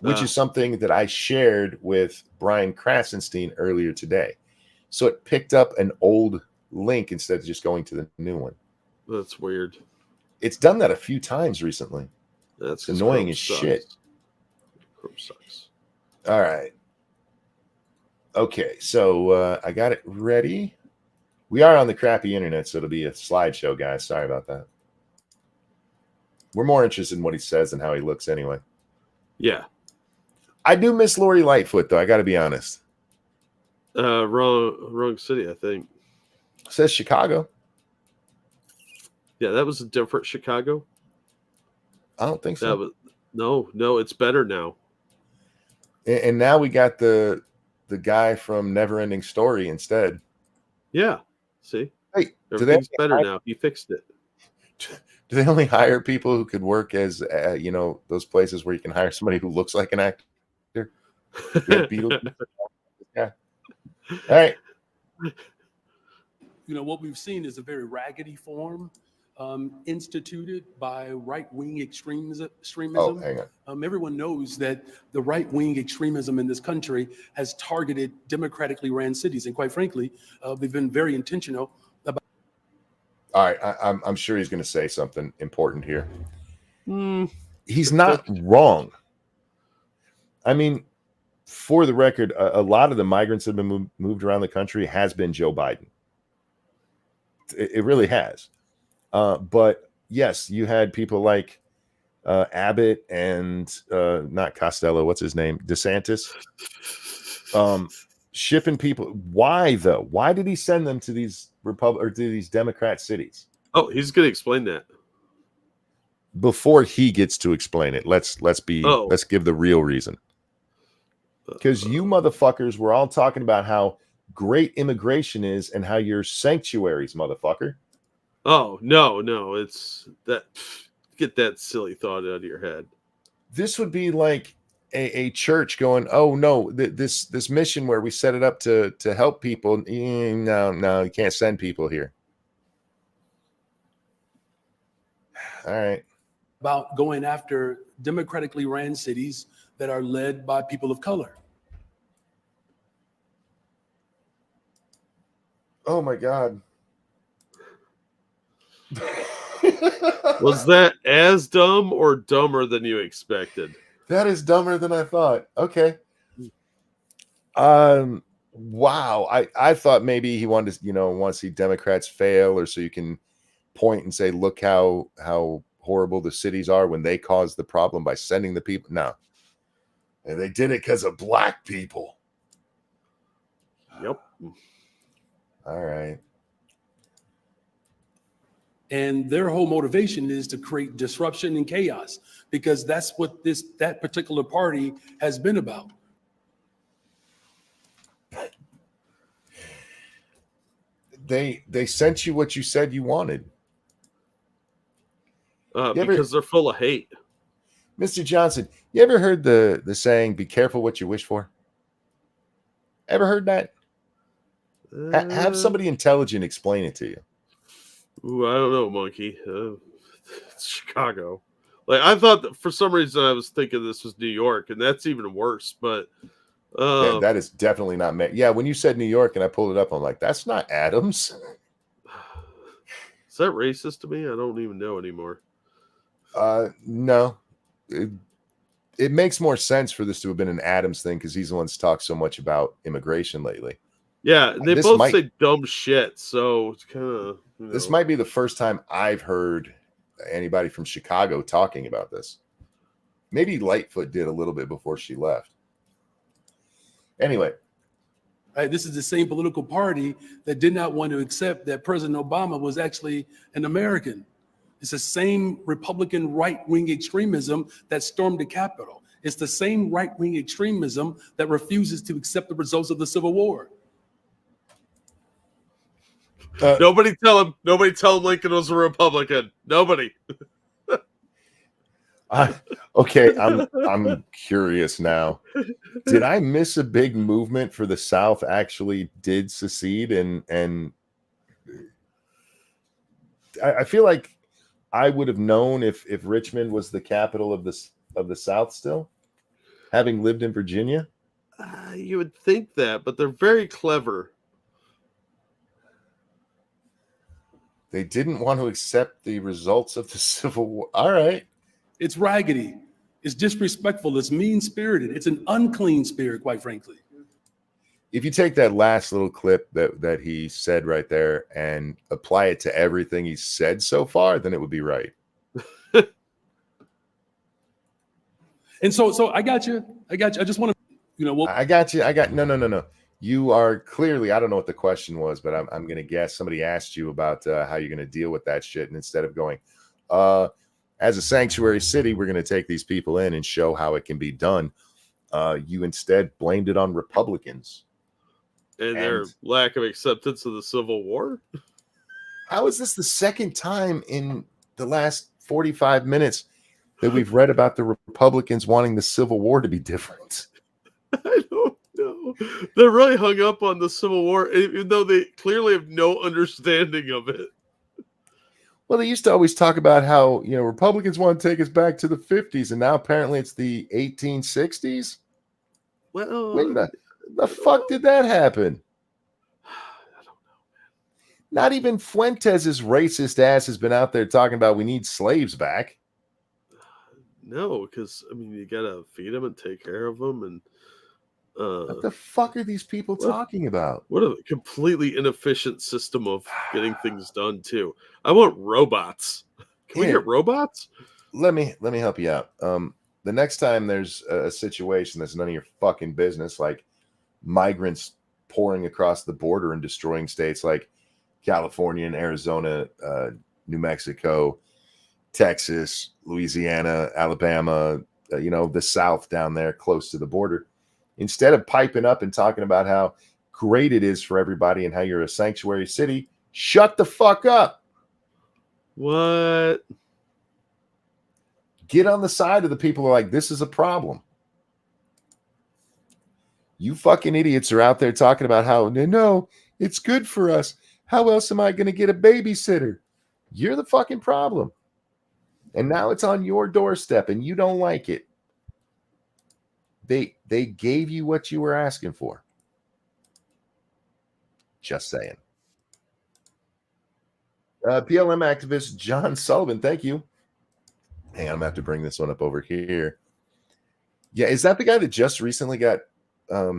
which is something that I shared with Brian Krasenstein earlier today. So it picked up an old link instead of just going to the new one. That's weird. It's done that a few times recently. That's annoying as shit. Chrome sucks. All right. Okay, so I got it ready. We are on the crappy internet, so it'll be a slideshow, guys. Sorry about that. We're more interested in what he says than how he looks anyway. Yeah. I do miss Lori Lightfoot, though. I got to be honest. Wrong city, I think. It says Chicago. Yeah, that was a different Chicago. I don't think so. No, it's better now. And now we got the guy from Neverending Story instead. Yeah. See? Hey, everything's better now. He fixed it. Do they only hire people who could work as, those places where you can hire somebody who looks like an actor? Yeah. All right. What we've seen is a very raggedy form instituted by right-wing extremism. Oh, hang on. Everyone knows that the right-wing extremism in this country has targeted democratically ran cities. And quite frankly, they've been very intentional about. All right. I'm sure he's going to say something important here. He's not wrong. I mean, for the record, a lot of the migrants that have been moved around the country has been Joe Biden. It really has. But yes, you had people like Abbott and not Costello, what's his name? DeSantis, shipping people. Why though? Why did he send them to these to these Democrat cities? Oh, he's going to explain that. Before he gets to explain it, let's give the real reason. Because you motherfuckers were all talking about how great immigration is and how you're sanctuaries, motherfucker. Oh, no, it's that. Get that silly thought out of your head. This would be like a church going, oh no, this mission where we set it up to help people. No, you can't send people here. All right. About going after democratically ran cities that are led by people of color. Oh my God. Was that as dumb or dumber than you expected? That is dumber than I thought. Okay. Wow. I thought maybe he wanted to, want to see Democrats fail, or so you can point and say, look how horrible the cities are when they caused the problem by sending the people. No. And they did it because of black people. Yep. All right. And their whole motivation is to create disruption and chaos, because that's what that particular party has been about. They sent you what you said you wanted. Because they're full of hate. Mr. Johnson, you ever heard the saying, be careful what you wish for? Ever heard that? Have somebody intelligent explain it to you. Ooh, I don't know, Monkey. It's Chicago. Like, I thought that for some reason I was thinking this was New York, and that's even worse. But yeah, that is definitely not me. Yeah, when you said New York and I pulled it up, I'm like, that's not Adams. Is that racist to me? I don't even know anymore. No. It makes more sense for this to have been an Adams thing because he's the one that's talked so much about immigration lately. Yeah, they both say dumb shit, so it's kind of... This might be the first time I've heard anybody from Chicago talking about this. Maybe Lightfoot did a little bit before she left. Anyway. Right, this is the same political party that did not want to accept that President Obama was actually an American. It's the same Republican right-wing extremism that stormed the Capitol. It's the same right-wing extremism that refuses to accept the results of the Civil War. Nobody tell him Lincoln was a Republican. Nobody. Okay, I'm curious now. Did I miss a big movement for the South actually did secede? And I feel like I would have known if Richmond was the capital of the South still, having lived in Virginia. You would think that, but they're very clever. They didn't want to accept the results of the Civil War. All right. It's raggedy. It's disrespectful. It's mean-spirited. It's an unclean spirit, quite frankly. If you take that last little clip that he said right there and apply it to everything he's said so far, then it would be right. And so I got you. I just want to, I got you. No. You are clearly, I don't know what the question was, but I'm going to guess somebody asked you about how you're going to deal with that shit. And instead of going, as a sanctuary city, we're going to take these people in and show how it can be done. You instead blamed it on Republicans. And their lack of acceptance of the Civil War? How is this the second time in the last 45 minutes that we've read about the Republicans wanting the Civil War to be different? I don't know. They're really hung up on the Civil War, even though they clearly have no understanding of it. Well, they used to always talk about how, Republicans want to take us back to the 50s, and now apparently it's the 1860s. Well, when the fuck did that happen? I don't know, man. Not even Fuentes' racist ass has been out there talking about we need slaves back. No, because, you got to feed them and take care of them. And what the fuck are these people talking about? What a completely inefficient system of getting things done, too. I want robots. Can we get robots? Let me help you out. The next time there's a situation that's none of your fucking business, like migrants pouring across the border and destroying states like California and Arizona, New Mexico, Texas, Louisiana, Alabama, the South down there close to the border. Instead of piping up and talking about how great it is for everybody and how you're a sanctuary city, shut the fuck up. What? Get on the side of the people who are like, this is a problem. You fucking idiots are out there talking about how, no, it's good for us. How else am I going to get a babysitter? You're the fucking problem. And now it's on your doorstep and you don't like it. They gave you what you were asking for. Just saying. PLM activist John Sullivan, thank you. Hang on, I'm going to have to bring this one up over here. Yeah, is that the guy that just recently got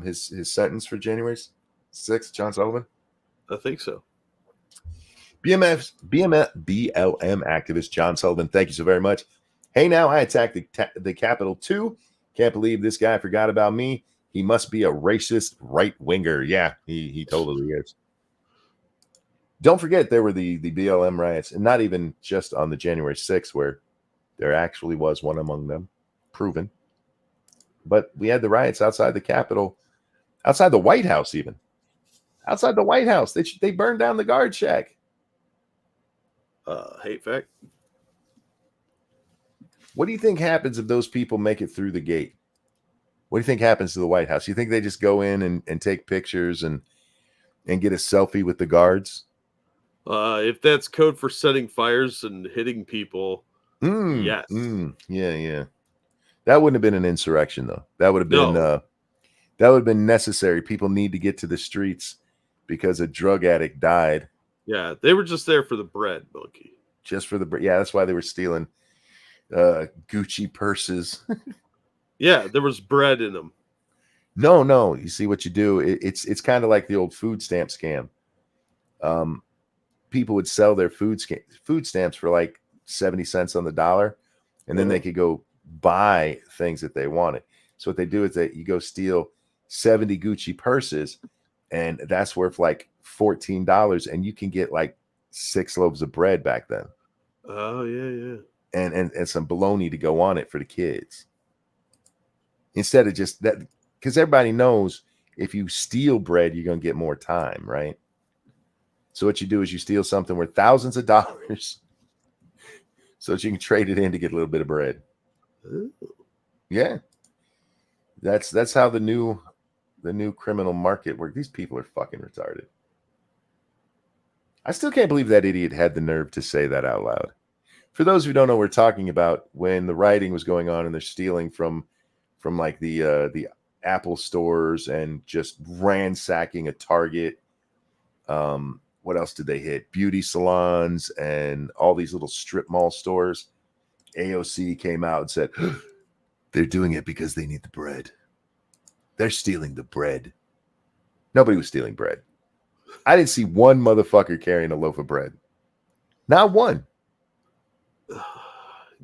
his sentence for January 6th, John Sullivan? I think so. BLM activist John Sullivan, thank you so very much. Hey, now I attacked the Capitol too. Can't believe this guy forgot about me. He must be a racist right winger. Yeah, he totally is. Don't forget there were the BLM riots, and not even just on the January 6th, where there actually was one among them, proven. But we had the riots outside the Capitol, outside the White House, even outside the White House. They burned down the guard shack. Hate fact. What do you think happens if those people make it through the gate? What do you think happens to the White House? You think they just go in and take pictures and get a selfie with the guards? If that's code for setting fires and hitting people, yes. Yeah. That wouldn't have been an insurrection, though. That would have been No. that would have been necessary. People need to get to the streets because a drug addict died. Yeah, they were just there for the bread, Monkey. Just for the that's why they were stealing Gucci purses. Yeah, there was bread in them. No. You see what you do? It's kind of like the old food stamp scam. People would sell their food stamps for like 70 cents on the dollar, and then they could go buy things that they wanted. So what they do is that you go steal 70 Gucci purses, and that's worth like $14, and you can get like 6 loaves of bread back then. Oh yeah. And some bologna to go on it for the kids. Instead of just that, because everybody knows if you steal bread, you're gonna get more time, right? So what you do is you steal something worth thousands of dollars so that you can trade it in to get a little bit of bread. Ooh. Yeah. That's how the new criminal market works. These people are fucking retarded. I still can't believe that idiot had the nerve to say that out loud. For those who don't know, we're talking about when the rioting was going on and they're stealing from like the Apple stores and just ransacking a Target. What else did they hit? Beauty salons and all these little strip mall stores. AOC came out and said, they're doing it because they need the bread. They're stealing the bread. Nobody was stealing bread. I didn't see one motherfucker carrying a loaf of bread. Not one.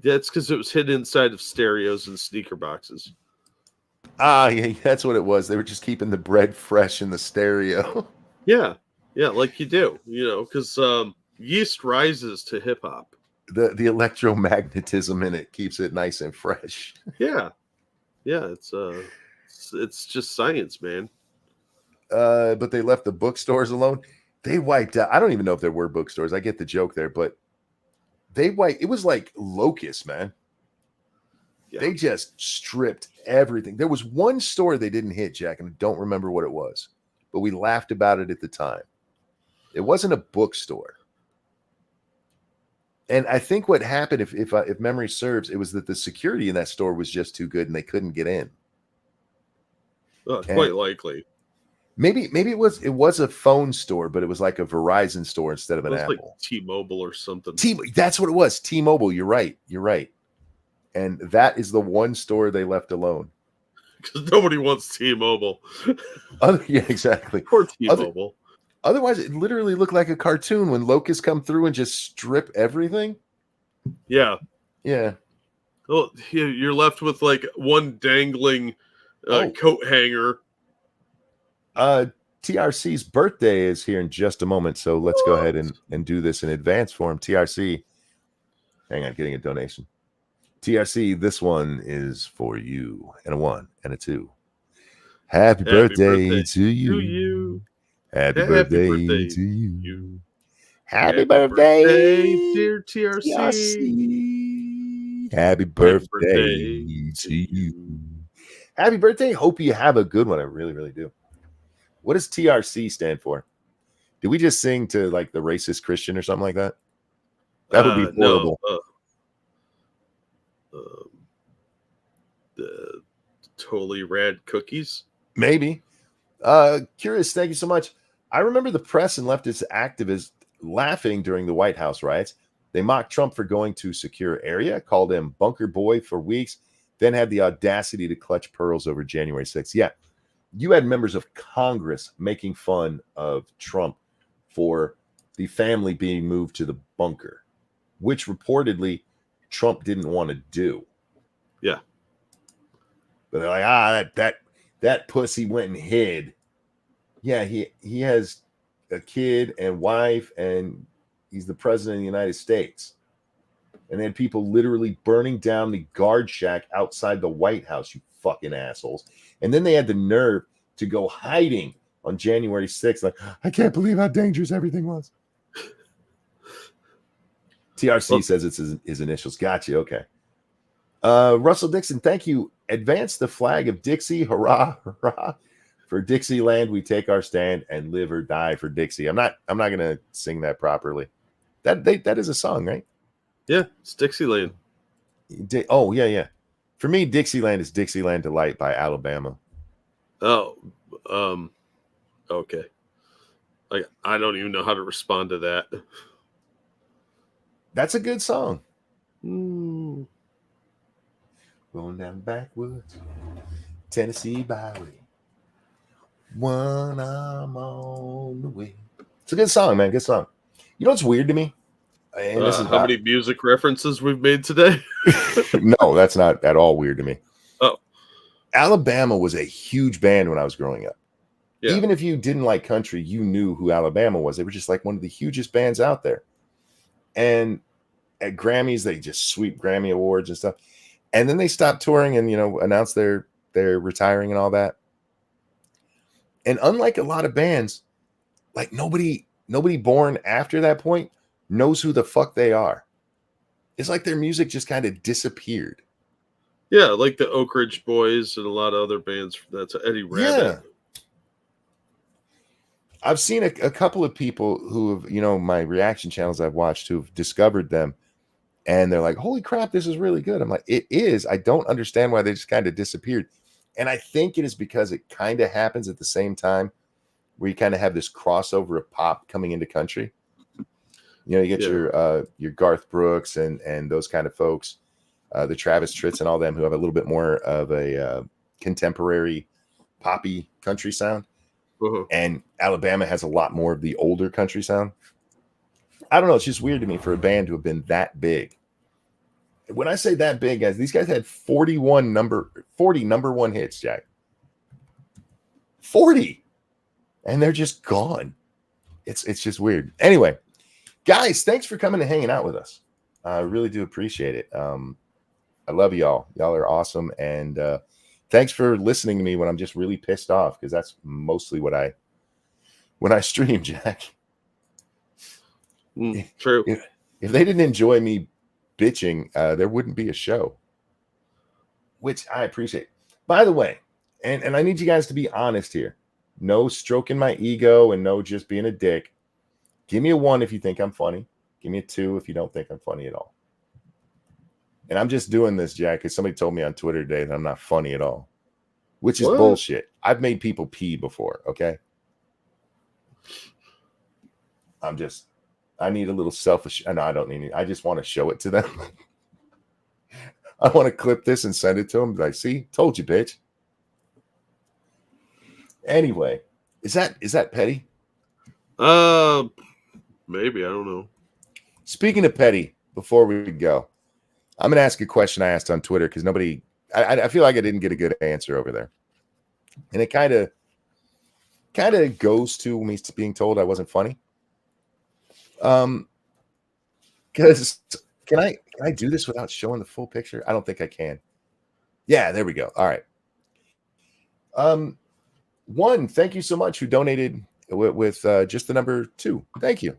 That's because it was hidden inside of stereos and sneaker boxes. Yeah, that's what it was. They were just keeping the bread fresh in the stereo. Yeah, like you do, because yeast rises to hip hop. The electromagnetism in it keeps it nice and fresh. Yeah, it's just science, man. But they left the bookstores alone. They wiped out. I don't even know if there were bookstores. I get the joke there, but it was like locusts, man. Yeah. They just stripped everything. There was one store they didn't hit, Jack, and I don't remember what it was, but we laughed about it at the time. It wasn't a bookstore. And I think what happened, if memory serves, it was that the security in that store was just too good and they couldn't get in. Quite likely. Maybe it was a phone store, but it was like a Verizon store instead of an Apple. Like T-Mobile or something. That's what it was. T-Mobile. You're right. And that is the one store they left alone. Because nobody wants T-Mobile. Yeah, exactly. Poor T-Mobile. Otherwise, it literally looked like a cartoon when locusts come through and just strip everything. Yeah. Well, you're left with like one dangling coat hanger. TRC's birthday is here in just a moment, so let's go ahead and do this in advance for him. TRC, hang on, getting a donation. TRC, this one is for you, and a 1 and a 2. Happy birthday to you. Happy birthday to you. Happy birthday, dear TRC. Happy birthday to you. Happy birthday. Hope you have a good one. I really, really do. What does TRC stand for? Did we just sing to like the racist Christian or something like that? That would be horrible. No, the totally rad cookies. Maybe. Curious. Thank you so much. I remember the press and leftist activists laughing during the White House riots. They mocked Trump for going to secure area, called him bunker boy for weeks, then had the audacity to clutch pearls over January 6th. Yeah. You had members of Congress making fun of Trump for the family being moved to the bunker, which reportedly Trump didn't want to do. Yeah. But they're like, That pussy went and hid. Yeah, he has a kid and wife, and he's the president of the United States. And they had people literally burning down the guard shack outside the White House, you fucking assholes. And then they had the nerve to go hiding on January 6th. Like, I can't believe how dangerous everything was. TRC says it's his initials. Gotcha. Okay. Russell Dixon, thank you. Advance the flag of Dixie. Hurrah, hurrah. For Dixieland, we take our stand and live or die for Dixie. I'm not gonna sing that properly. That is a song, right? Yeah, it's Dixieland. Oh, yeah. For me, Dixieland is Dixieland Delight by Alabama. Oh, okay. Like, I don't even know how to respond to that. That's a good song. Mm. Going down backwoods, Tennessee byway. One arm on the way. It's a good song, man. Good song. You know what's weird to me? And this is how many music references we've made today? No, that's not at all weird to me. Oh. Alabama was a huge band when I was growing up. Yeah. Even if you didn't like country, you knew who Alabama was. They were just like one of the hugest bands out there. And at Grammys, they just sweep Grammy awards and stuff. And then they stopped touring and, announced they're retiring and all that. And unlike a lot of bands, like nobody born after that point knows who the fuck they are. It's like their music just kind of disappeared. Yeah, like the Oak Ridge Boys and a lot of other bands. That's Eddie Rabbit. Yeah. I've seen a couple of people who have, my reaction channels I've watched who've discovered them, and they're like, holy crap, this is really good. I'm like, it is. I don't understand why they just kind of disappeared. And I think it is because it kind of happens at the same time where you kind of have this crossover of pop coming into country. You get your Garth Brooks and those kind of folks, the Travis Tritts and all them who have a little bit more of a contemporary poppy country sound. Uh-huh. And Alabama has a lot more of the older country sound. I don't know. It's just weird to me for a band to have been that big. When I say that big, guys, these guys had 40 number one hits, Jack. 40. And they're just gone. It's just weird. Anyway, guys, thanks for coming and hanging out with us. I really do appreciate it. I love y'all. Y'all are awesome. And thanks for listening to me when I'm just really pissed off, because that's mostly when I stream, Jack. True. If they didn't enjoy me bitching, there wouldn't be a show, which I appreciate. By the way, and I need you guys to be honest here. No stroking my ego and no just being a dick. Give me a 1 if you think I'm funny. Give me a 2 if you don't think I'm funny at all. And I'm just doing this, Jack, because somebody told me on Twitter today that I'm not funny at all, which is bullshit. I've made people pee before, okay? I need a little selfish. No, I don't need it. I just want to show it to them. I want to clip this and send it to them. Like, see, told you, bitch. Anyway, is that petty? Maybe, I don't know. Speaking of petty, before we go, I'm going to ask a question I asked on Twitter because I feel like I didn't get a good answer over there. And it kind of goes to me being told I wasn't funny. Because can I do this without showing the full picture? I don't think I can. Yeah, there we go. All right. One, thank you so much who donated with just the number 2. Thank you.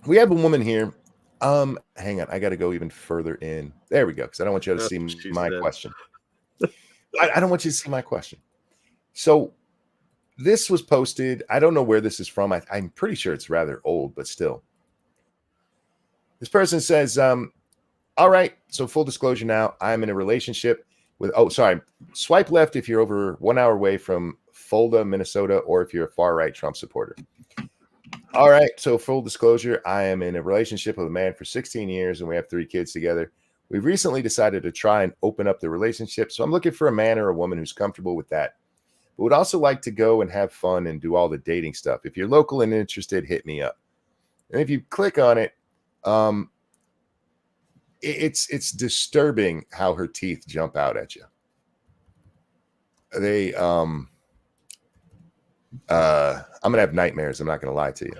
We have a woman here. Hang on, I got to go even further in. There we go, because I don't want you to see my question. I don't want you to see my question. So this was posted. I don't know where this is from. I'm pretty sure it's rather old, but still. This person says, all right, so full disclosure now, I'm in a relationship with, swipe left if you're over 1 hour away from Fulda, Minnesota, or if you're a far-right Trump supporter. All right, so full disclosure, I am in a relationship with a man for 16 years, and we have 3 kids together. We've recently decided to try and open up the relationship, so I'm looking for a man or a woman who's comfortable with that, but would also like to go and have fun and do all the dating stuff. If you're local and interested, hit me up. And if you click on it, it's disturbing how her teeth jump out at you. They I'm gonna have nightmares. I'm not gonna lie to you.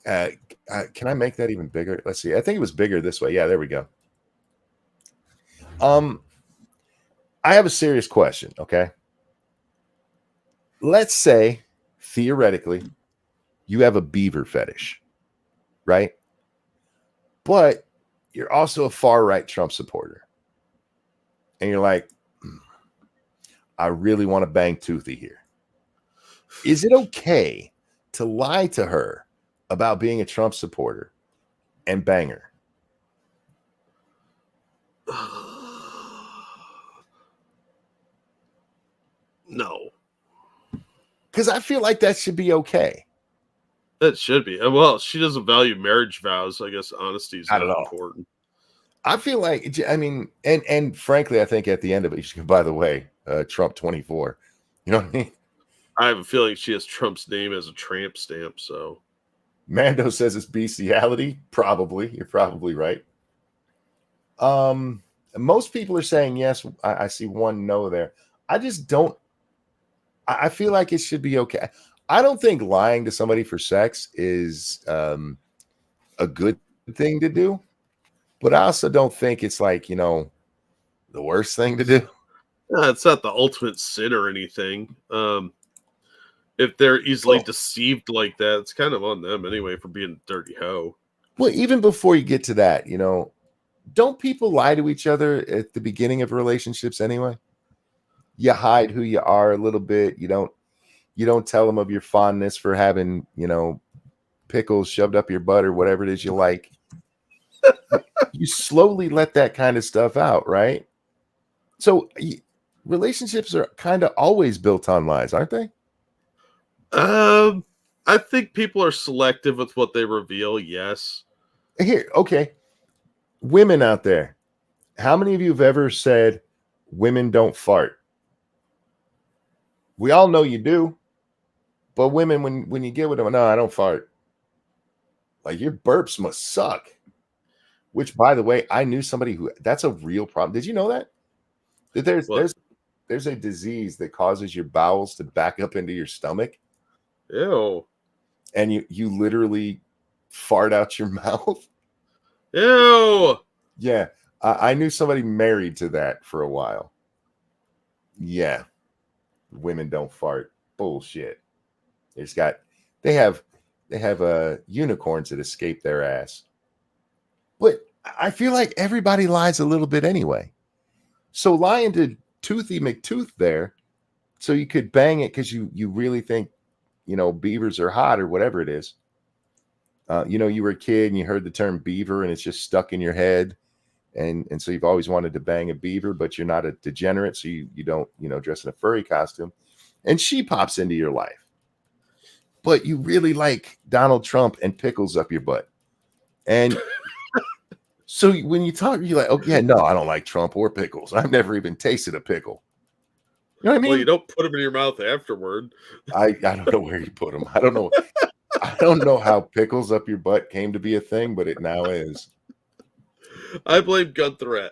Can I make that even bigger? Let's see. I think it was bigger this way. Yeah, there we go. I have a serious question. Okay, let's say theoretically you have a beaver fetish, right? But you're also a far right Trump supporter, and you're like, I really want to bang Toothy here. Is it okay to lie to her about being a Trump supporter and bang her? No. Because I feel like that should be okay. That should be. Well, she doesn't value marriage vows. I guess honesty is not important. I feel like, I mean, and frankly, I think at the end of it, you should, by the way, Trump 24. You know what I mean? I have a feeling she has Trump's name as a tramp stamp. So Mando says it's bestiality. Probably. You're probably right. Most people are saying yes. I see one no there. I just don't. I feel like it should be okay. I don't think lying to somebody for sex is a good thing to do, but I also don't think it's like, you know, the worst thing to do. It's not the ultimate sin or anything. If they're easily deceived like that, it's kind of on them anyway for being a dirty hoe. Well, even before you get to that, you know, don't people lie to each other at the beginning of relationships anyway? You hide who you are a little bit. You don't tell them of your fondness for having, you know, pickles shoved up your butt or whatever it is you like. You slowly let that kind of stuff out, right? So relationships are kind of always built on lies, aren't they? I think people are selective with what they reveal. Yes. Here, okay. Women out there, how many of you have ever said women don't fart? We all know you do, but women, when you get with them, no, I don't fart. Like, your burps must suck. Which, by the way, I knew somebody who, that's a real problem. Did you know that? That there's a disease that causes your bowels to back up into your stomach. Ew. And you literally fart out your mouth. Ew. Yeah. I knew somebody married to that for a while. Yeah. Women don't fart. Bullshit. They have unicorns that escape their ass. But I feel like everybody lies a little bit anyway. So lying to Toothy McTooth there, so you could bang it because you really think, you know, beavers are hot or whatever it is. You know, you were a kid and you heard the term beaver and it's just stuck in your head. And so you've always wanted to bang a beaver, but you're not a degenerate. So you don't, you know, dress in a furry costume. And she pops into your life. But you really like Donald Trump and pickles up your butt. And so when you talk, you're like, oh, yeah, no, I don't like Trump or pickles. I've never even tasted a pickle. You know what I mean? Well, you don't put them in your mouth afterward. I don't know where you put them. I don't know. I don't know how pickles up your butt came to be a thing, but it now is. I blame Guntherette.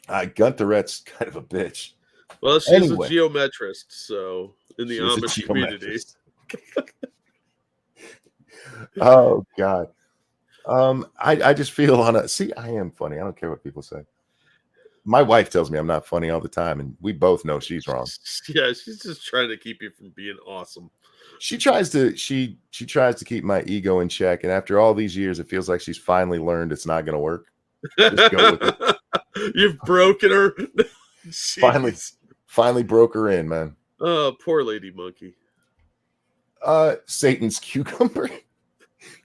Guntherrette's kind of a bitch. Well, she's a geometrist, so in the She's Amish community. Oh God. I just feel I am funny. I don't care what people say. My wife tells me I'm not funny all the time, and we both know she's wrong. Yeah, she's just trying to keep you from being awesome. She tries to keep my ego in check, and after all these years, it feels like she's finally learned it's not going to work. Just go with it. You've broken her. finally broke her in, man. Oh, poor lady monkey. Satan's cucumber.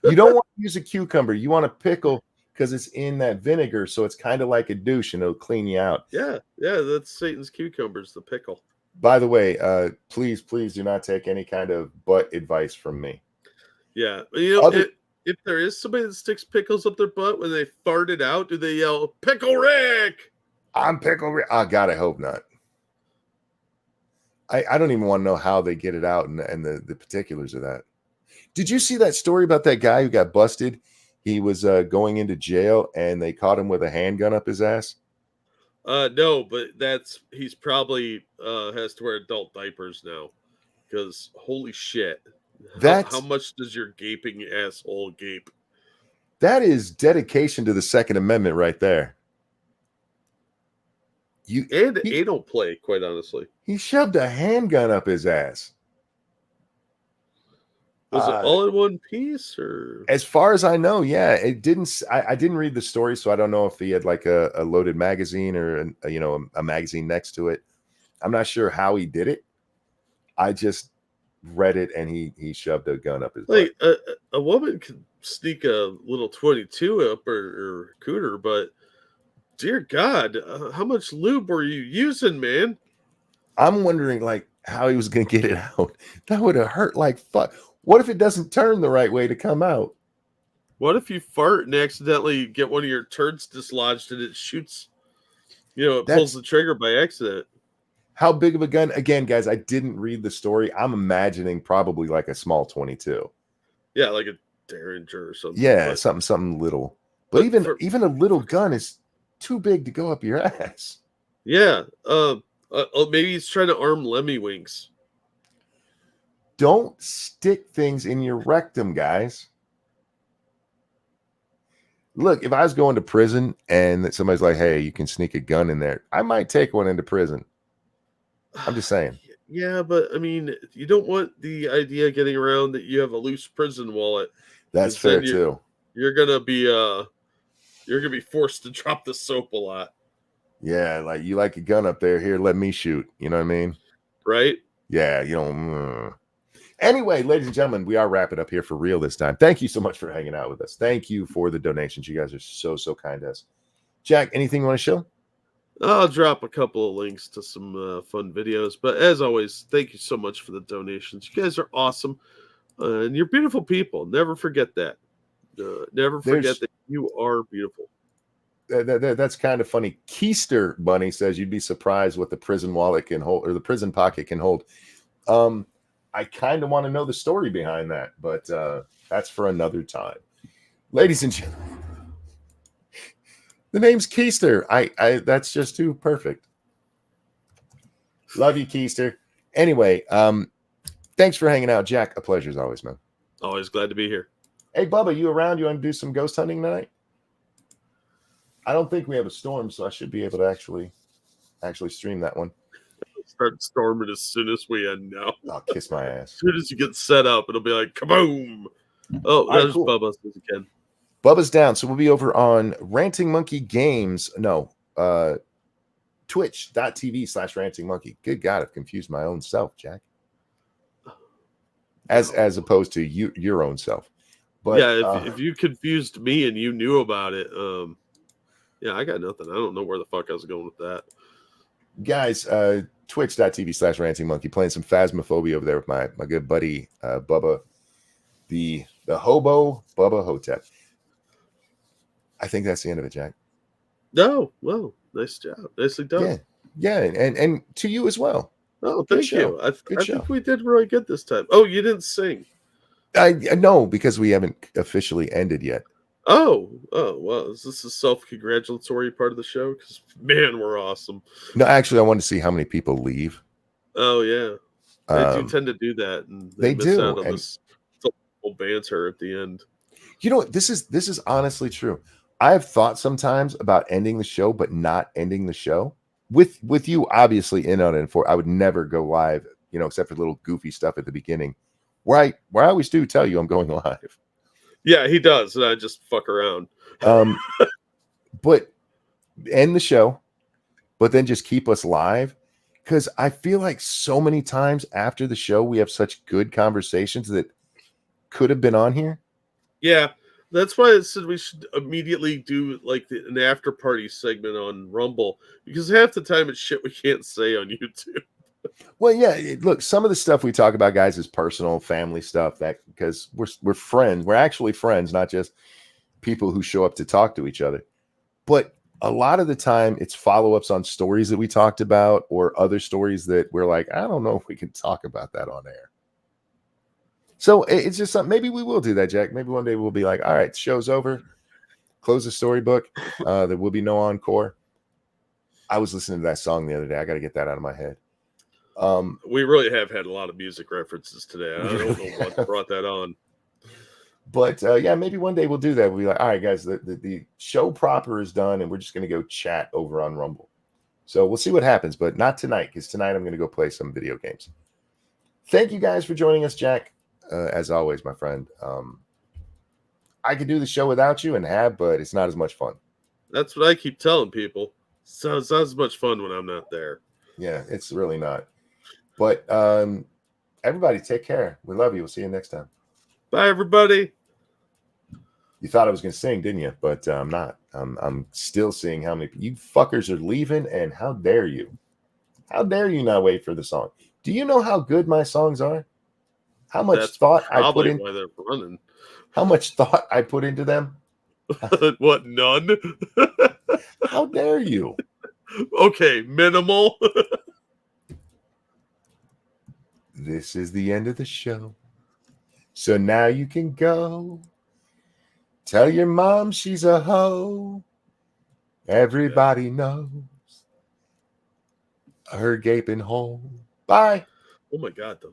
You don't want to use a cucumber. You want a pickle because it's in that vinegar, so it's kind of like a douche and it'll clean you out. Yeah, that's Satan's cucumbers, the pickle. By the way, please do not take any kind of butt advice from me. Yeah, you know, if there is somebody that sticks pickles up their butt when they fart it out, do they yell, "Pickle Rick"? I'm Pickle Rick. Oh, God, I hope not. I don't even want to know how they get it out and the particulars of that. Did you see that story about that guy who got busted? he was going into jail and they caught him with a handgun up his ass? No, but he's probably has to wear adult diapers now because holy shit. How much does your gaping asshole gape? That is dedication to the Second Amendment right there. Anal play, quite honestly. He shoved a handgun up his ass. Was it all in one piece, or? As far as I know, yeah. It didn't. I didn't read the story, so I don't know if he had like a loaded magazine or a magazine next to it. I'm not sure how he did it. I just read it, and he shoved a gun up his butt. A woman could sneak a little 22 up or cooter, but dear God, how much lube were you using, man? I'm wondering like how he was gonna get it out. That would have hurt like fuck. What if it doesn't turn the right way to come out? What if you fart and accidentally get one of your turds dislodged and it shoots? Pulls the trigger by accident. How big of a gun? Again, guys, I didn't read the story. I'm imagining probably like a small 22. Yeah, like a Derringer or something. Yeah, something little. But even a little gun is too big to go up your ass. Yeah. Maybe he's trying to arm Lemmy Winks. Don't stick things in your rectum, guys. Look, if I was going to prison and somebody's like, hey, you can sneak a gun in there, I might take one into prison. I'm just saying. Yeah, but I mean, you don't want the idea getting around that you have a loose prison wallet. That's fair too. You're gonna be forced to drop the soap a lot. Yeah, like you like a gun up there. Here, let me shoot. You know what I mean? Right? Yeah, Anyway, ladies and gentlemen, we are wrapping up here for real this time. Thank you so much for hanging out with us. Thank you for the donations. You guys are so kind to us. Jack, anything you want to show? I'll drop a couple of links to some fun videos. But as always, thank you so much for the donations. You guys are awesome. And you're beautiful people. Never forget that. Never forget that you are beautiful. That's kind of funny. Keister Bunny says you'd be surprised what the prison wallet can hold or the prison pocket can hold. I kind of want to know the story behind that, but that's for another time. Ladies and gentlemen, the name's Keister. I that's just too perfect. Love you, Keister. Anyway, thanks for hanging out, Jack. A pleasure as always, man. Always glad to be here. Hey, Bubba, you around? You want to do some ghost hunting tonight? I don't think we have a storm, so I should be able to actually stream that one. Start storming as soon as we end now. I'll kiss my ass. As soon as you get set up, it'll be like kaboom. Oh, there's cool. Bubba again. Bubba's down, so we'll be over on Ranting Monkey Games. No, twitch.tv/Ranting Monkey. Good God, I've confused my own self, Jack. As opposed to your own self. But yeah, if you confused me and you knew about it, yeah, I got nothing. I don't know where the fuck I was going with that. Guys, twitch.tv/Ranting Monkey, playing some Phasmophobia over there with my good buddy Bubba, the hobo Bubba Hotep. I think that's the end of it, Jack. No, well, nice job, nicely done. Yeah, and to you as well. Oh, thank you. I think we did really good this time. Oh, you didn't sing. I know because we haven't officially ended yet. Oh, well, is this a self-congratulatory part of the show? Because, man, we're awesome. No, actually, I wanted to see how many people leave. Oh, yeah. They do tend to do that. And they miss out on this banter at the end. You know what? This is honestly true. I have thought sometimes about ending the show, but not ending the show. With you, obviously, in on it. I would never go live, except for little goofy stuff at the beginning. Where I always do tell you I'm going live. Yeah, he does, and I just fuck around. But end the show, but then just keep us live, because I feel like so many times after the show we have such good conversations that could have been on here. Yeah, that's why I said we should immediately do like an after party segment on Rumble, because half the time it's shit we can't say on YouTube. Well, yeah, look, some of the stuff we talk about, guys, is personal, family stuff, that because we're friends. We're actually friends, not just people who show up to talk to each other. But a lot of the time it's follow-ups on stories that we talked about or other stories that we're like, I don't know if we can talk about that on air. So it's just something. Maybe we will do that, Jack. Maybe one day we'll be like, all right, show's over. Close the storybook. There will be no encore. I was listening to that song the other day. I got to get that out of my head. We really have had a lot of music references today. I don't really know what brought that on. But yeah, maybe one day we'll do that. We'll be like, all right, guys, the show proper is done, and we're just going to go chat over on Rumble. So we'll see what happens, but not tonight, because tonight I'm going to go play some video games. Thank you guys for joining us, Jack. As always, my friend. I could do the show without you but it's not as much fun. That's what I keep telling people. So it's not as much fun when I'm not there. Yeah, it's really not. But everybody, take care. We love you. We'll see you next time. Bye, everybody. You thought I was going to sing, didn't you? But I'm not. I'm still seeing how many you fuckers are leaving, and how dare you? How dare you not wait for the song? Do you know how good my songs are? How much thought I put in? Why they're running. How much thought I put into them? What? None. How dare you? Okay, minimal. This is the end of the show. So now you can go. Tell your mom she's a hoe. Everybody knows her gaping hole. Bye. Oh my God, though.